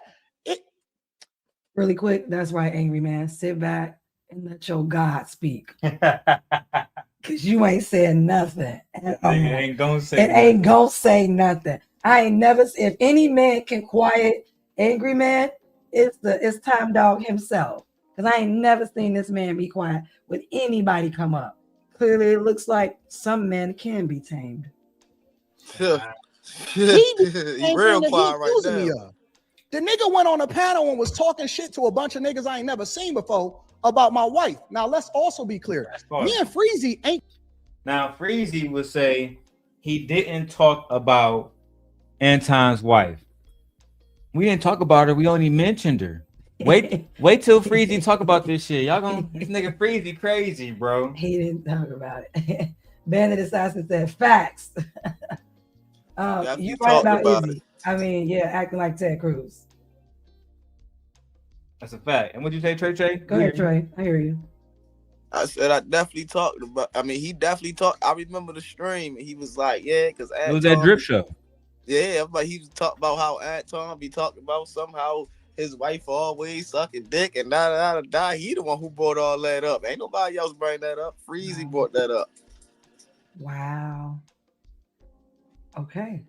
Really quick, that's right, angry man. Sit back and let your God speak. Cause you ain't saying nothing. It ain't gonna say nothing. I ain't never. If any man can quiet angry man, it's Time Dog himself. Cause I ain't never seen this man be quiet when anybody come up. Clearly, it looks like some men can be tamed. He real quiet right now. The nigga went on a panel and was talking shit to a bunch of niggas I ain't never seen before about my wife. Now let's also be clear. Me and Freezy ain't. Now Freezy would say he didn't talk about Anton's wife. We didn't talk about her. We only mentioned her. Wait till Freezy talk about this shit. Y'all this nigga Freezy crazy, bro. He didn't talk about it. Bandit Assassin said facts. You right about Izzy. I mean, yeah, acting like Ted Cruz. That's a fact. And what'd you say, Trey? Go ahead, Trey. I hear you. I said I definitely talked about. I mean, he definitely talked. I remember the stream, and he was like, "Yeah," because it was that drip show. Yeah, but he was talking about how Anton be talking about somehow his wife always sucking dick and da. He the one who brought all that up. Ain't nobody else bring that up. Freezy brought that up. Wow. Okay,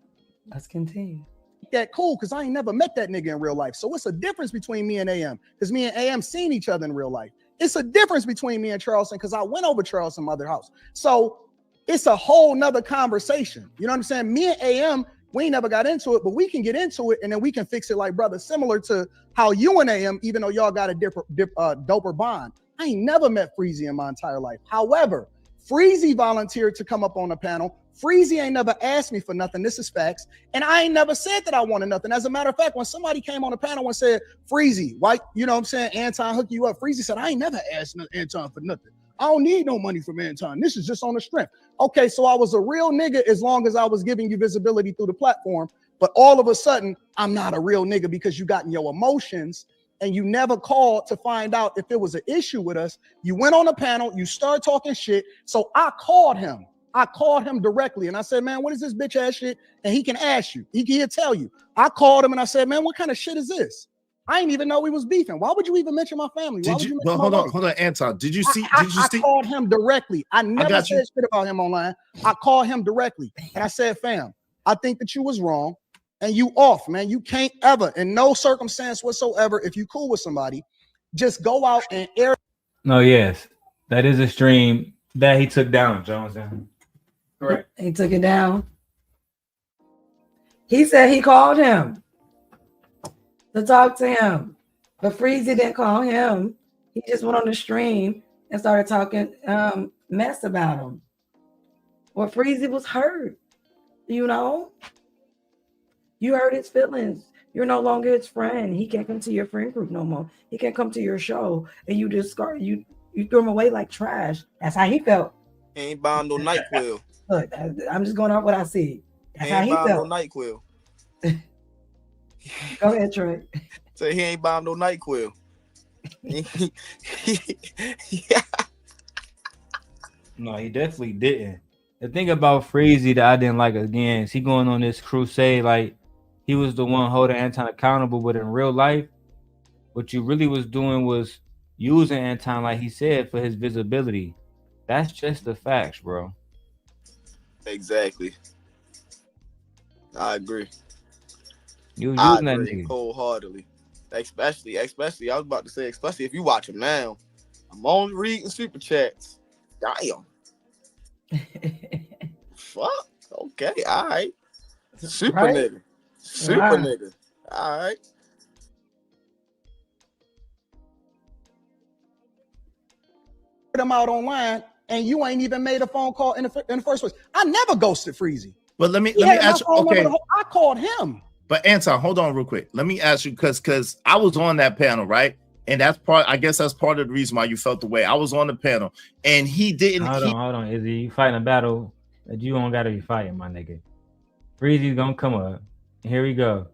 let's continue. take that cool because I ain't never met that nigga in real life. So it's a difference between me and AM because me and AM seen each other in real life. It's a difference between me and Charleston because I went over Charleston's mother house. So it's a whole nother conversation. You know what I'm saying? Me and AM, we ain't never got into it, but we can get into it and then we can fix it like brother, similar to how you and AM, even though y'all got a doper bond. I ain't never met Freezy in my entire life. However, Freezy volunteered to come up on the panel. Freezy ain't never asked me for nothing. This is facts. And I ain't never said that I wanted nothing. As a matter of fact, when somebody came on the panel and said, Freezy, why, you know what I'm saying, Anton hook you up. Freezy said, I ain't never asked Anton for nothing. I don't need no money from Anton. This is just on the strength. Okay, so I was a real nigga as long as I was giving you visibility through the platform. But all of a sudden, I'm not a real nigga because you got in your emotions and you never called to find out if there was an issue with us. You went on a panel, you started talking shit. So I called him. I called him directly and I said, man, what is this bitch ass shit? And he can ask you. He'll tell you. I called him and I said, man, what kind of shit is this? I didn't even know we was beefing. Why would you even mention my family? Why would you mention hold on, Anton. Did you see? I called him directly. I never said shit about him online. I called him directly and I said, fam, I think that you was wrong and you off, man. You can't ever, in no circumstance whatsoever, if you cool with somebody, just go out and air. No, yes, that is a stream that he took down, Jones. Correct. He took it down. He said he called him to talk to him, but Freezy didn't call him. He just went on the stream and started talking mess about him. Well, Freezy was hurt, you know. You hurt his feelings. You're no longer his friend. He can't come to your friend group no more. He can't come to your show, and you discard you threw him away like trash. That's how he felt. He ain't buying no NyQuil. Look, I'm just going off what I see. That's how he felt. No NyQuil. Go ahead, Troy. Say he ain't buying no NyQuil. No, he definitely didn't. The thing about Freezy that I didn't like again is he going on this crusade like he was the one holding Anton accountable, but in real life, what you really was doing was using Anton, like he said, for his visibility. That's just the facts, bro. Exactly. I agree. You I using that agree nigga wholeheartedly. Especially, I was about to say, especially if you watch him now. I'm only reading super chats. Damn. Fuck. Okay. All right. Super Right? nigga. Super Wow. nigga. All right. Them out online and you ain't even made a phone call in the first place. I never ghosted Freezy. But let me He had my ask you. phone Okay. number I called him. But Anton, hold on real quick. Let me ask you, because I was on that panel, right? And that's part, I guess that's part of the reason why you felt the way. I was on the panel and he didn't. Hold on. Izzy, you fighting a battle that you don't gotta be fighting, my nigga. Freezy's gonna come up. Here we go.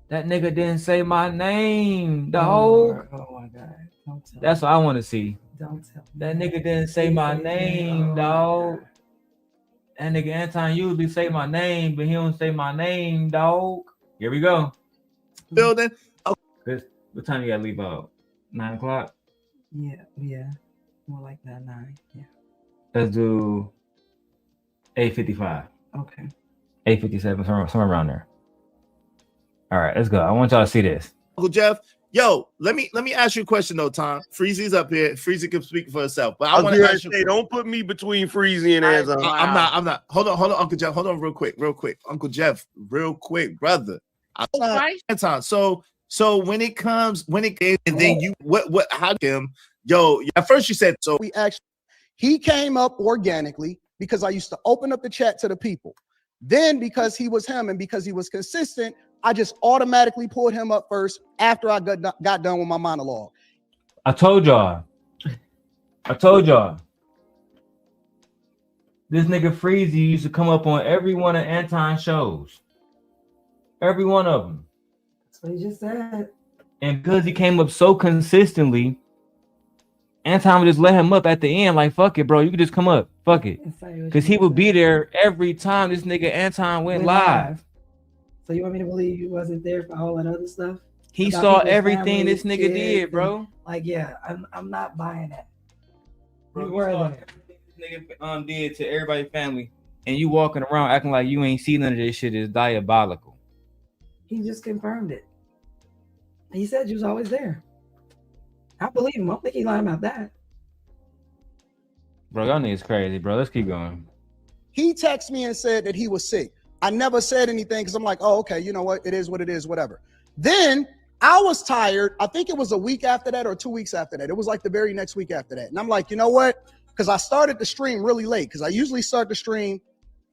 That nigga didn't say my name, dog. Oh my God. Don't tell That's what I want to see. Don't tell That nigga didn't say my name, dog. That nigga Anton usually say my name, but he don't say my name, dog. Here we go. Building. Chris, what time you gotta leave out? 9 o'clock? Yeah. More like that 9. Yeah. Let's do 8:55. Okay. 8:57, somewhere around there. All right, let's go. I want y'all to see this. Uncle Jeff, yo, let me ask you a question though, Tom. Freezy's up here. Freezy can speak for herself. But I want to ask you. Say, don't put me between Freezy and Anton. I'm not. Hold on, Uncle Jeff. Hold on real quick. Uncle Jeff, real quick, brother. Anton, so when it and then you how him, yo, at first you said so He came up organically because I used to open up the chat to the people. Then because he was him and because he was consistent, I just automatically pulled him up first after I got done with my monologue. I told y'all. This nigga Freezy used to come up on every one of Anton's shows. Every one of them. That's what he just said. And because he came up so consistently, Anton would just let him up at the end, like, fuck it, bro. You can just come up. Fuck it. Because he would be there every time this nigga Anton went live. So you want me to believe you wasn't there for all that other stuff? He About saw people's everything families, this nigga kids, did, bro. and, like, yeah, I'm not buying that. Bro, You were there. This nigga did to everybody's family, and you walking around acting like you ain't seen none of this shit is diabolical. He just confirmed it. He said you was always there. I believe him. I don't think he's lying about that. Bro, y'all niggas crazy, bro. Let's keep going. He texted me and said that he was sick. I never said anything because I'm like, oh, okay, you know what? It is what it is, whatever. Then I was tired. I think it was a week after that or 2 weeks after that. It was like the very next week after that. And I'm like, you know what? Because I started the stream really late because I usually start the stream,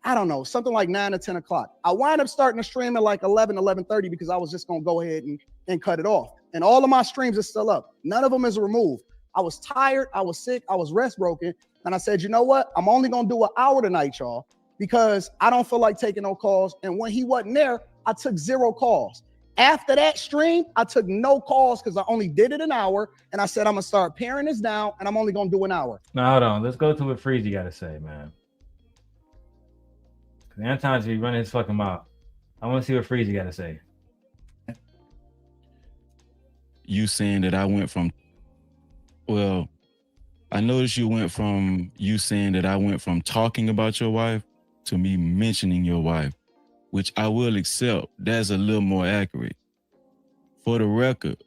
I don't know, something like 9 or 10 o'clock. I wind up starting the stream at like 11:30 because I was just going to go ahead and cut it off. And all of my streams are still up. None of them is removed. I was tired. I was sick. I was rest broken. And I said, you know what? I'm only going to do an hour tonight, y'all, because I don't feel like taking no calls. And when he wasn't there, I took 0 calls. After that stream, I took no calls because I only did it an hour. And I said, I'm going to start paring this down and I'm only going to do an hour. Now, hold on. Let's go to what Freezy got to say, man. Because Anton's be running his fucking mouth. I want to see what Freezy got to say. You saying that I went from, well, I noticed you went from you saying that I went from talking about your wife to me mentioning your wife, which I will accept. That's a little more accurate. For the record,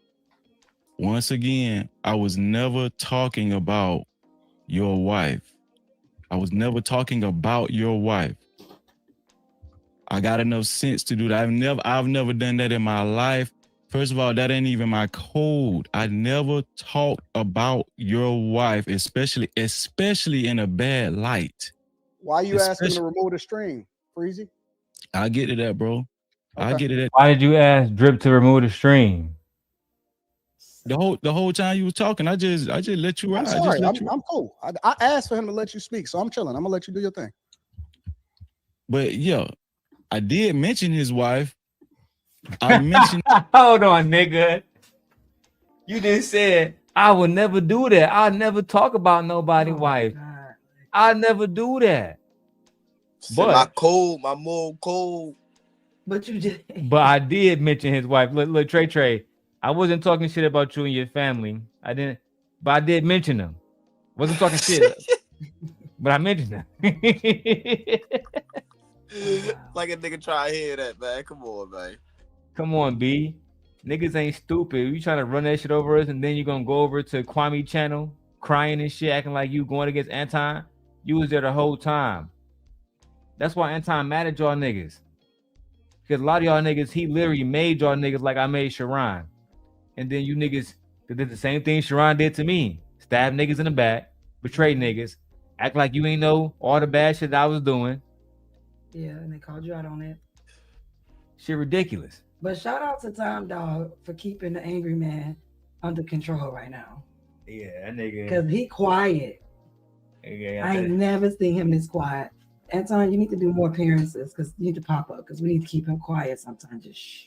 once again, I was never talking about your wife. I was never talking about your wife. I got enough sense to do that. I've never done that in my life. First of all, that ain't even my code. I never talk about your wife, especially in a bad light. Why are you asking to remove the stream, Freezy? I get to that, bro. I get to that. Why did you ask Drip to remove the stream? The whole time you was talking, I just let you ride. I'm sorry. I'm cool. I asked for him to let you speak, so I'm chilling. I'm gonna let you do your thing. But yeah, I did mention his wife. I mentioned. Hold on, nigga. You just said I would never do that. I'll never talk about nobody's wife. I never do that. But my code, my moral code. But you just. But I did mention his wife. Look, Trey. I wasn't talking shit about you and your family. I didn't, but I did mention them. Wasn't talking shit, but I mentioned them. Like a nigga try to hear that, man. Come on, man. Come on, B. Niggas ain't stupid. You trying to run that shit over us, and then you gonna go over to Kwame channel crying and shit, acting like you going against Anton. You was there the whole time. That's why Anton mad at y'all niggas. Because a lot of y'all niggas, he literally made y'all niggas like I made Sharon. And then you niggas did the same thing Sharon did to me. Stab niggas in the back, betray niggas, act like you ain't know all the bad shit that I was doing. Yeah, and they called you out on it. Shit ridiculous. But shout out to Tom Dog for keeping the angry man under control right now. Yeah, that nigga. Because he quiet. Yeah, I ain't never seen him this quiet. Anton, you need to do more appearances because you need to pop up because we need to keep him quiet sometimes. Just shh.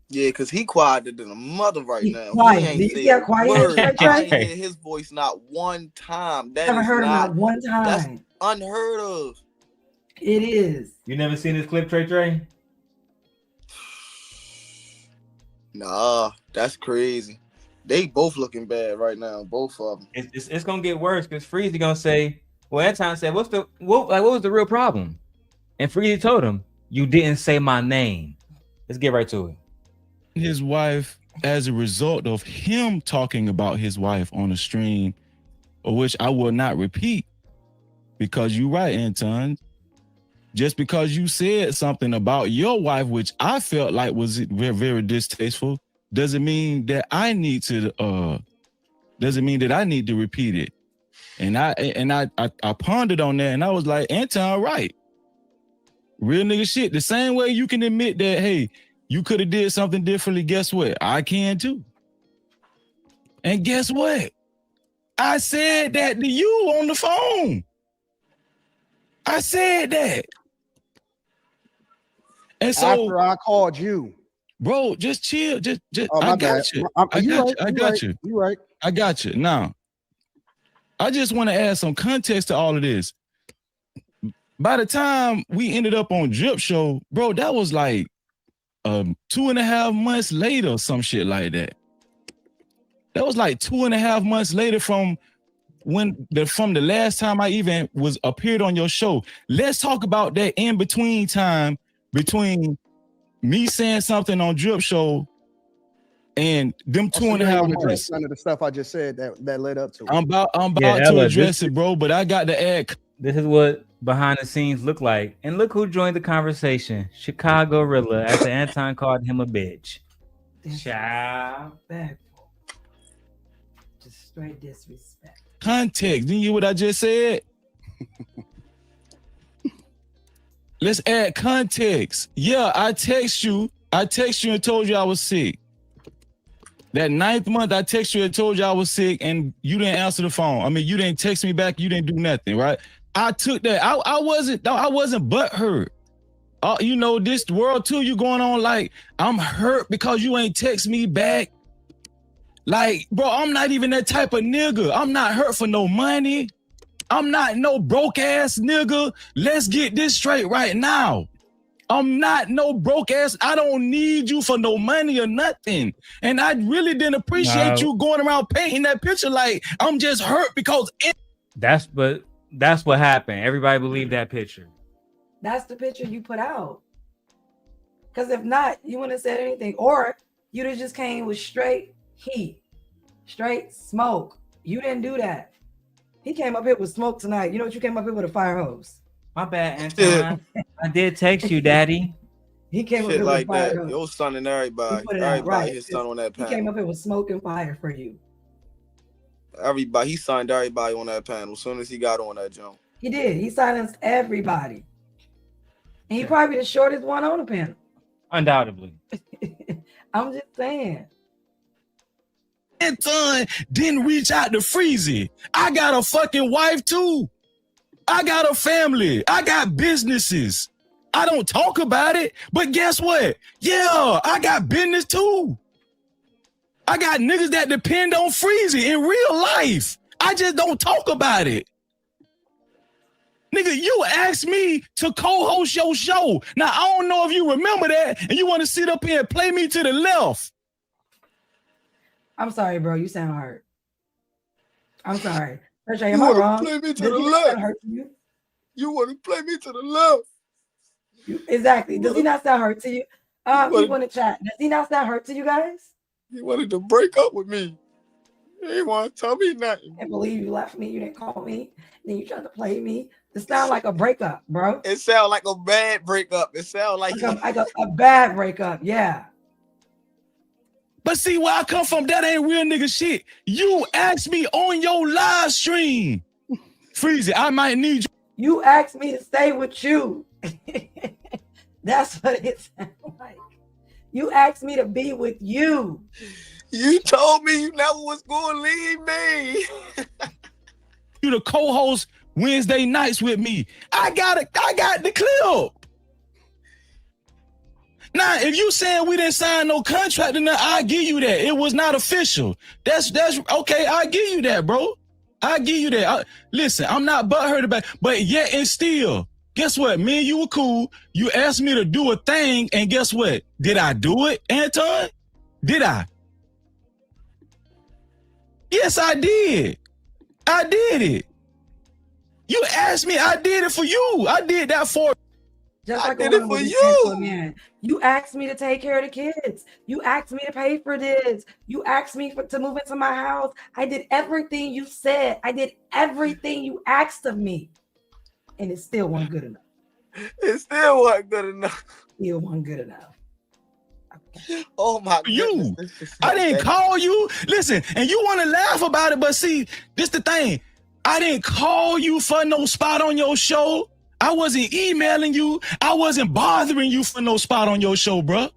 Yeah, because he quieter than a mother right now. Quiet. He ain't Do you said see how quiet word. Trey? I ain't hear his voice not one time. That Never is heard him not not one time. That's unheard of. It is. You never seen this clip, Trey? Nah, that's crazy. They both looking bad right now, both of them. It's gonna get worse because Freezy gonna say, well, Anton said, what was the real problem? And Freezy told him, you didn't say my name. Let's get right to it. His wife, as a result of him talking about his wife on the stream, which I will not repeat, because you're right, Anton. Just because you said something about your wife, which I felt like was very, very distasteful, doesn't mean that I need to repeat it. And I pondered on that, and I was like, Anton, right. Real nigga shit. The same way you can admit that, hey, you could have did something differently. Guess what? I can too. And guess what? I said that to you on the phone. I said that. And so after I called you, bro, just chill. Just oh, I got you. I got you. You right. I got you. Now, I just want to add some context to all of this. By the time we ended up on Drip Show, bro, that was like 2.5 months later, some shit like that. That was like 2.5 months later from the last time I even appeared on your show. Let's talk about that in between time between me saying something on Drip Show and them 2.5 months. None of the stuff I just said that led up to it. I'm about Yeah, to Ella, address it, bro, but I got to add. This is what behind the scenes look like. And look who joined the conversation. Chicago Rilla after Anton called him a bitch. Child. Just straight disrespect. Context. Didn't you hear what I just said? Let's add context. Yeah, I text you and told you I was sick. That 9th month, I text you and told you I was sick, and you didn't answer the phone. I mean, you didn't text me back. You didn't do nothing, right? I took that. I wasn't butthurt. You know, this world too, you going on like, I'm hurt because you ain't text me back. Like, bro, I'm not even that type of nigga. I'm not hurt for no money. I'm not no broke ass nigga. Let's get this straight right now. I'm not no broke ass. I don't need you for no money or nothing. And I really didn't appreciate you going around painting that picture like I'm just hurt because that's what happened. Everybody believed that picture. That's the picture you put out. Because if not, you wouldn't have said anything. Or you'd have just came with straight heat, straight smoke. You didn't do that. He came up here with smoke tonight. You know what? You came up here with a fire hose. My bad, Anton. I did text you, Daddy. He came up Shit here like with fire that. hose. Your son and everybody. Put it out, Everybody right. his son on that He panel. came up here with smoke and fire for you. Everybody, he signed everybody on that panel as soon as he got on that jump. He did. He silenced everybody. And he probably the shortest one on the panel. Undoubtedly. I'm just saying. Anton didn't reach out to Freezy. I got a fucking wife too. I got a family. I got businesses. I don't talk about it, but guess what? Yeah, I got business too. I got niggas that depend on Freezy in real life. I just don't talk about it. Nigga, you asked me to co-host your show. Now, I don't know if you remember that, and you want to sit up here and play me to the left. I'm sorry, bro. You sound hurt. I'm sorry. Am I You want wrong? to play me to Does the he left? sound hurt to you? You want to play me to the left? Exactly. Does he not sound hurt to you? People in the chat. Does he not sound hurt to you guys? He wanted to break up with me. He didn't want to tell me nothing. I can't believe you left me. You didn't call me. Then you tried to play me. It sounds like a breakup, bro. It sounds like a bad breakup. It sounds like a bad breakup. Yeah. But see, where I come from, that ain't real nigga shit. You asked me on your live stream. Freezy, I might need you. You asked me to stay with you. That's what it sounds like. You asked me to be with you. You told me you never was going to leave me. You the co-host Wednesday nights with me. I got the clip. Now, if you saying we didn't sign no contract, then I give you that. It was not official. That's okay. I give you that, bro. I give you that. Listen, I'm not butthurt about, but yet and still, guess what? Me and you were cool. You asked me to do a thing, and guess what? Did I do it, Anton? Did I? Yes, I did. I did it. You asked me, I did it for you. I did that for Just like I did it for you. Man. You asked me to take care of the kids. You asked me to pay for this. You asked me to move into my house. I did everything you said. I did everything you asked of me. And it still wasn't good enough. It still wasn't good enough. Still wasn't good enough. Oh my you. I didn't call you. Listen, and you want to laugh about it, but see, this the thing. I didn't call you for no spot on your show. I wasn't emailing you. I wasn't bothering you for no spot on your show, bro.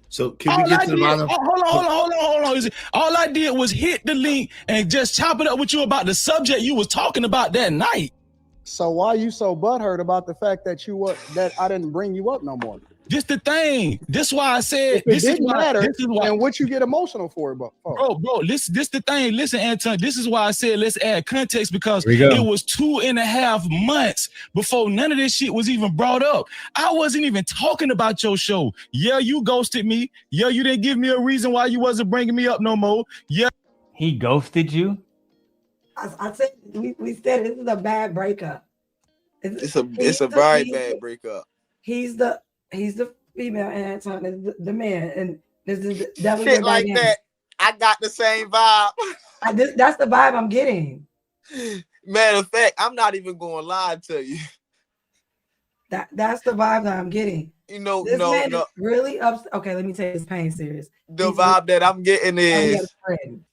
So can we get to the bottom? Hold on. All I did was hit the link and just chop it up with you about the subject you was talking about that night. So why you so butthurt about the fact that that I didn't bring you up no more? This the thing. This why I said this is why. And what you get emotional for, bro? This the thing. Listen, Anton. This is why I said let's add context because it was 2.5 months before none of this shit was even brought up. I wasn't even talking about your show. Yeah, you ghosted me. Yeah, you didn't give me a reason why you wasn't bringing me up no more. Yeah, he ghosted you. I said we said this is a bad breakup. It's a very bad breakup. He's the female Anton is the man, and this is definitely Shit like that. I got the same vibe. That's the vibe I'm getting. Matter of fact, I'm not even going to lie to you. That's the vibe that I'm getting. You know, this man is really upset. Okay, let me take his pain serious. The vibe that I'm getting is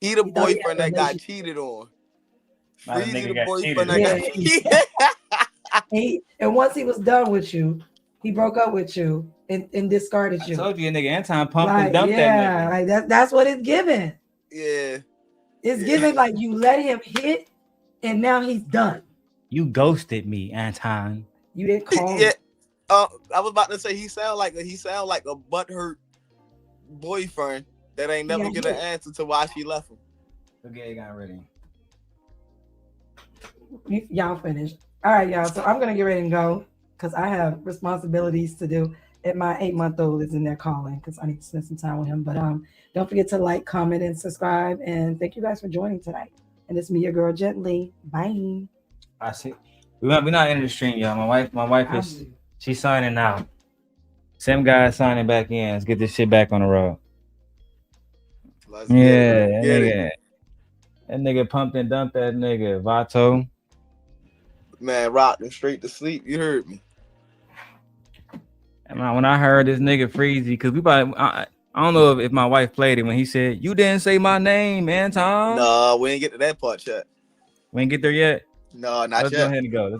he the He boyfriend that got cheated on. Freezy the boyfriend that got cheated. And once he was done with you, he broke up with you and discarded you. I told you, nigga, Anton pumped and dumped that nigga. Like that's what it's giving. Yeah. It's giving like you let him hit and now he's done. You ghosted me, Anton. You didn't call Yeah. I was about to say he sound like a butthurt boyfriend that ain't never get an answer to why she left him. Okay, got ready. Y'all finished. All right, y'all. So I'm gonna get ready and go because I have responsibilities to do. And my 8-month-old is in there calling because I need to spend some time with him. But don't forget to like, comment, and subscribe. And thank you guys for joining tonight. And it's me, your girl, Gently. Bye. I see. We're not in the stream, y'all. My wife is she's signing out. Same guy signing back in. Let's get this shit back on the road. That nigga pumped and dumped that nigga Vato. Man, rocked him straight to sleep. You heard me. And when I heard this nigga Freezy, because I don't know if my wife played it when he said, "You didn't say my name, Anton." No, we ain't get to that part yet. We ain't get there yet. No, not let's yet. Go ahead and go.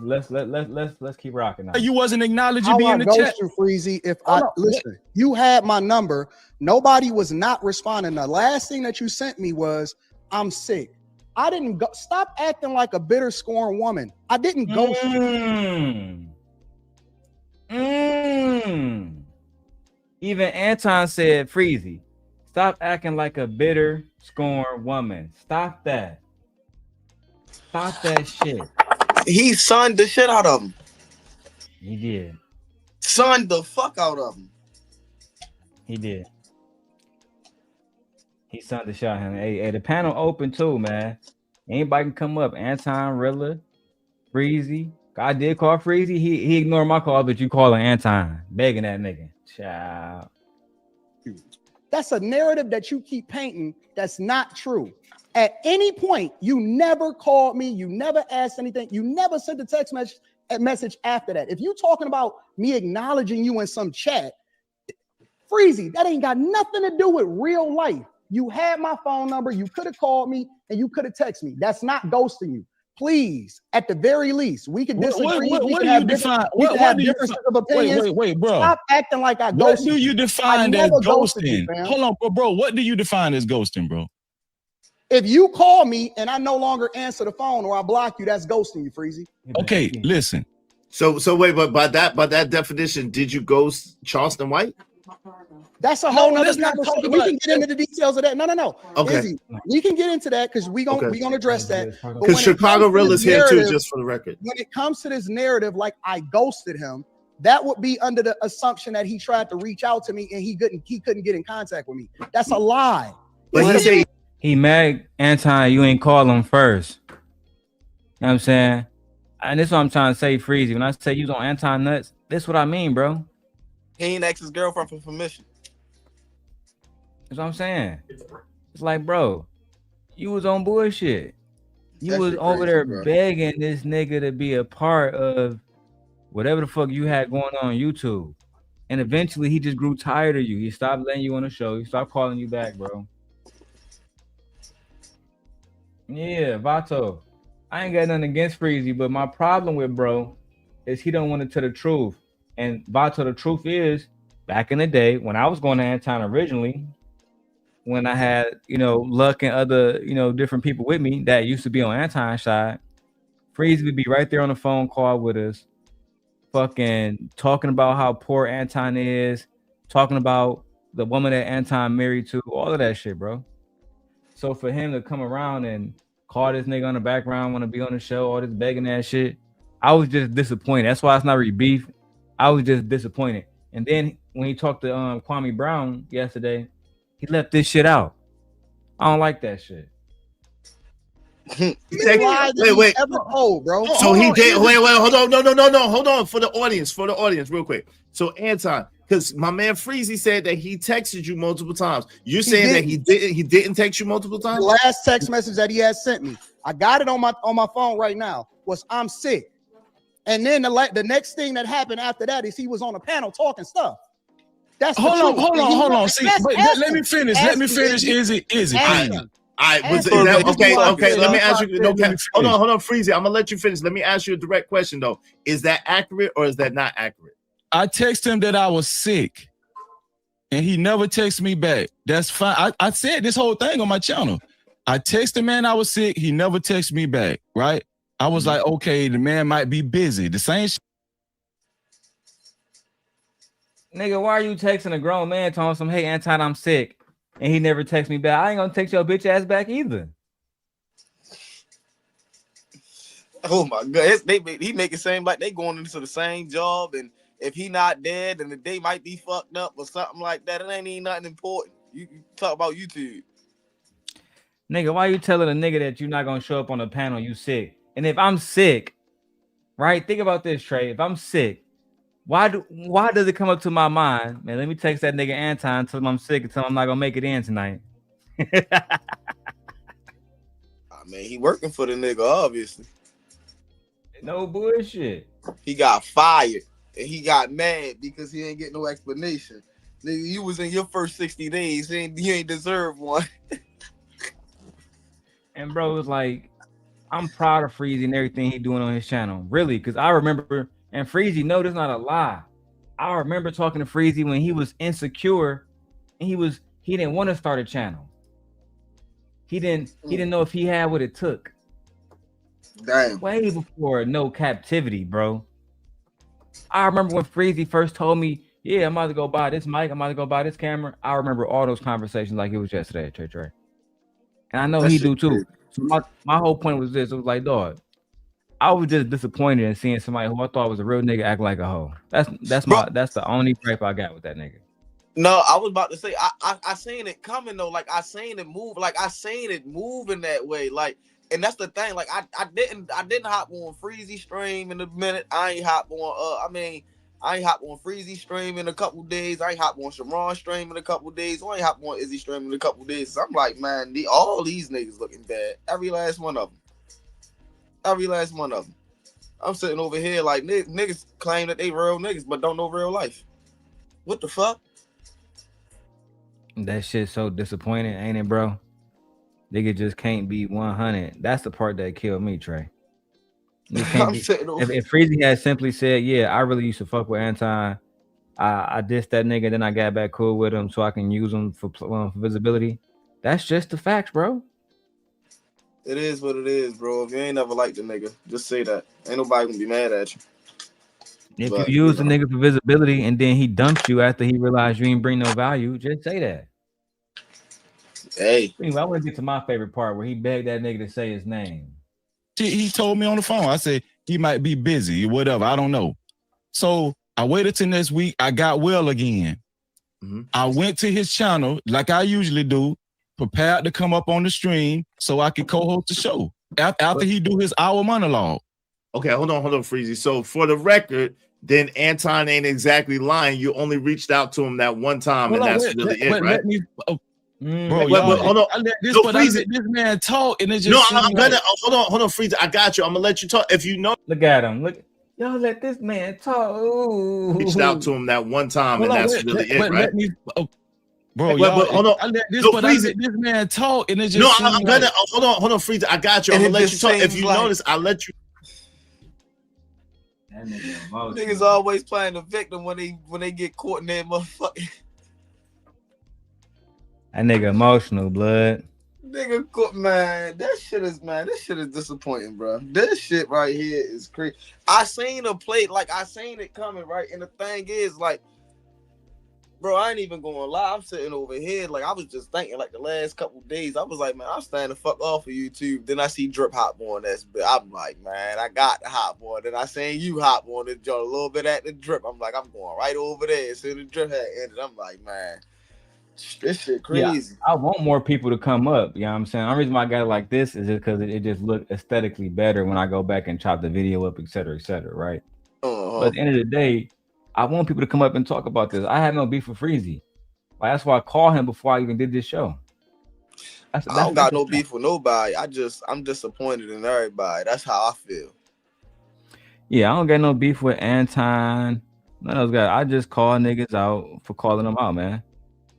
Let's keep rocking now. You wasn't acknowledging me in the chat. You, Freezy. If listen, you had my number. Nobody was not responding. The last thing that you sent me was, "I'm sick." I didn't go. Stop acting like a bitter, scorned woman. I didn't ghost you. Even Anton said, Freezy, stop acting like a bitter, scorned woman. Stop that. Stop that shit. He sunned the shit out of him. He did. Sunned the fuck out of him. He did. He sunned the shot him. Hey, the panel open too, man. Anybody can come up. Anton, Rilla, Freezy. I did call Freezy. He ignored my call, but you calling Anton, begging that nigga. Child. That's a narrative that you keep painting that's not true. At any point, you never called me, you never asked anything, you never sent a text message after that. If you talking about me acknowledging you in some chat, Freezy, that ain't got nothing to do with real life. You had my phone number, you could have called me, and you could have texted me. That's not ghosting you. Please, at the very least, we can disagree. What do you define? What do you define? Wait, bro. Stop acting like I ghosted you. What do you define as ghosting? Hold on, bro. What do you define as ghosting, bro? If you call me and I no longer answer the phone or I block you, that's ghosting you, Freezy. Okay, listen. So wait, but by that definition, did you ghost Charleston White? That's a whole nother conversation. We can get into the details of that. No. Okay. Izzy, we can get into that because we gonna address that. Because Chicago Real is here too, just for the record. When it comes to this narrative, like I ghosted him, that would be under the assumption that he tried to reach out to me and he couldn't get in contact with me. That's a lie. But he mad, Anton, you ain't call him first. You know what I'm saying? And this is what I'm trying to say, Freezy. When I say you was on Anton nuts, this is what I mean, bro. He ain't asked his girlfriend for permission. That's what I'm saying. It's like, bro, you was on bullshit. You was over there begging this nigga to be a part of whatever the fuck you had going on YouTube. And eventually he just grew tired of you. He stopped letting you on the show. He stopped calling you back, bro. Yeah, Vato. I ain't got nothing against Freezy, but my problem with bro is he don't want to tell the truth. And Vato, the truth is, back in the day when I was going to Anton originally, when I had, Luck and other, different people with me that used to be on Anton's side, Freezy would be right there on the phone call with us, fucking talking about how poor Anton is, talking about the woman that Anton married to, all of that shit, bro. So for him to come around and call this nigga on the background, want to be on the show, all this begging that shit, I was just disappointed. That's why it's not really beef. I was just disappointed. And then when he talked to Kwame Brown yesterday, he left this shit out. I don't like that shit. Wait. Bro. So he did. Wait. Hold on. No. Hold on for the audience. Real quick. So Anton, Because my man Freezy said that he texted you multiple times. You're saying that he didn't text you multiple times? The last text message that he has sent me, I got it on my phone right now, was I'm sick. And then the next thing that happened after that is he was on a panel talking stuff. That's hold on. See, let me finish. Izzy. All right, okay. Let me ask you. Okay, hold on, Freezy. I'm gonna let you finish. Let me ask you a direct question though. Is that accurate or is that not accurate? I texted him that I was sick, and he never texted me back. That's fine. I said this whole thing on my channel. I texted him, man, I was sick. He never texted me back. Right? I was like, okay, the man might be busy. The same. Nigga, why are you texting a grown man telling him, hey, Anton, I'm sick, and he never texts me back? I ain't gonna text your bitch ass back either. Oh my God, he make it seem like they going into the same job, and if he not dead, then the day might be fucked up or something like that. It ain't even nothing important. You talk about YouTube. Nigga, why you telling a nigga that you're not gonna show up on the panel, you sick? And if I'm sick, right? Think about this, Trey. If I'm sick, why does it come up to my mind, man? Let me text that nigga Anton, tell him I'm sick, and tell him I'm not gonna make it in tonight. I mean, he working for the nigga, obviously. No bullshit. He got fired and he got mad because he ain't get no explanation. Nigga, you was in your first 60 days, and you ain't deserve one. And bro, it's like, I'm proud of Freezy and everything he doing on his channel, really, because I remember, and Freezy, no, this is not a lie. I remember talking to Freezy when he was insecure, and he didn't want to start a channel. He didn't know if he had what it took. Damn. Way before no captivity, bro. I remember when Freezy first told me, yeah, I'm about to go buy this mic, I'm about to go buy this camera. I remember all those conversations like it was yesterday, Trey. And I know he do too. So my whole point was this. It was like, dog, I was just disappointed in seeing somebody who I thought was a real nigga act like a hoe. That's the only gripe I got with that nigga. No, I was about to say I seen it coming though. Like I seen it move. Like I seen it moving that way. Like, and that's the thing. Like I didn't hop on Freezy stream in a minute. I ain't hop on I ain't hop on Freezy stream in a couple days. I ain't hop on Sharon stream in a couple days. I ain't hop on Izzy stream in a couple days. So I'm like, man, all these niggas looking bad. Every last one of them. I'm sitting over here like niggas claim that they real niggas, but don't know real life. What the fuck? That shit's so disappointing, ain't it, bro? Nigga just can't be 100. That's the part that killed me, Trey. If Freezy had simply said, yeah, I really used to fuck with Anton, I dissed that nigga, then I got back cool with him so I can use him for visibility. That's just the facts, bro. It is what it is, bro. If you ain't never liked the nigga, just say that. Ain't nobody gonna be mad at you. If you use the nigga for visibility and then he dumped you after he realized you ain't bring no value, just say that. Hey. Anyway, I want to get to my favorite part where he begged that nigga to say his name. He told me on the phone. I said he might be busy or whatever. I don't know. So I waited till next week. I got well again. Mm-hmm. I went to his channel like I usually do, prepared to come up on the stream so I could co-host the show after he do his hour monologue. Okay, hold on, Freezy. So for the record, then Anton ain't exactly lying. You only reached out to him that one time, and that's really it, right? Bro, hold on. This man talk, and it just hold on, Freezy. I got you. I'm gonna let you talk. If you know, look at him. Look, y'all let this man talk. Ooh. Reached out to him that one time, and that's really it, right? Bro, hold on. This man talk, and it just hold on, Freezy. I got you. I'm gonna let you talk. If you notice, I'll let you. Niggas always playing the victim when they get caught in their motherfucking. That nigga emotional, blood. Nigga, man, this shit is disappointing, bro. This shit right here is crazy. I seen a plate, like I seen it coming, right? And the thing is, like, bro, I ain't even gonna lie. I'm sitting over here, like, I was just thinking, like, the last couple days, I was like, man, I'm staying the fuck off of YouTube. Then I see Drip hop on this, but I'm like, man, I got the hop on. Then I seen you hop on it, a little bit at the Drip. I'm like, I'm going right over there. As soon as the Drip had ended, I'm like, man, this shit crazy. Yeah, I want more people to come up. You know what I'm saying? The only reason why I got it like this is because it just looked aesthetically better when I go back and chop the video up, et cetera, right? But at the end of the day, I want people to come up and talk about this. I have no beef with Freezy. Like, that's why I called him before I even did this show. I don't got no beef with nobody. I'm disappointed in everybody. That's how I feel. Yeah, I don't got no beef with Anton. None of those guys. I just call niggas out for calling them out, man.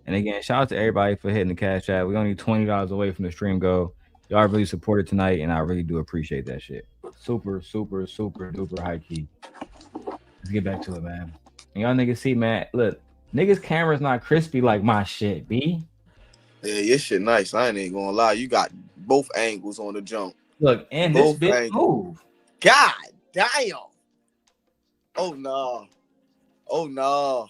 And again, shout out to everybody for hitting the cash app. We only $20 away from the stream goal. Y'all really supported tonight, and I really do appreciate that shit. Super, super, super duper high key. Let's get back to it, man. And y'all niggas see, man, look, niggas' camera's not crispy like my shit, B. Yeah, your shit nice. I ain't gonna lie. You got both angles on the jump. Look, and both this bitch move. God damn. Oh no. Oh no.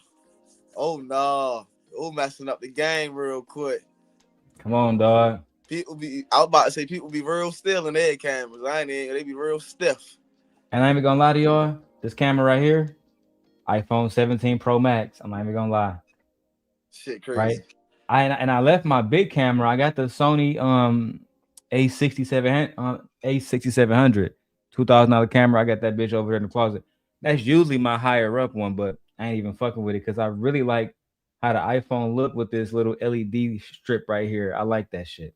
Oh no. Oh, messing up the game real quick. Come on, dog. I was about to say people be real still in their cameras. They be real stiff. And I ain't even gonna lie to y'all. This camera right here, iPhone 17 Pro Max. I'm not even gonna lie. Shit crazy. Right? I left my big camera. I got the Sony A6700 $2,000 camera. I got that bitch over there in the closet. That's usually my higher up one, but I ain't even fucking with it because I really like how the iPhone look with this little LED strip right here. I like that shit.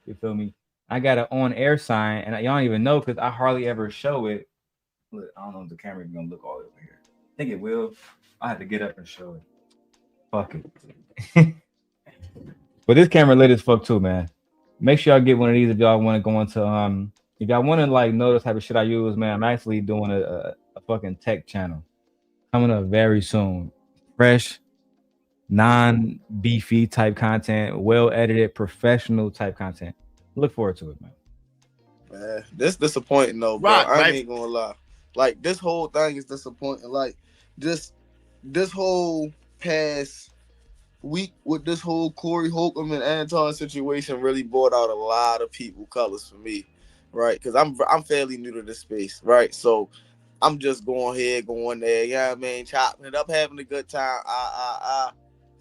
You feel me? I got an on-air sign, and y'all don't even know because I hardly ever show it. Look, I don't know if the camera is gonna look all over here. I think it will. I have to get up and show it. Fuck it. But this camera lit as fuck too, man. Make sure y'all get one of these if y'all want to go into if y'all want to like know the type of shit I use, man. I'm actually doing a fucking tech channel coming up very soon. Fresh, non-beefy type content, well edited, professional type content. Look forward to it, man. Man, this disappointing though, bro. I ain't gonna lie. Like, this whole thing is disappointing. Like, this whole past week with this whole Corey Holcomb and Anton situation really brought out a lot of people colors for me, right? Because I'm fairly new to this space, right? So I'm just going here, going there, yeah, man, chopping it up, having a good time.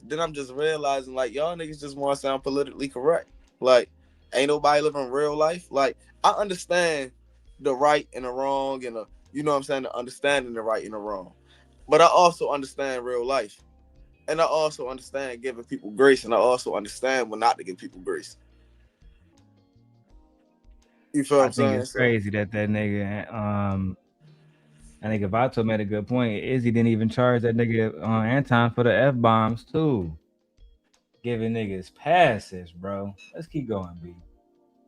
Then I'm just realizing, like, y'all niggas just want to sound politically correct. Like, ain't nobody living real life. Like, I understand the right and the wrong and you know what I'm saying, the understanding the right and the wrong. But I also understand real life. And I also understand giving people grace, and I also understand when not to give people grace. You feel what I'm saying? I think it's crazy that nigga, I think Vato made a good point. Izzy didn't even charge that nigga Anton for the F-bombs too. Giving niggas passes, bro. Let's keep going, B.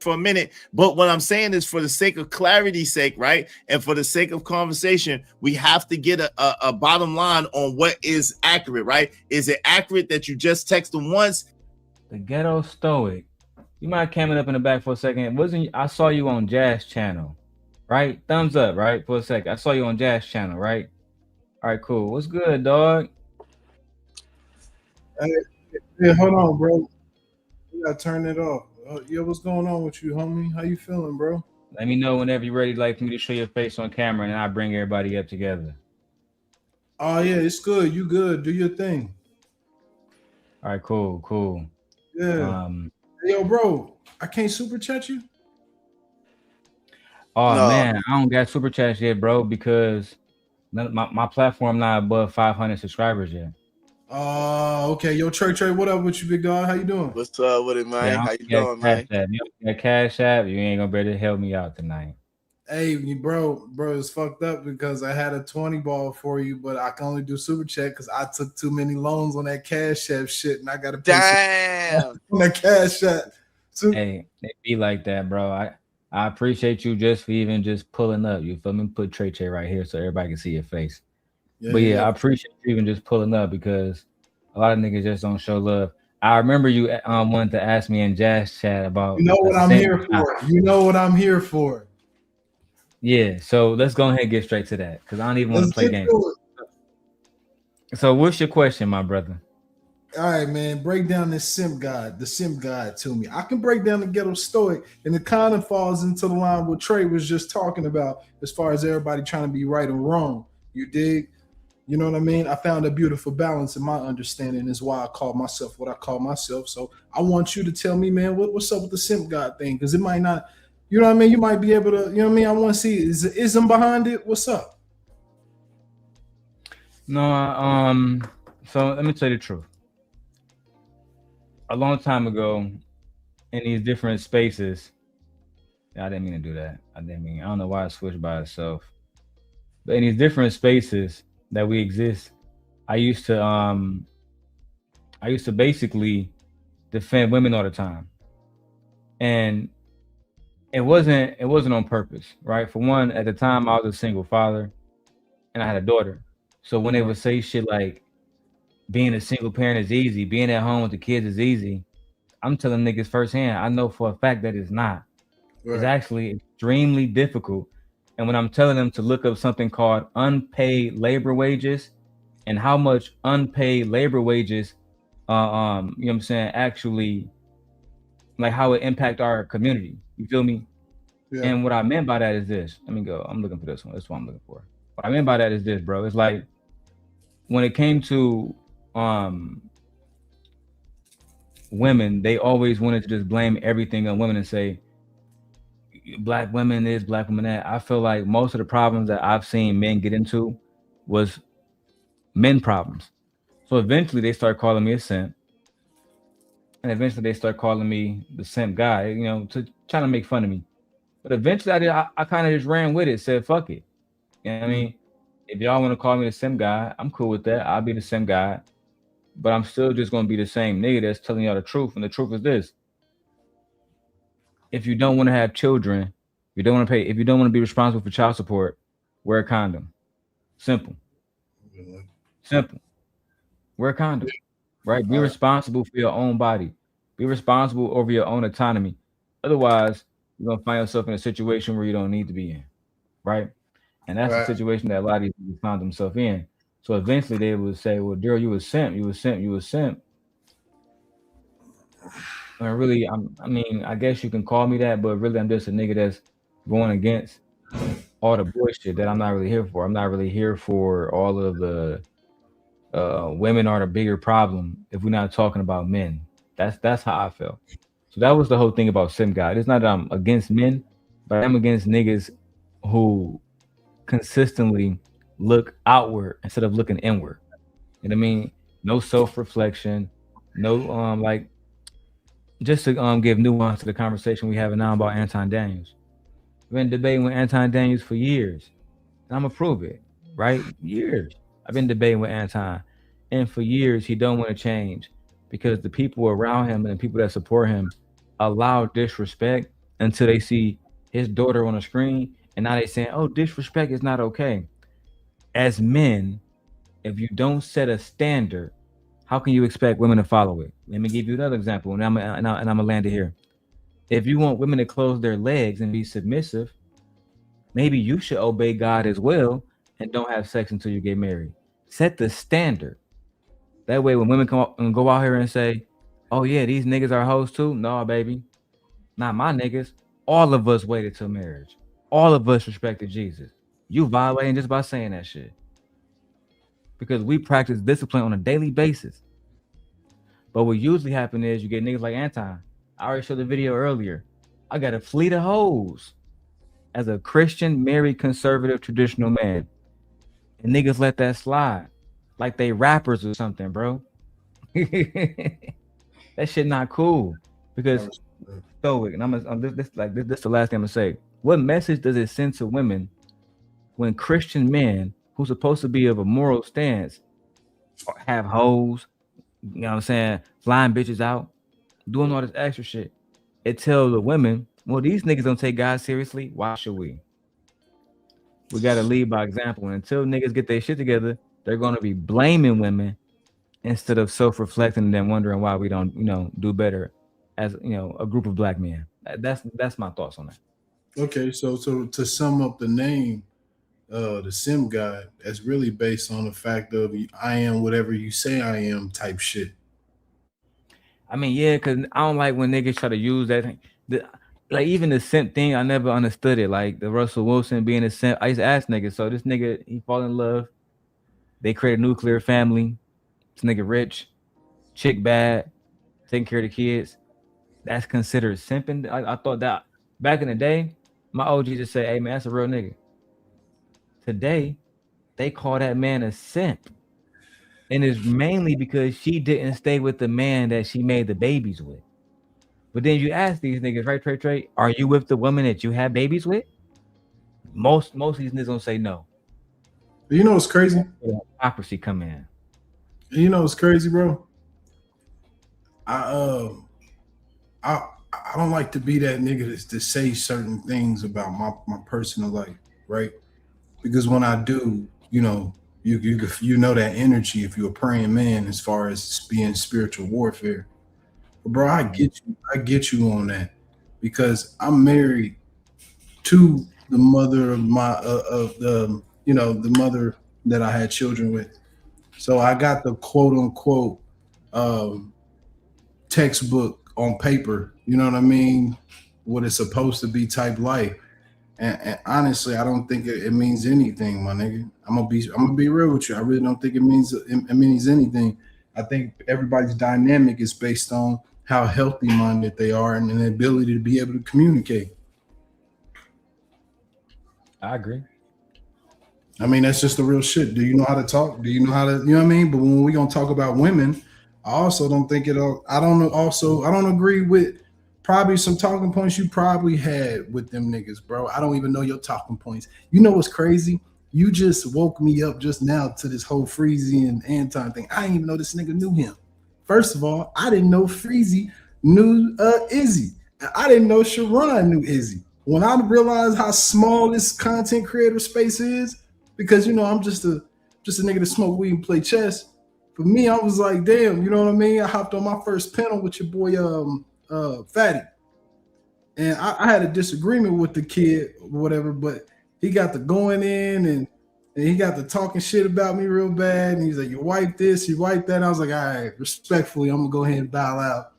For a minute, but what I'm saying is, for the sake of clarity's sake, right, and for the sake of conversation, we have to get a bottom line on what is accurate, right? Is it accurate that you just text them once? The Ghetto Stoic, you might coming up in the back for a second. I saw you on Jazz Channel, right? Thumbs up, right, for a second. I saw you on Jazz Channel, right? All right, cool. What's good, dog? Hey, hold on, bro. You gotta turn it off. Yo, what's going on with you, homie? How you feeling, bro? Let me know whenever you're ready, like, for me to show your face on camera, and I bring everybody up together. Oh yeah, it's good. You good? Do your thing. All right, cool. Yeah. Hey, yo, bro, I can't super chat you. Oh no. Man, I don't got super chats yet, bro, because my platform not above 500 subscribers yet. Okay. Yo, Trey, what up with you, big dog? How you doing? What's up with it, man? Yeah, how you doing, man? You got Cash App, you ain't gonna be able to help me out tonight. Hey, bro, it's fucked up because I had a 20 ball for you, but I can only do super chat because I took too many loans on that Cash App shit, and I gotta pay on that Cash App. Hey, it be like that, bro. I appreciate you just for even just pulling up. You feel me? Put Trey right here so everybody can see your face. Yeah, I appreciate you even just pulling up because a lot of niggas just don't show love. I remember you wanted to ask me in Jazz Chat about. You know what I'm here for. You know what I'm here for. Yeah, so let's go ahead and get straight to that because I don't even want to play games. So what's your question, my brother? All right, man. Break down the simp guide to me. I can break down the Ghetto Stoic, and it kind of falls into the line what Trey was just talking about as far as everybody trying to be right or wrong. You dig? You know what I mean? I found a beautiful balance in my understanding is why I call myself what I call myself. So I want you to tell me, man, what's up with the simp god thing? Because it might not, you know what I mean? You might be able to, you know what I mean? I want to see, is ism behind it? What's up? No, so let me tell you the truth. A long time ago, in these different spaces, I didn't mean to do that. I don't know why I switched by itself. But in these different spaces that we exist, I used to basically defend women all the time. And it wasn't on purpose, right? For one, at the time I was a single father and I had a daughter. So when they would say shit like being a single parent is easy, being at home with the kids is easy, I'm telling niggas firsthand, I know for a fact that it's not. It's actually extremely difficult. And when I'm telling them to look up something called unpaid labor wages and how much unpaid labor wages, you know what I'm saying, actually, like how it impact our community. You feel me? Yeah. And what I meant by that is this. Let me go. I'm looking for this one. That's what I'm looking for. What I meant by that is this, bro. It's like when it came to women, they always wanted to just blame everything on women and say, black women this, black women that. I feel like most of the problems that I've seen men get into was men problems. So eventually they start calling me a simp. And eventually they start calling me the simp guy, you know, to trying to make fun of me. But eventually I kind of just ran with it, said, fuck it. You know what I mean? If y'all want to call me the sim guy, I'm cool with that. I'll be the sim guy. But I'm still just going to be the same nigga that's telling y'all the truth. And the truth is this. If you don't want to have children, if you don't want to be responsible for child support, wear a condom. Simple. Simple. Wear a condom. Right? Be responsible for your own body. Be responsible over your own autonomy. Otherwise, you're going to find yourself in a situation where you don't need to be in. Right? And that's the situation that a lot of these people found themselves in. So eventually they would say, well, Darrel, you a simp, you a simp, you a simp. And really, I guess you can call me that, but really I'm just a nigga that's going against all the bullshit that I'm not really here for. I'm not really here for all of the women are the bigger problem if we're not talking about men. That's how I felt. So that was the whole thing about Sim God. It's not that I'm against men, but I'm against niggas who consistently look outward instead of looking inward. You know what I mean? No self-reflection, no like just to give nuance to the conversation we having now about Anton Daniels. I've been debating with Anton Daniels for years. And I'm gonna prove it, right? Years. I've been debating with Anton. And for years he don't want to change because the people around him and the people that support him allow disrespect until they see his daughter on the screen. And now they saying, oh, disrespect is not okay. As men, if you don't set a standard, how can you expect women to follow it? Let me give you another example, and I'm gonna land it here. If you want women to close their legs and be submissive, maybe you should obey God as well and don't have sex until you get married. Set the standard. That way, when women come up and go out here and say, oh yeah, these niggas are hoes too. No, baby, not my niggas. All of us waited till marriage. All of us respected Jesus. You violating just by saying that shit. Because we practice discipline on a daily basis. But what usually happens is you get niggas like Anton. I already showed the video earlier. I got a fleet of hoes as a Christian, married, conservative, traditional man. And niggas let that slide. Like they rappers or something, bro. That shit not cool. Because stoic, and this the last thing I'm gonna say. What message does it send to women when Christian men who's supposed to be of a moral stance have hoes, you know what I'm saying, flying bitches out, doing all this extra shit? It tells the women, well, these niggas don't take God seriously. Why should we? We gotta lead by example. And until niggas get their shit together, they're gonna be blaming women instead of self-reflecting and then wondering why we don't, do better as a group of black men. That's my thoughts on that. Okay, so to sum up the name, the Sim God, that's really based on the fact of I am whatever you say I am type shit. I mean, yeah, because I don't like when niggas try to use that thing. Like even the simp thing, I never understood it. Like the Russell Wilson being a simp, I used to ask niggas. So this nigga, he fall in love. They create a nuclear family. This nigga rich, chick bad, taking care of the kids. That's considered simping. I thought that back in the day, my OG just say, hey man, that's a real nigga. Today, they call that man a simp. And it's mainly because she didn't stay with the man that she made the babies with. But then you ask these niggas, right, Trey, are you with the woman that you have babies with? Most of these niggas gonna say no. You know what's crazy? Hypocrisy come in. You know what's crazy, bro? I don't like to be that nigga to say certain things about my personal life, right? Because when I do, you know, you know that energy if you're a praying man as far as being spiritual warfare. But bro, I get you on that because I'm married to the mother of my of the you know the mother that I had children with. So I got the quote unquote textbook on paper, you know what I mean? What it's supposed to be type life. And honestly, I don't think it means anything, my nigga. I'm gonna be real with you. I really don't think it means anything. I think everybody's dynamic is based on how healthy minded they are and the ability to be able to communicate. I agree. I mean, that's just the real shit. Do you know how to talk? Do you know how to, you know what I mean? But when we gonna talk about women, I also don't think it'll, I don't know. Also, I don't agree with probably some talking points you probably had with them niggas, bro. I don't even know your talking points. You know what's crazy? You just woke me up just now to this whole Freezy and Anton thing. I didn't even know this nigga knew him. First of all, I didn't know Freezy knew Izzy. I didn't know Sharon knew Izzy. When I realized how small this content creator space is, because you know I'm just a nigga that smoke weed and play chess. For me, I was like, damn, you know what I mean? I hopped on my first panel with your boy Fatty. And I had a disagreement with the kid or whatever, but he got to going in and he got to talking shit about me real bad. And he's like, you wipe this, you wipe that. I was like, all right, respectfully, I'm gonna go ahead and bow out.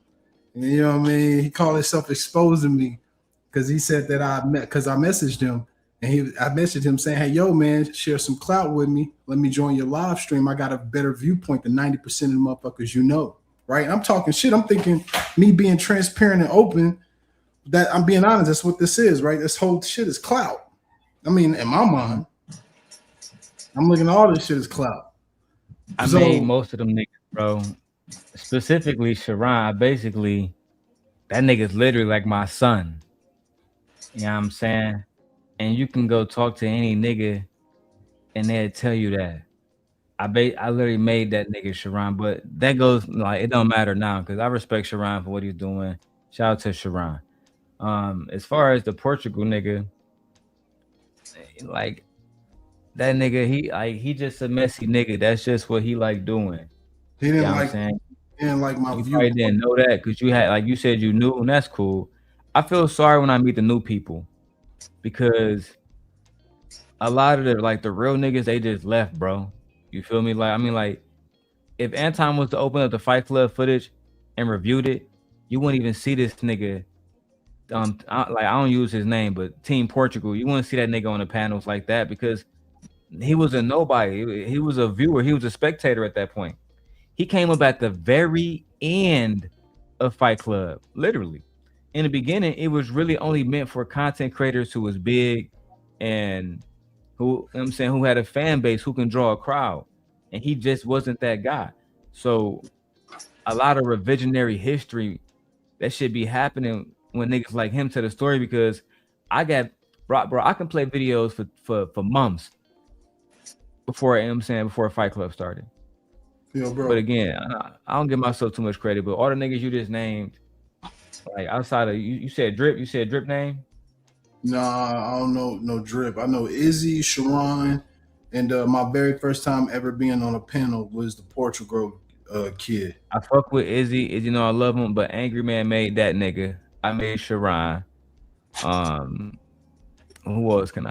And you know what I mean? He called himself exposing me because he said that I messaged him. And I messaged him saying, hey, yo, man, share some clout with me. Let me join your live stream. I got a better viewpoint than 90% of the motherfuckers you know, right? I'm talking shit. I'm thinking me being transparent and open, that I'm being honest. That's what this is, right? This whole shit is clout. I mean, in my mind, I'm looking at all this shit as clout. I made most of them niggas, bro. Specifically, Sharon, basically, that nigga's literally like my son. You know what I'm saying? And you can go talk to any nigga and they'll tell you that. I literally made that nigga Sharon, but that goes like it don't matter now because I respect Sharon for what he's doing. Shout out to Sharon. As far as the Portugal nigga, like that nigga, he just a messy nigga. That's just what he like doing. He didn't like my you view. probably didn't know that because you had, like you said, you knew, and that's cool. I feel sorry when I meet the new people because a lot of the real niggas, they just left, bro. You feel me? Like, I mean, like, if Anton was to open up the Fight Club footage and reviewed it, you wouldn't even see this nigga. I don't use his name, but Team Portugal, you wouldn't see that nigga on the panels like that because he was a nobody. He was a viewer. He was a spectator at that point. He came up at the very end of Fight Club, literally. In the beginning, it was really only meant for content creators who was big and who, you know what I'm saying, who had a fan base who can draw a crowd. And he just wasn't that guy. So a lot of revisionary history that should be happening when niggas like him tell the story because I got bro, I can play videos for months before, you know what I'm saying, before Fight Club started. Yo, bro. But again, I don't give myself too much credit, but all the niggas you just named, like outside of you said Drip name? Nah, I don't know no Drip. I know Izzy, Sharon, and my very first time ever being on a panel was the Portugal kid. I fuck with Izzy, you know I love him, but Angry Man made that nigga. I made Sharon. Who else can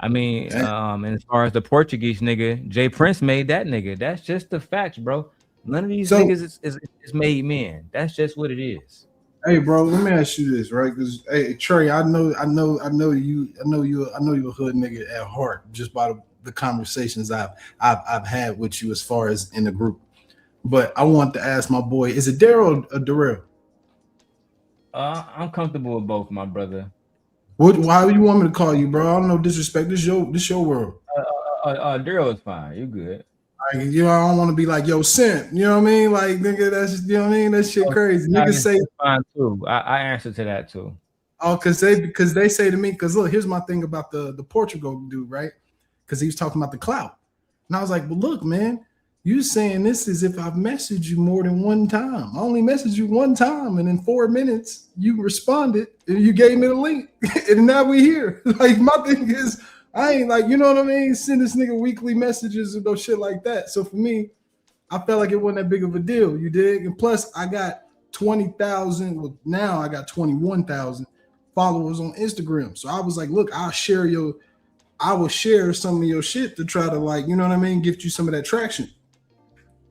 I mean, and as far as the Portuguese nigga, Jay Prince made that nigga. That's just the facts, bro. None of these niggas is made men. That's just what it is. Hey, bro, let me ask you this, right? Because hey, Trey, I know you a hood nigga at heart just by the conversations I've had with you as far as in the group. But I want to ask my boy, is it Darrel or Darrel? I'm comfortable with both, my brother. Why do you want me to call you, bro? I don't know disrespect. This your world. Darrel is fine. You good. All Like, you know, I don't want to be like, yo, simp. You know what I mean? Like, nigga, that's, you know what I mean? That shit crazy. Niggas say fine too. I answer to that too. Oh, because they say to me, because look, here's my thing about the Portugal dude, right? Because he was talking about the clout. And I was like, well, look, man, you saying this as if I've messaged you more than one time. I only messaged you one time, and in 4 minutes you responded and you gave me the link. And now we here. Like, my thing is, I ain't like, you know what I mean? Send this nigga weekly messages or no shit like that. So for me, I felt like it wasn't that big of a deal. You dig? And plus, I got 20,000. Well, now I got 21,000 followers on Instagram. So I was like, look, I will share some of your shit to try to, like, you know what I mean, get you some of that traction.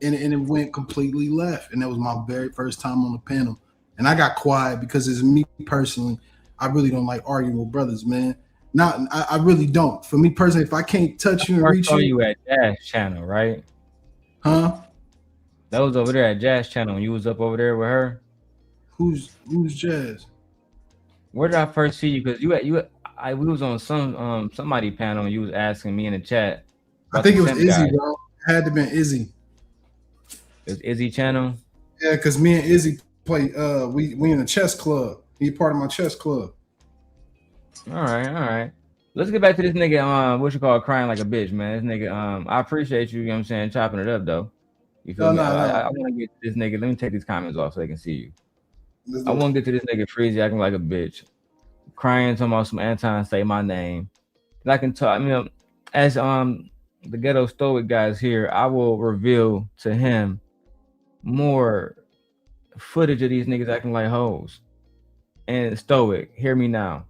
And it went completely left. And that was my very first time on the panel. And I got quiet because it's me personally. I really don't like arguing with brothers, man. I really don't. For me personally, if I can't touch you and reach you at Jazz Channel, right? Huh? That was over there at Jazz Channel when you was up over there with her. Who's Jazz? Where did I first see you? Because we was on somebody panel and you was asking me in the chat. I think it was Izzy, bro. It had to be Izzy. It's Izzy channel. Yeah, because me and Izzy play. We in a chess club. He part of my chess club. All right. Let's get back to this nigga. What you call crying like a bitch, man. This nigga. I appreciate you. You know what I'm saying, chopping it up though. You feel me? I want to get to this nigga. Let me take these comments off so they can see you. I want to get to this nigga Freezy acting like a bitch, crying, talking about some Anton say my name. And I can talk. I mean, as the ghetto stoic guys here, I will reveal to him more footage of these niggas acting like hoes. And stoic, hear me now.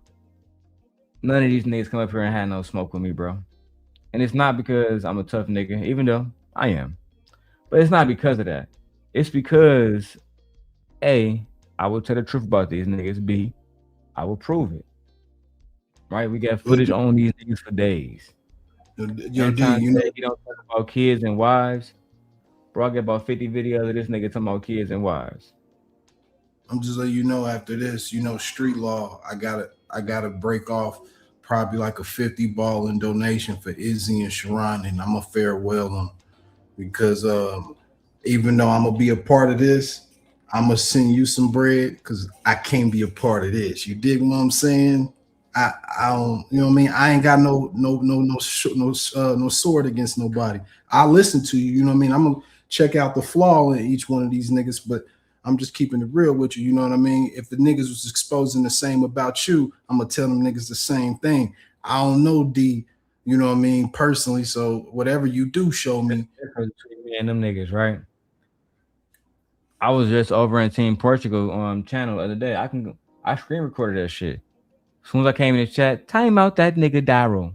None of these niggas come up here and have no smoke with me, bro. And it's not because I'm a tough nigga, even though I am. But it's not because of that. It's because A, I will tell the truth about these niggas. B, I will prove it. Right? We got footage on these niggas for days. You know, you don't talk about kids and wives. Bro, I get about 50 videos of this nigga talking about kids and wives. I'm just letting you know after this, you know, street law, I gotta break off probably like a 50 ball in donation for Izzy and Sharon, and I'm a farewell them because even though I'm gonna be a part of this, I'm gonna send you some bread because I can't be a part of this. You dig what I'm saying? I don't, you know what I mean? I ain't got no sword against nobody. I listen to you, you know what I mean? I'm gonna check out the flaw in each one of these niggas, but I'm just keeping it real with you, you know what I mean? If the niggas was exposing the same about you, I'm gonna tell them niggas the same thing. I don't know D, you know what I mean, personally. So whatever you do, show me. Me and them niggas, right? I was just over in Team Portugal channel the other day. I screen recorded that shit. As soon as I came in the chat, time out that nigga Darrel.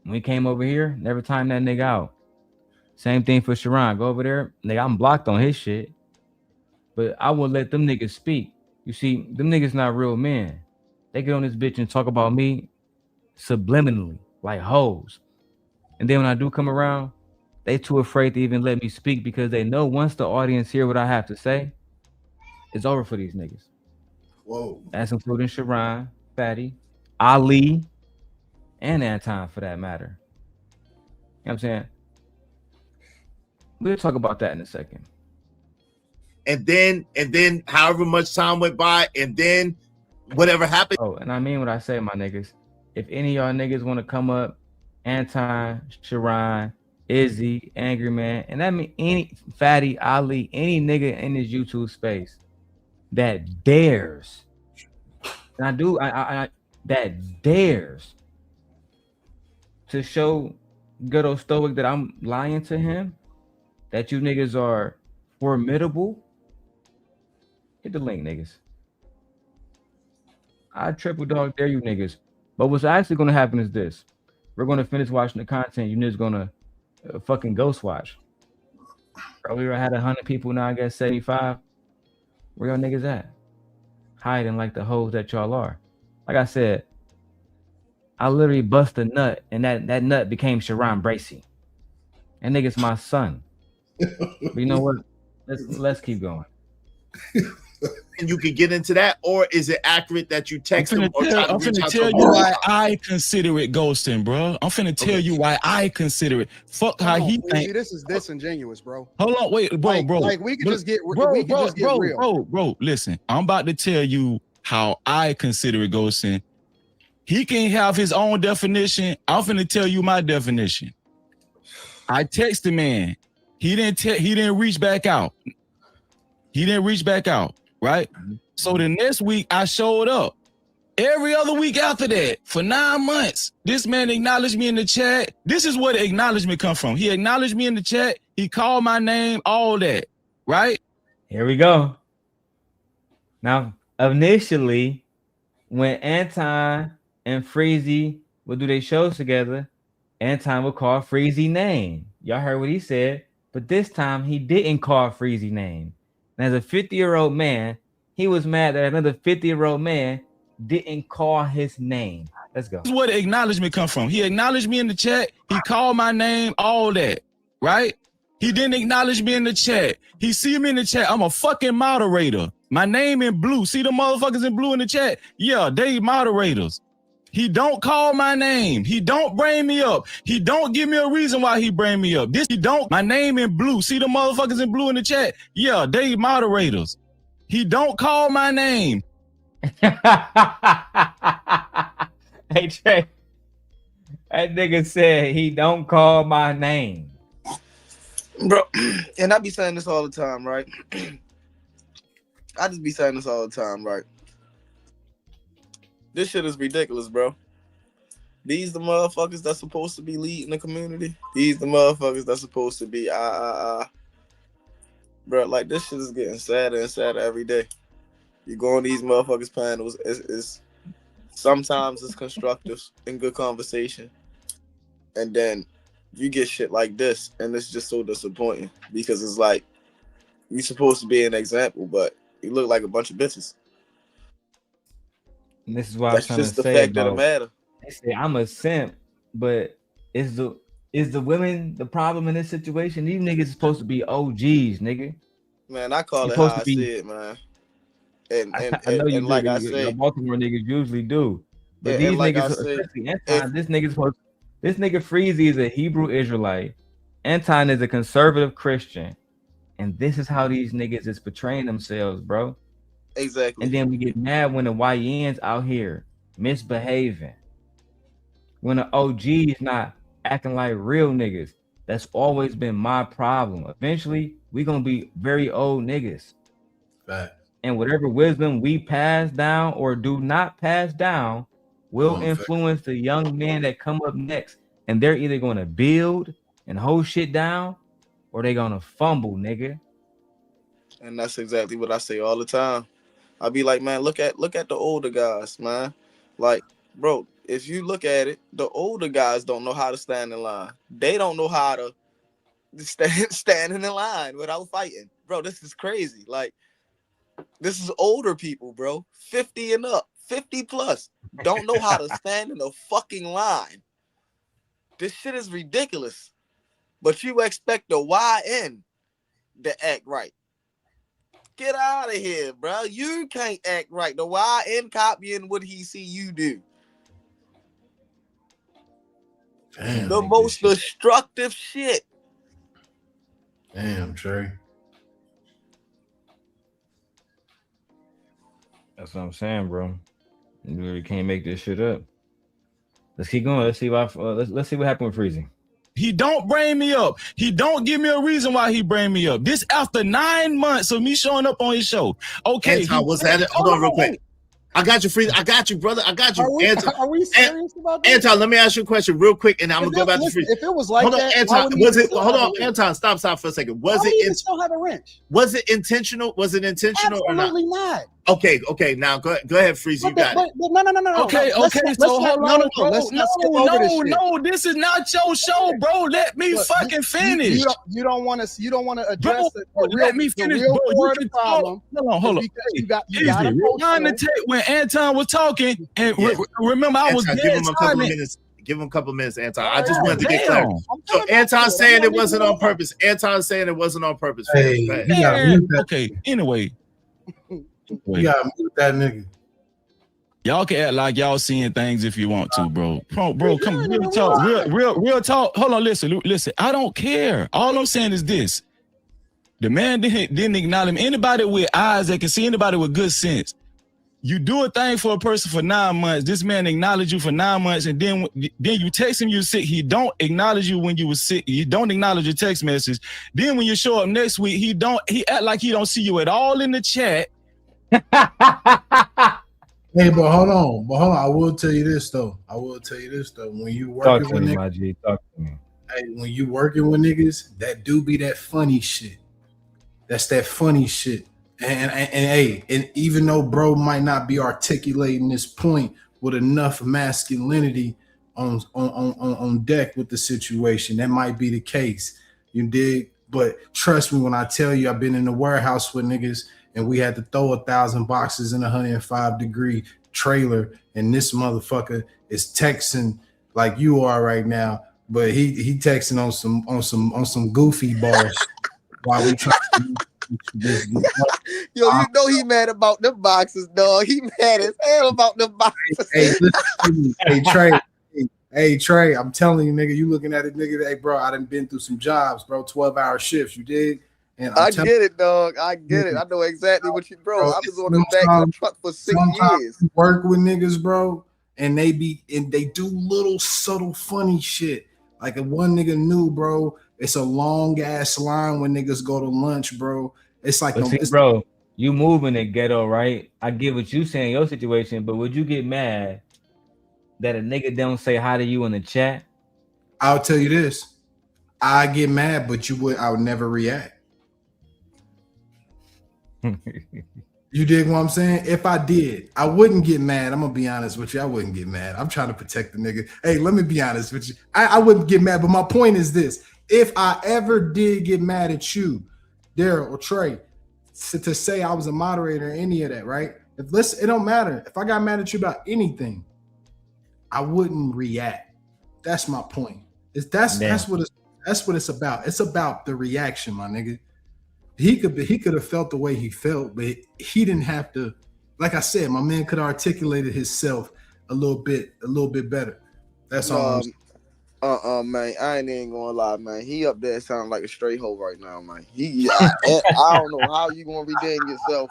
When we came over here, never timed that nigga out. Same thing for Sharon. Go over there, nigga, I'm blocked on his shit. But I will let them niggas speak. You see, them niggas not real men. They get on this bitch and talk about me subliminally, like hoes. And then when I do come around, they too afraid to even let me speak because they know once the audience hear what I have to say, it's over for these niggas. Whoa. That's including Sharon, Fatty, Ali, and Anton for that matter. You know what I'm saying? We'll talk about that in a second. And then however much time went by, and then whatever happened. Oh, and I mean what I say, my niggas. If any of y'all niggas want to come up, Anton, Sharon, Izzy, Angry Man, and that mean any Fatty, Ali, any nigga in this YouTube space that dares, and I that dares to show Ghetto Stoic that I'm lying to him, that you niggas are formidable, hit the link, niggas. I triple dog dare you niggas. But what's actually going to happen is this. We're going to finish watching the content. You niggas going to fucking ghost watch. Earlier I had 100 people, now I got 75. Where y'all niggas at? Hiding like the hoes that y'all are. Like I said, I literally bust a nut, and that nut became Sharon Bracey. That nigga's my son. But you know what? Let's keep going. And you could get into that, or is it accurate that you text him or try to I'm reach finna out tell to you him? why I consider it ghosting, bro. I'm finna tell you why I consider it. Fuck how he Freezy, think. this is disingenuous, bro. Hold on, wait, bro, bro. Like we could just get real. Bro, listen. I'm about to tell you how I consider it ghosting. He can have his own definition. I'm finna tell you my definition. I text the man. He didn't reach back out. He didn't reach back out, right? So the next week I showed up. Every other week after that, for 9 months, this man acknowledged me in the chat. This is where the acknowledgement come from. He acknowledged me in the chat. He called my name, all that, right? Here we go. Now, initially, when Anton and Freezy would do their shows together, Anton would call Freezy name. Y'all heard what he said, but this time he didn't call Freezy name. And as a 50-year-old man, he was mad that another 50-year-old man didn't call his name. Let's go. This is where the acknowledgement come from. He acknowledged me in the chat. He called my name, all that, right? He didn't acknowledge me in the chat. He see me in the chat. I'm a fucking moderator. My name in blue. See the motherfuckers in blue in the chat? Yeah, they moderators. He don't call my name. He don't bring me up. He don't give me a reason why he bring me up. My name in blue. See the motherfuckers in blue in the chat? Yeah, they moderators. He don't call my name. Hey Trey, that nigga said he don't call my name, bro. And I be saying this all the time, right? I just be saying this all the time, right? This shit is ridiculous, bro. These the motherfuckers that's supposed to be leading the community. These the motherfuckers that's supposed to be bro. Like, this shit is getting sadder and sadder every day. You go on these motherfuckers panels, it's sometimes it's constructive and good conversation, and then you get shit like this, and it's just so disappointing because it's like you're supposed to be an example, but you look like a bunch of bitches. and this is why That's I'm trying just to the say fact of the about. matter. They say I'm a simp, but is the women the problem in this situation? These niggas is supposed to be OGs, nigga. Man, I call You're it how supposed I to be. see it, man. And I know you do. like I The say, Baltimore niggas usually do, but and these like I niggas, say, especially Anton, this nigga Freezy is a Hebrew Israelite. Anton is a conservative Christian, and this is how these niggas is portraying themselves, bro. Exactly. And then we get mad when the YNs out here misbehaving, when the OGs not acting like real niggas. That's always been my problem. Eventually, we gonna be very old niggas. Fact. And whatever wisdom we pass down or do not pass down will influence the young men that come up next. And they're either going to build and hold shit down or they're going to fumble, nigga. And that's exactly what I say all the time. I be like, man, look at the older guys, man. Like, bro, if you look at it, the older guys don't know how to stand in line. They don't know how to stand in the line without fighting. Bro, this is crazy. Like, this is older people, bro. 50 and up, 50 plus. Don't know how to stand in a fucking line. This shit is ridiculous. But you expect the YN to act right. Get out of here, bro. You can't act right. The YN copying what he see you do. Damn, the most destructive shit. Damn, Trey. That's what I'm saying, bro. You really can't make this shit up. Let's keep going. Let's see why. Let's see what happened with Freezy. He don't bring me up. He don't give me a reason why he bring me up. This after 9 months of me showing up on his show. Okay. Anton, was that it? Hold on real quick. I got you, Freezy. I got you, brother. I got you. Are we serious about this? Anton, let me ask you a question real quick, and I'm going to go back to Freezy. If it was like hold that, on, Anton. Hold on, Anton. Stop for a second. Was it still have a wrench? Was it intentional? Was it intentional or not? Absolutely not. Okay. Now go ahead, Freezy. You got it. No. Okay. So hold on. No, this is not your show, bro. Let me fucking finish. You don't want to address the real, let me finish, the real bro. core of the problem. Hold on. You got when Anton was talking, and remember I was Anton, dead give him a couple of silent. minutes. Give him a couple of minutes, Anton. I just wanted to get clarity. So Anton saying it wasn't on purpose. Anton saying it wasn't on purpose. Okay. Anyway, You gotta mute that nigga. Y'all can act like y'all seeing things if you want to, bro. Bro, come real talk, real talk. Hold on, listen. I don't care. All I'm saying is this: the man didn't acknowledge him. Anybody with eyes that can see, anybody with good sense. You do a thing for a person for 9 months. This man acknowledged you for 9 months, and then you text him you sick. He don't acknowledge you when you was sick. You don't acknowledge your text message. Then when you show up next week, he act like he don't see you at all in the chat. Hey, but hold on. I will tell you this though. When you working with niggas, talk to me. Hey, when you working with niggas, that do be that funny shit. That's that funny shit. And hey, and even though bro might not be articulating this point with enough masculinity on deck with the situation, that might be the case. You dig? But trust me when I tell you, I've been in the warehouse with niggas and we had to throw 1,000 boxes in a 105-degree trailer, and this motherfucker is texting like you are right now, but he texting on some goofy balls while we try to Yo, you know he mad about them boxes, dog. He mad as hell about them boxes. Hey, Trey, I'm telling you, nigga, you looking at it, nigga. Hey, bro, I done been through some jobs, bro, 12-hour shifts. You did, and I get it, dog. I get it. I know exactly what you, bro. I was on the back of the truck for 6 years. You work with niggas, bro, and they do little subtle funny shit. Like if one nigga knew, bro, it's a long ass line when niggas go to lunch, bro. It's like, bro, you moving in ghetto, right? I get what you saying, your situation, but would you get mad that a nigga don't say hi to you in the chat? I'll tell you this. I get mad, but I would never react. You dig what I'm saying? If I did, I wouldn't get mad. I'm gonna be honest with you. I wouldn't get mad. I'm trying to protect the nigga. Hey, let me be honest with you. I wouldn't get mad, but my point is this. If I ever did get mad at you, Darrel or Trey, to say I was a moderator or any of that, right? It don't matter. If I got mad at you about anything, I wouldn't react. That's my point. That's what it's about. It's about the reaction, my nigga. He could have felt the way he felt, but he didn't have to. Like I said, my man could have articulated himself a little bit better. That's all. Man, I ain't even gonna lie, man. He up there sounding like a straight hoe right now, man. I don't know how you gonna regain yourself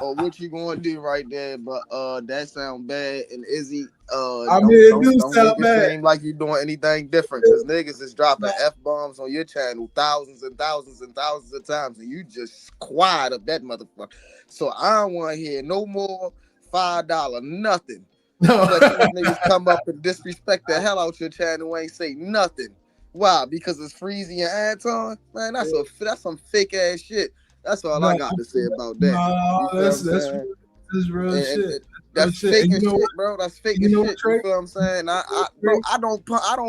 or what you gonna do right there, but that sound bad. And Izzy, don't make it seem like you doing anything different, because niggas is dropping F-bombs on your channel thousands and thousands and thousands of times, and you just quiet up that motherfucker. So I don't want to hear no more $5 nothing. Let these niggas come up and disrespect the hell out your channel, ain't say nothing. Why? Because it's Freezy and Anton? Man, that's some fake ass shit. That's all I got to say about that. No, that's real shit. That's fake as shit, bro. That's fake as shit. You feel what I'm saying? I don't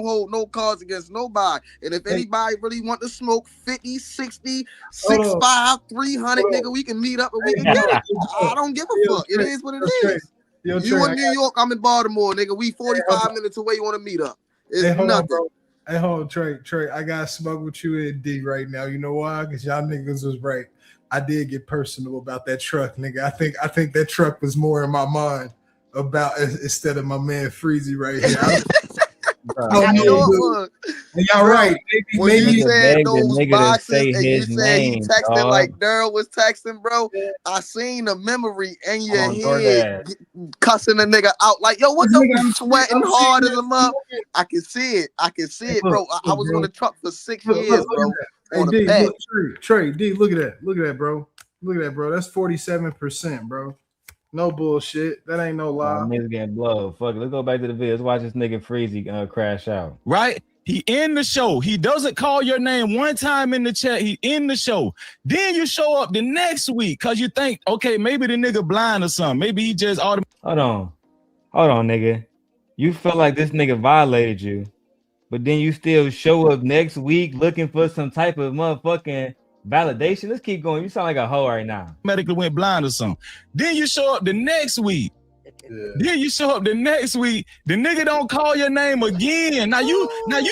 hold no cards against nobody. And if anybody really want to smoke 50, 60, 6'5", 300, nigga, we can meet up and we can get it. I don't give a fuck. It is what it is. You in New York, I'm in Baltimore, nigga. We 45 minutes away. You want to meet up? It's nothing. Hey, hold on, Trey. I got to smoke with you and D right now. You know why? Because y'all niggas was right. I did get personal about that truck, nigga. I think that truck was more in my mind about instead of my man Freezy right here. Y'all right. When you said those boxes and you said he texted like Darrel was texting, bro, I seen the memory in your head cussing a nigga out like, yo, what the sweating hard as a mother. I can see it, bro. I was on the truck for 6 years, bro. Hey, D, look, Trey, D, look at that, bro. That's 47%, bro. No bullshit. That ain't no lie. Niggas getting blood. Fuck it. Let's go back to the video. Let's watch this nigga Freezy crash out. Right? He in the show. He doesn't call your name one time in the chat. He in the show. Then you show up the next week because you think, okay, maybe the nigga blind or something. Maybe he just automatically. Hold on, nigga. You felt like this nigga violated you, but then you still show up next week looking for some type of motherfucking validation. Let's keep going. You sound like a hoe right now. Medically went blind or something. Then you show up the next week Then you show up the next week, the nigga don't call your name again. Now you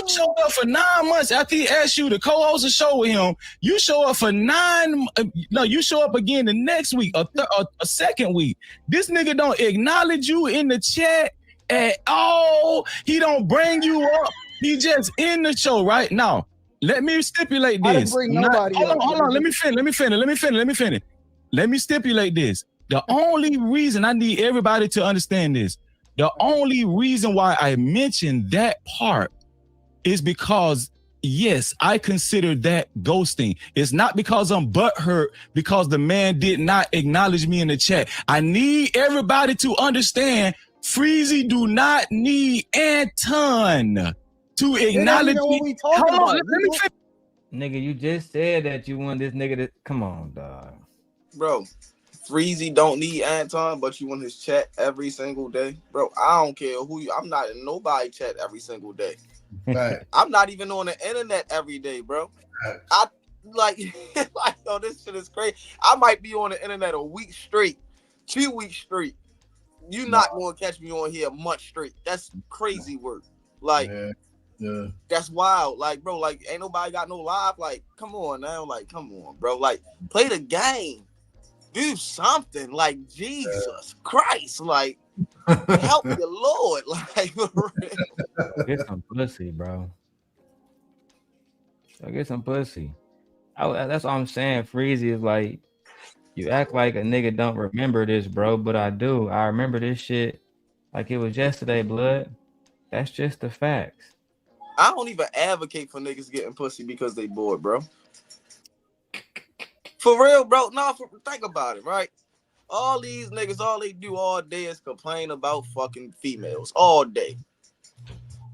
showed up for 9 months after he asked you to co-host a show with him. You show up for you show up again the next week, a second week. This nigga don't acknowledge you in the chat at all. He don't bring you up. He just in the show right now. Let me stipulate this. I didn't bring nobody up. Hold on. Let me finish. Let me stipulate this. The only reason I need everybody to understand this, the only reason why I mentioned that part is because, yes, I consider that ghosting. It's not because I'm butthurt because the man did not acknowledge me in the chat. I need everybody to understand Freezy do not need Anton to acknowledge me. Hold on, let me finish. Nigga, you just said that you want this nigga to come on, dog. Bro, Freezy don't need Anton, but you want his chat every single day. Bro, I don't care who you. I'm not in nobody chat every single day. Right. I'm not even on the internet every day, bro. I like yo, this shit is crazy. I might be on the internet a week straight, 2 weeks straight. You not gonna catch me on here a month straight. That's crazy work. Like, yeah. That's wild. Like, bro, like ain't nobody got no live. Like, come on now. Like, come on, bro. Like, play the game. Do something. Like, Jesus Christ. Like, help the Lord. Like, get some pussy, bro. Get some pussy. That's what I'm saying. Freezy is like, you act like a nigga don't remember this, bro, but I do. I remember this shit like it was yesterday, blood. That's just the facts. I don't even advocate for niggas getting pussy because they bored, bro. For real, bro. No, think about it, right? All these niggas, all they do all day is complain about fucking females all day.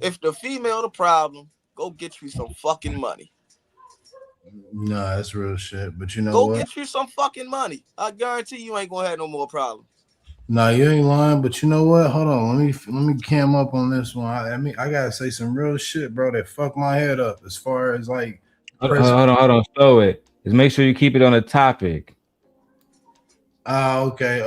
If the female the problem, go get you some fucking money. Nah, that's real shit. But you know go what? Get you some fucking money. I guarantee you ain't gonna have no more problems. Nah, you ain't lying. But you know what? Hold on. Let me cam up on this one. I gotta say some real shit, bro. That fucked my head up as far as like. Hold on. Slow it. Just make sure you keep it on a topic. Okay.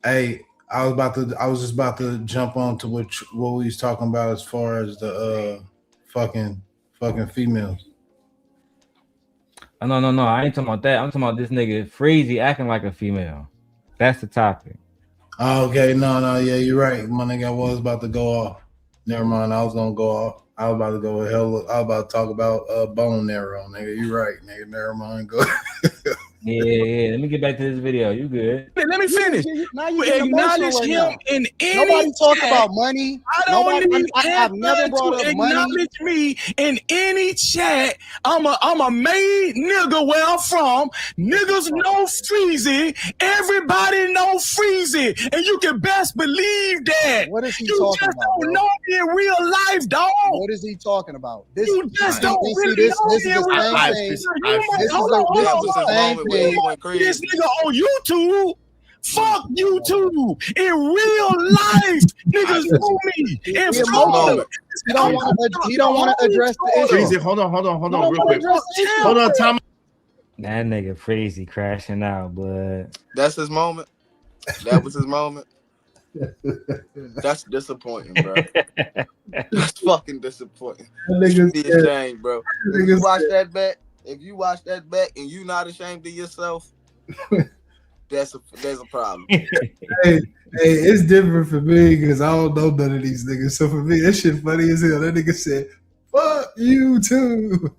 Hey, I was just about to jump on to what we was talking about as far as the fucking females. No. I ain't talking about that. I'm talking about this nigga Freezy acting like a female. That's the topic. Okay, no, yeah, you're right. My nigga, I was about to go off. Never mind, I was gonna go off. I was about to go I was about to talk about bone narrow, nigga. You're right, nigga. Never mind. Go. Yeah. Let me get back to this video. You good? Let me finish. Now you acknowledge right him now. in any Nobody talk chat. about money. I don't need I've never brought up acknowledge money. me in any chat. I'm a made nigga where I'm from. Niggas know Freezy. Everybody know Freezy. And you can best believe that. What is he you talking just about, don't bro? know me in real life, dog. What is he talking about? You just don't really know this me is in the real life. same thing. Hold on. This nigga on YouTube. Fuck YouTube. In real life, niggas know me. In Florida. He don't want to address the issue. Freezy, hold on, real quick. Hold on, Tom. That nigga Freezy crashing out, but that's his moment. That was his moment. That's disappointing, bro. That's fucking disappointing. You should be ashamed, bro. If you watch that back, and you not ashamed of yourself, there's a problem. Hey, it's different for me because I don't know none of these niggas. So for me, that shit funny as hell. That nigga said, "Fuck you too."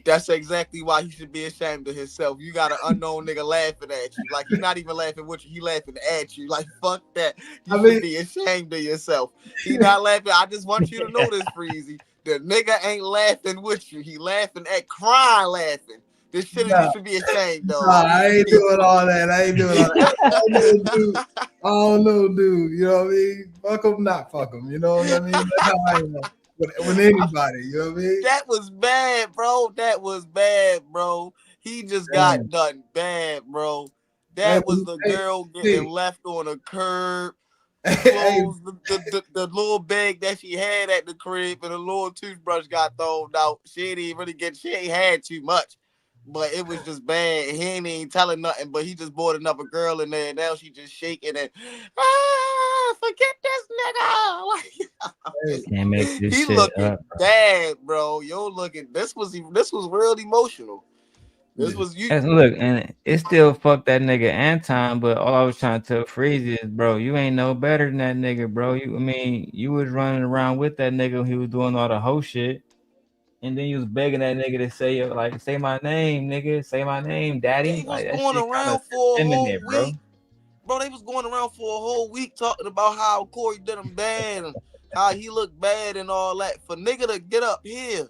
That's exactly why he should be ashamed of himself. You got an unknown nigga laughing at you. Like, he's not even laughing with you. He laughing at you. Like, fuck that. You should be ashamed of yourself. He not laughing. I just want you to know this, Freezy. The nigga ain't laughing with you. He laughing at crying laughing. This shit you should be ashamed, though. Nah, I ain't doing all that. I don't know, dude. You know what I mean? Fuck him, not fuck him. You know what I mean? That's how I am with anybody. You know what I mean? That was bad, bro. That was bad, bro. He just got done bad, bro. That was the girl getting left on a curb. Clothes, the little bag that she had at the crib, and the little toothbrush got thrown out. She ain't had too much. but it was just bad. He ain't even telling nothing, but he just brought another girl in there, and now she just shaking and forget this nigga. Can't make this He shit looking up. bad, bro. Yo, looking. This was real emotional. This was you. And look, and it still fucked that nigga Anton, but all I was trying to tell Freezy is, bro, you ain't no better than that nigga, bro. You was running around with that nigga when he was doing all the hoe shit, and then you was begging that nigga to say my name, nigga, say my name, daddy. They was Like that going shit around for a whole week, bro. Bro, they was going around for a whole week talking about how Corey did him bad and how he looked bad and all that. For nigga to get up here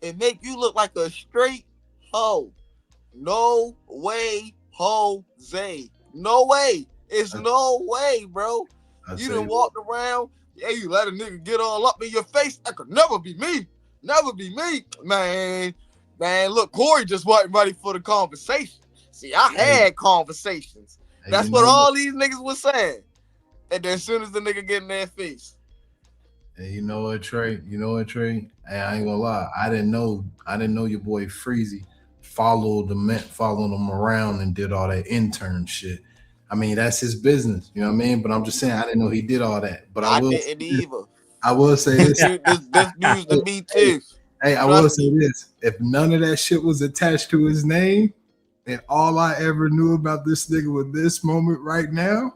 and make you look like a straight hoe. No way, Jose. No way. It's no way, bro. You done walked around. Yeah, you let a nigga get all up in your face. That could never be me. Never be me. Man, look, Corey just wasn't ready for the conversation. See, I had conversations. That's what all these niggas was saying. And then as soon as the nigga get in their face. Hey, you know what, Trey? Hey, I ain't gonna lie. I didn't know your boy Freezy followed him around and did all that intern shit. I mean, that's his business, you know what I mean? But I'm just saying, I didn't know he did all that. But I didn't either. I will say this. This news to me too. Hey, I will say this. If none of that shit was attached to his name, and all I ever knew about this nigga with this moment right now,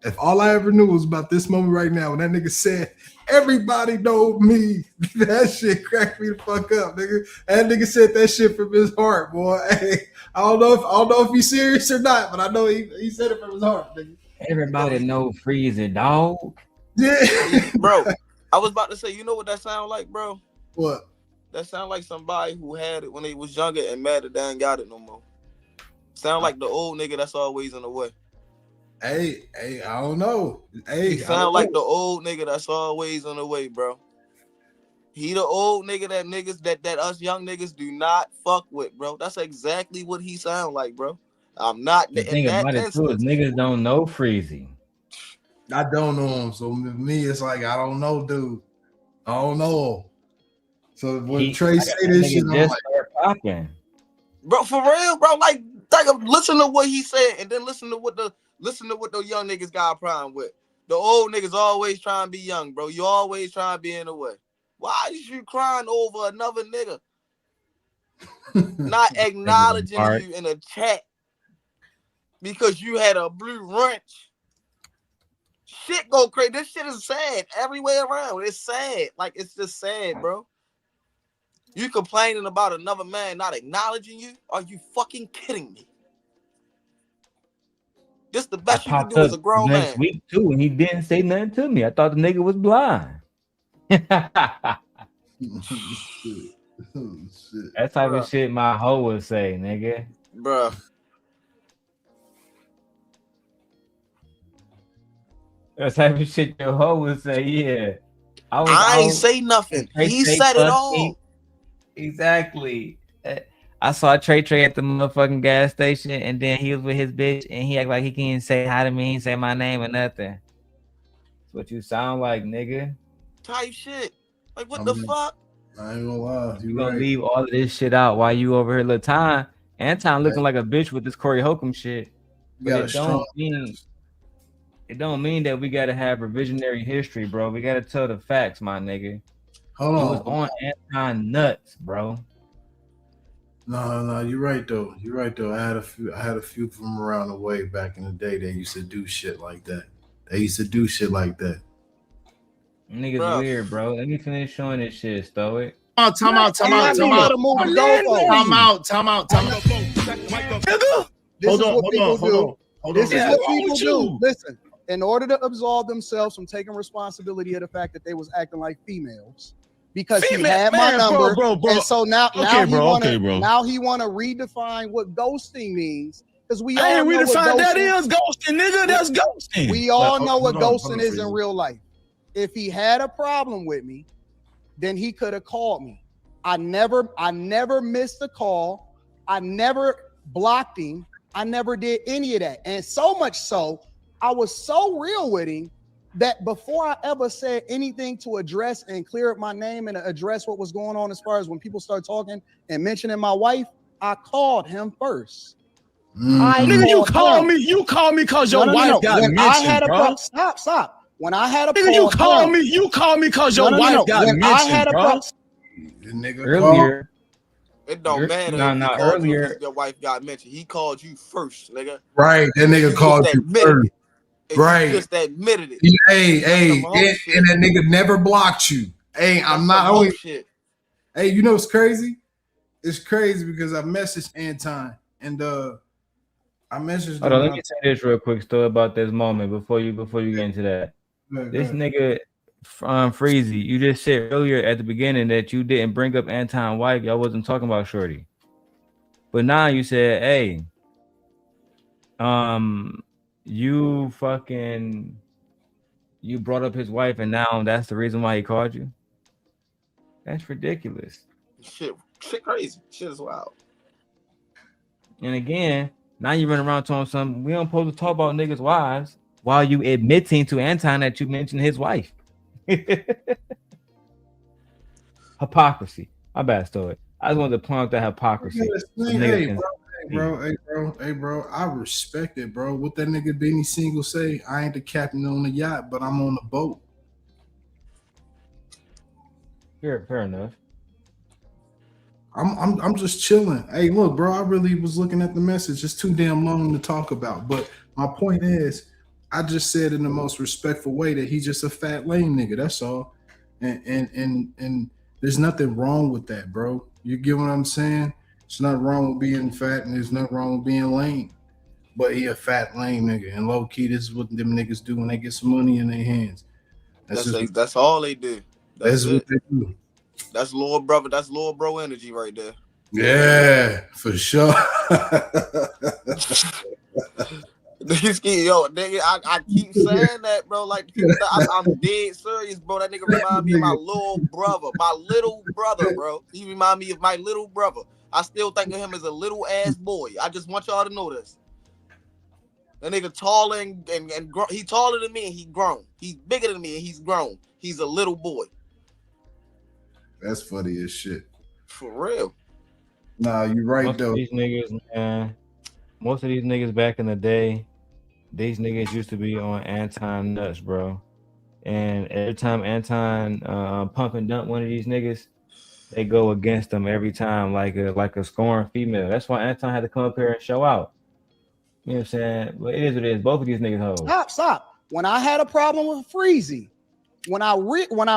if all I ever knew was about this moment right now, when that nigga said, everybody know me, that shit cracked me the fuck up, nigga. That nigga said that shit from his heart, boy. Hey, I don't know if he's serious or not, but I know he said it from his heart, nigga. Everybody know Freezy, dog. Yeah. Bro, I was about to say, you know what that sound like, bro? What? That sound like somebody who had it when they was younger and mad that they ain't got it no more. Sound like the old nigga that's always in the way. Hey, I don't know. Hey, he sound like the old nigga that's always in the way, bro. He the old nigga that us young niggas do not fuck with, bro. That's exactly what he sound like, bro. I'm not. The thing about it too is niggas don't know Freezy. I don't know him, so me, it's like I don't know, dude. I don't know. So when Trey say this shit, I'm like, popping. Bro, for real, bro. Like listen to what he said, and then listen to what the young niggas got a problem with. The old niggas always trying to be young, bro. You always trying to be in the way. Why is you crying over another nigga? Not acknowledging you in a chat because you had a blue wrench. Shit go crazy. This shit is sad everywhere around. It's sad. Like, it's just sad, bro. You complaining about another man not acknowledging you? Are you fucking kidding me? This the best you can do as a grown man. Next week too, and he didn't say nothing to me. I thought the nigga was blind. That type of shit my hoe would say, nigga. Bruh. That type of shit your hoe would say, yeah. I ain't say nothing. He said it all. Exactly. I saw Trey at the motherfucking gas station, and then he was with his bitch, and he act like he can't say hi to me, he ain't say my name or nothing. That's what you sound like, nigga. Type shit. Like, what the fuck? I ain't gonna lie. You gonna leave all of this shit out while you over here, Latan? Anton looking like a bitch with this Corey Holcomb shit. But it don't mean that we gotta have revisionary history, bro. We gotta tell the facts, my nigga. Hold on. It was on Anton nuts, bro. No, you're right though. I had a few from around the way back in the day that used to do shit like that. Niggas weird, bro. Let me finish showing this shit, Stoic. Time out. Hold on. This is what people do. Listen, in order to absolve themselves from taking responsibility of the fact that they was acting like females, because he had my number, and so now he want to redefine what ghosting means. Because we all know what ghosting that is ghosting, nigga. That's ghosting. We all know what ghosting is in real life. If he had a problem with me, then he could have called me. I never missed a call. I never blocked him. I never did any of that. And so much so, I was so real with him that before I ever said anything to address and clear up my name and address what was going on as far as when people start talking and mentioning my wife, I called him first. Nigga, you called me. You called me because your wife got when mentioned, I had bro. Stop. When I had a Nigga, you called me. You called me because your wife got when mentioned, I had bro. The nigga Earlier. It don't matter Nah, if he called earlier. you because your wife got mentioned. He called you first, nigga. Right, that nigga called you first. Right. You just admitted it. Hey, and that nigga never blocked you. Hey, I'm not only. Shit. Hey, you know what's crazy? It's crazy because I messaged Anton and I messaged. Hold on, let me say this real quick story about this moment before you get into that. This nigga Freezy, you just said earlier at the beginning that you didn't bring up Anton's wife. Y'all wasn't talking about Shorty. But now you said, hey, you brought up his wife and now that's the reason why he called you. That's ridiculous. Shit crazy. Shit is wild. And again, now you run around telling something we don't supposed to talk about niggas' wives while you admitting to Anton that you mentioned his wife. Hypocrisy. My bad story. I just wanted to point out that hypocrisy. Hey, bro, I respect it, bro. What that nigga Benny Single say? I ain't the captain on the yacht, but I'm on the boat. Fair enough. I'm just chilling. Hey, look, bro, I really was looking at the message. It's too damn long to talk about. But my point is, I just said in the most respectful way that he's just a fat lame nigga. That's all. And there's nothing wrong with that, bro. You get what I'm saying? It's not wrong with being fat, and there's nothing wrong with being lame. But he a fat lame nigga, and low key, this is what them niggas do when they get some money in their hands. That's all they do. That's what they do. That's little brother. That's little bro energy right there. Yeah, for sure. Yo, nigga, I keep saying that, bro. Like, I'm dead serious, bro. That nigga remind me of my little brother, bro. He remind me of my little brother. I still think of him as a little ass boy. I just want y'all to know this. That nigga taller and he taller than me and he grown. He's bigger than me and he's grown. He's a little boy. That's funny as shit. For real. Nah, you're right Most though. Of these niggas, man. Most of these niggas back in the day, these niggas used to be on Anton nuts, bro. And every time Anton pump and dump one of these niggas, they go against them every time like a scorned female. That's why Anton had to come up here and show out. You know what I'm saying? But it is what it is. Both of these niggas hoes. Stop. When I had a problem with Freezy, when I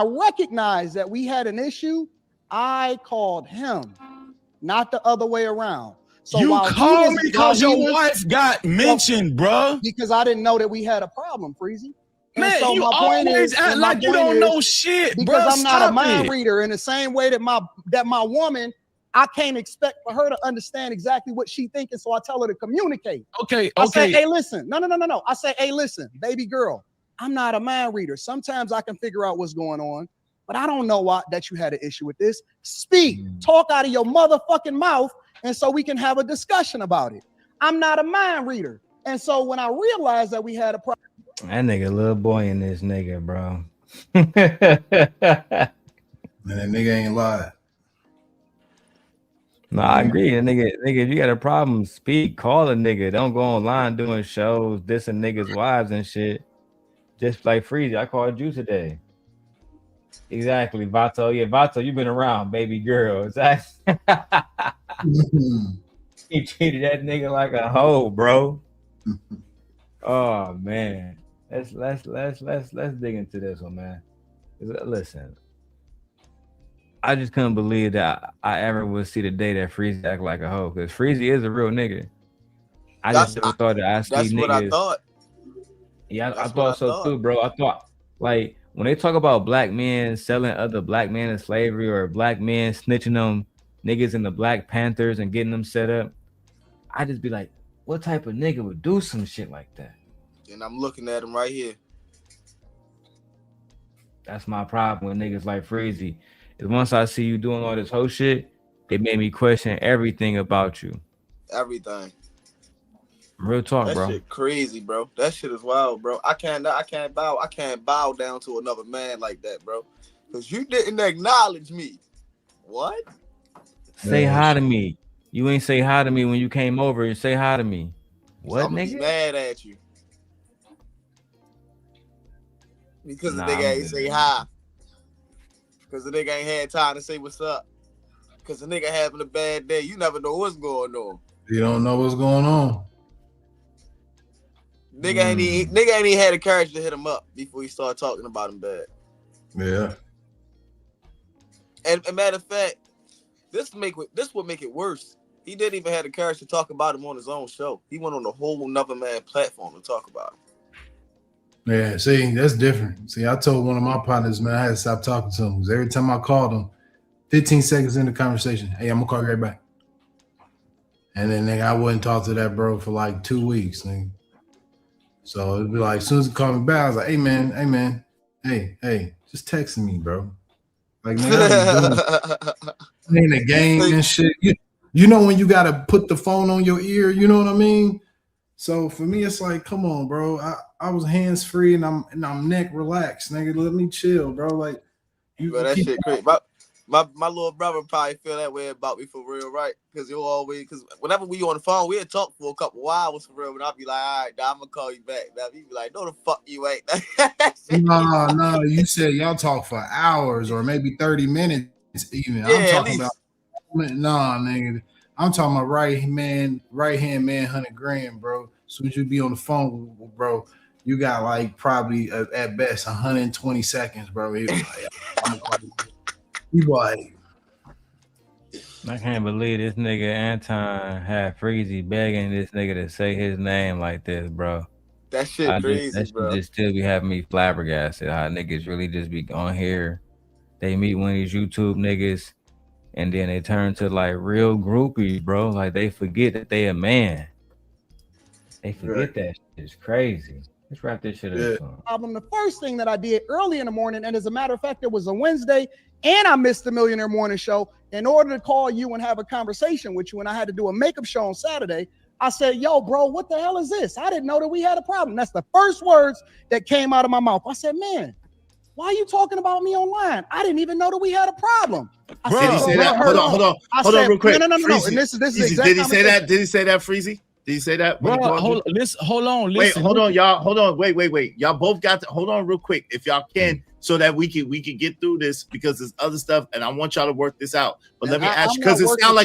recognized that we had an issue, I called him, not the other way around. So you called me because your wife got mentioned, bro. Because I didn't know that we had a problem, Freezy. Man, so you always act like you don't know shit, bro. Because I'm not a mind reader. In the same way that my woman, I can't expect for her to understand exactly what she thinking, so I tell her to communicate. Okay. I say, hey, listen. No. I say, hey, listen, baby girl, I'm not a mind reader. Sometimes I can figure out what's going on, but I don't know that you had an issue with this. Speak, talk out of your motherfucking mouth, and so we can have a discussion about it. I'm not a mind reader. And so when I realized that we had a problem. That nigga little boy in this nigga, bro. Man, that nigga ain't lying. No, I agree. Nigga, if you got a problem, speak, call a nigga. Don't go online doing shows, dissing niggas' wives and shit. Just like Freezy, I called you today. Exactly, Vato. Yeah, Vato, you've been around, baby girl. Exactly. He treated that nigga like a hoe, bro. Oh man. Let's dig into this one, man. Listen, I just couldn't believe that I ever would see the day that Freezy act like a hoe, because Freezy is a real nigga. I just never thought that I see that's niggas. What I thought. Yeah, I thought so too, bro. I thought, like, when they talk about black men selling other black men in slavery, or black men snitching them niggas in the Black Panthers and getting them set up, I just be like, what type of nigga would do some shit like that? And I'm looking at him right here. That's my problem with niggas like Freezy. Is once I see you doing all this whole shit, it made me question everything about you. Everything. Real talk, bro. That shit crazy, bro. That shit is wild, bro. I can't bow down to another man like that, bro. Because you didn't acknowledge me. What? Say hi to me. You ain't say hi to me when you came over and say hi to me. What, I'm gonna be nigga? mad at you because the Nah, nigga I'm ain't good. say hi. Because the nigga ain't had time to say what's up. Because the nigga having a bad day. You never know what's going on. You don't know what's going on. Nigga ain't even had the courage to hit him up before he started talking about him bad. Yeah. And matter of fact, this would make it worse. He didn't even have the courage to talk about him on his own show. He went on a whole nother man platform to talk about him. Yeah, see, that's different. See, I told one of my partners, man, I had to stop talking to him because every time I called him, 15 seconds in the conversation, hey, I'm gonna call you right back. And then nigga, I wouldn't talk to that bro for like 2 weeks, nigga. So it'd be like, as soon as he called me back, I was like, hey, just texting me, bro. Like, man, I ain't a game and shit. You know when you gotta put the phone on your ear, you know what I mean? So for me, it's like, come on, bro. I was hands free and I'm neck relaxed, nigga. Let me chill, bro. Like, Bro, that shit crazy. My little brother probably feel that way about me for real, right? Because whenever we on the phone, we'd talk for a couple of hours for real, and I'll be like, all right, now I'm gonna call you back. Now he be like, no, the fuck you ain't. No, you said y'all talk for hours or maybe 30 minutes even. Yeah, I'm talking about nigga. I'm talking about right hand man, 100 grand, bro. As soon as you be on the phone, bro, you got like probably at best 120 seconds, bro. He was like, I'm gonna call you. He like, I can't believe this nigga Anton had Freezy begging this nigga to say his name like this, bro. That shit crazy, that bro. Just still be having me flabbergasted. How niggas really just be on here. They meet one of these YouTube niggas, and then they turn to like real groupies, bro. Like they forget that they a man. They forget that shit. It's crazy. Let's wrap this shit up. Album. The first thing that I did early in the morning, and as a matter of fact, it was a Wednesday, and I missed the Millionaire Morning Show. In order to call you and have a conversation with you, and I had to do a makeup show on Saturday, I said, yo, bro, what the hell is this? I didn't know that we had a problem. That's the first words that came out of my mouth. I said, man, why are you talking about me online? I didn't even know that we had a problem. I Did he say that? Hold on, real quick. No. Freezy, And this is Freezy, did he say that? Did he say that, Freezy? Did he say that? Bro, hold on. Wait, hold on, y'all. Hold on. Wait. Y'all both got to hold on real quick, if y'all can, so that we can get through this, because there's other stuff, and I want y'all to work this out. But let me ask you, because it sounds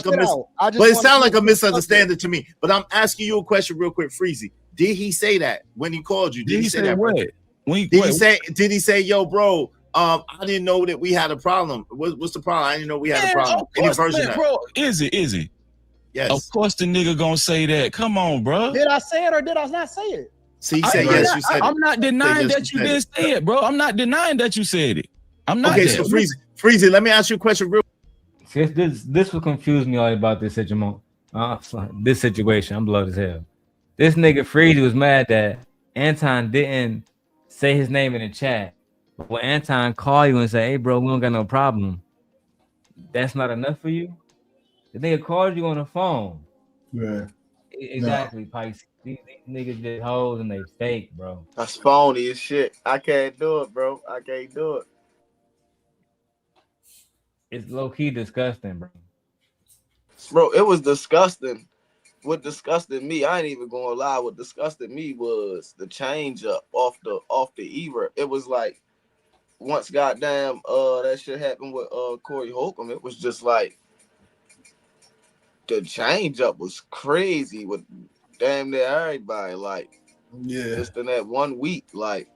like a misunderstanding to me. But I'm asking you a question real quick, Freezy. Did he say that when he called you? Did he say that? What? Did he say, yo, bro? I didn't know that we had a problem. What's the problem? I didn't know we had a problem. Any version of bro, is it? Yes. Of course the nigga gonna say that. Come on, bro. Did I say it or did I not say it? See, you said yes, you said it. I'm not denying that you did say it, bro. I'm not denying that you said it. I'm not. Okay, so Freezy, let me ask you a question real. See, this will confuse me all about this situation. This situation, I'm blood as hell. This nigga Freezy was mad that Anton didn't say his name in the chat. But when Anton call you and say, hey, bro, we don't got no problem, that's not enough for you? The nigga called you on the phone. Yeah. Exactly, Pikes. These niggas just hoes and they fake, bro. That's phony as shit. I can't do it, bro. I can't do it. It's low-key disgusting, bro. Bro, it was disgusting. What disgusted me, I ain't even gonna lie. What disgusted me was the change up off the era. It was like once goddamn that shit happened with Corey Holcomb, it was just like the change up was crazy with damn near everybody. Like, just in that 1 week, like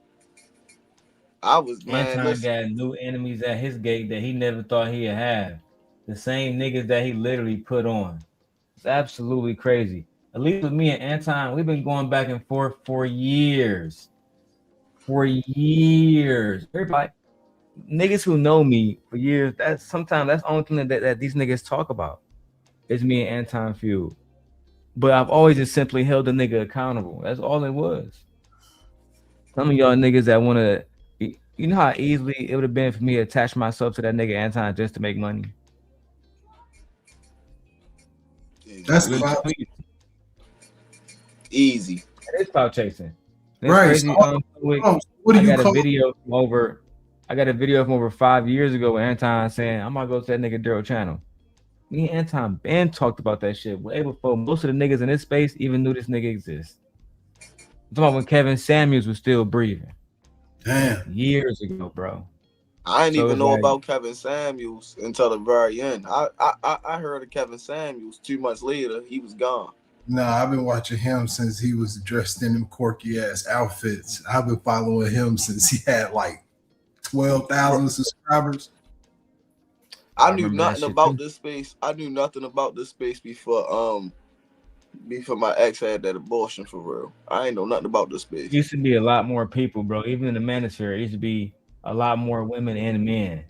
I was Anton got new enemies at his gate that he never thought he'd have. The same niggas that he literally put on. It's absolutely crazy. At least with me and Anton, we've been going back and forth for years. Everybody, niggas who know me for years, that's the only thing that these niggas talk about. It's me and Anton feud. But I've always just simply held the nigga accountable. That's all it was. Some of y'all niggas that want to, you know how easily it would have been for me to attach myself to that nigga Anton just to make money? That's clout. Easy. It is clout chasing. It's Right. crazy. What do you I got call a video from over 5 years ago with Anton saying, I'm gonna go to that nigga Darrel channel. Me and Anton Ben talked about that shit way before most of the niggas in this space even knew this nigga exists. I'm talking about when Kevin Samuels was still breathing. Damn. Years ago, bro. I didn't So even it's know like- about Kevin Samuels until the very end. I heard of Kevin Samuels 2 months later. He was gone. No, I've been watching him since he was dressed in them quirky ass outfits. I've been following him since he had like 12,000 subscribers. I knew nothing about this space. I knew nothing about this space before my ex had that abortion for real. I ain't know nothing about this space. Used to be a lot more people, bro. Even in the manosphere, it used to be a lot more women and men. You know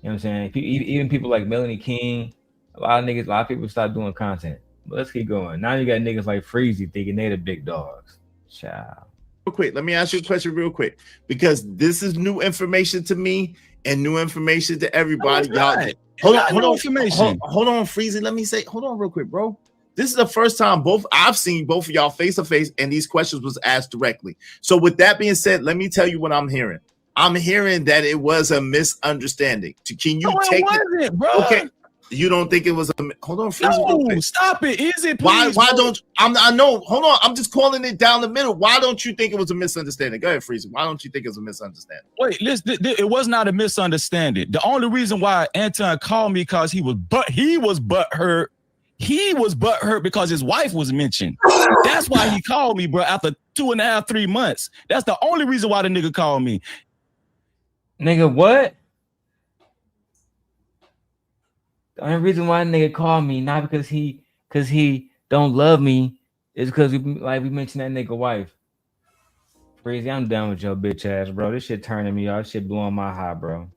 what I'm saying? Even people like Melanie King, a lot of people stopped doing content. But let's keep going. Now you got niggas like Freezy thinking they the big dogs. Child. Real quick, let me ask you a question real quick, because this is new information to me and new information to everybody. Y'all, hold on, Freezy. Let me say, hold on real quick, bro. This is the first time I've seen both of y'all face to face, and these questions was asked directly. So with that being said, let me tell you what I'm hearing. I'm hearing that it was a misunderstanding. Can you take it, bro? Okay. You don't think it was a hold on, Freezy? No, stop it. Is it? Please, why don't I know? Hold on, I'm just calling it down the middle. Why don't you think it was a misunderstanding? Go ahead, Freezy. Why don't you think it was a misunderstanding? Wait, listen, it was not a misunderstanding. The only reason why Anton called me because he was butthurt. He was butthurt because his wife was mentioned. That's why he called me, bro. After 2.5, 3 months. That's the only reason why the nigga called me. Nigga, what? The only reason why nigga called me, not because he don't love me, is because we mentioned that nigga wife. Freezy, I'm done with your bitch ass, bro. This shit turning me off. This shit blowing my high, bro.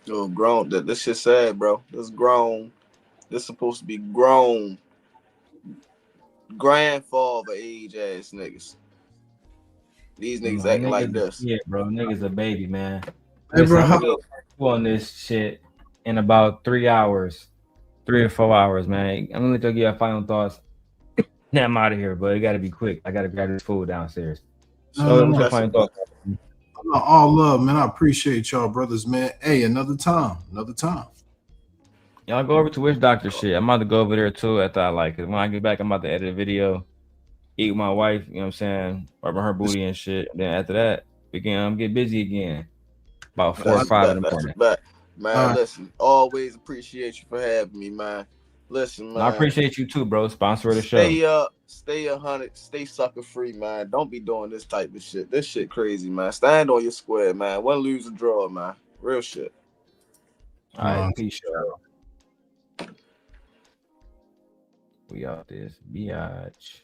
Yo, grown. This shit sad, bro. This grown. This supposed to be grown. Grandfather age ass niggas. These niggas acting like this. Yeah, bro. Niggas a baby, man. Hey, bro, I'm gonna go on this shit in about 3 hours, 3 or 4 hours, man. I'm gonna let you give your final thoughts. Now I'm out of here, but it gotta be quick. I gotta grab this food downstairs. So, what's your final thoughts? All love, man. I appreciate y'all, brothers, man. Hey, another time. Y'all go over to Witch Doctor shit. I'm about to go over there too after I like it. When I get back, I'm about to edit a video, eat with my wife, you know what I'm saying, rubbing her booty and shit. Then after that, we can get busy again. About 4 or 5 in the morning. Man, listen, always appreciate you for having me, man. Listen, man. I appreciate you too, bro. Sponsor of the show. Stay 100, stay sucker free, man. Don't be doing this type of shit. This shit crazy, man. Stand on your square, man. Win, lose, or draw, man. Real shit. All right, peace, y'all. We out this biatch.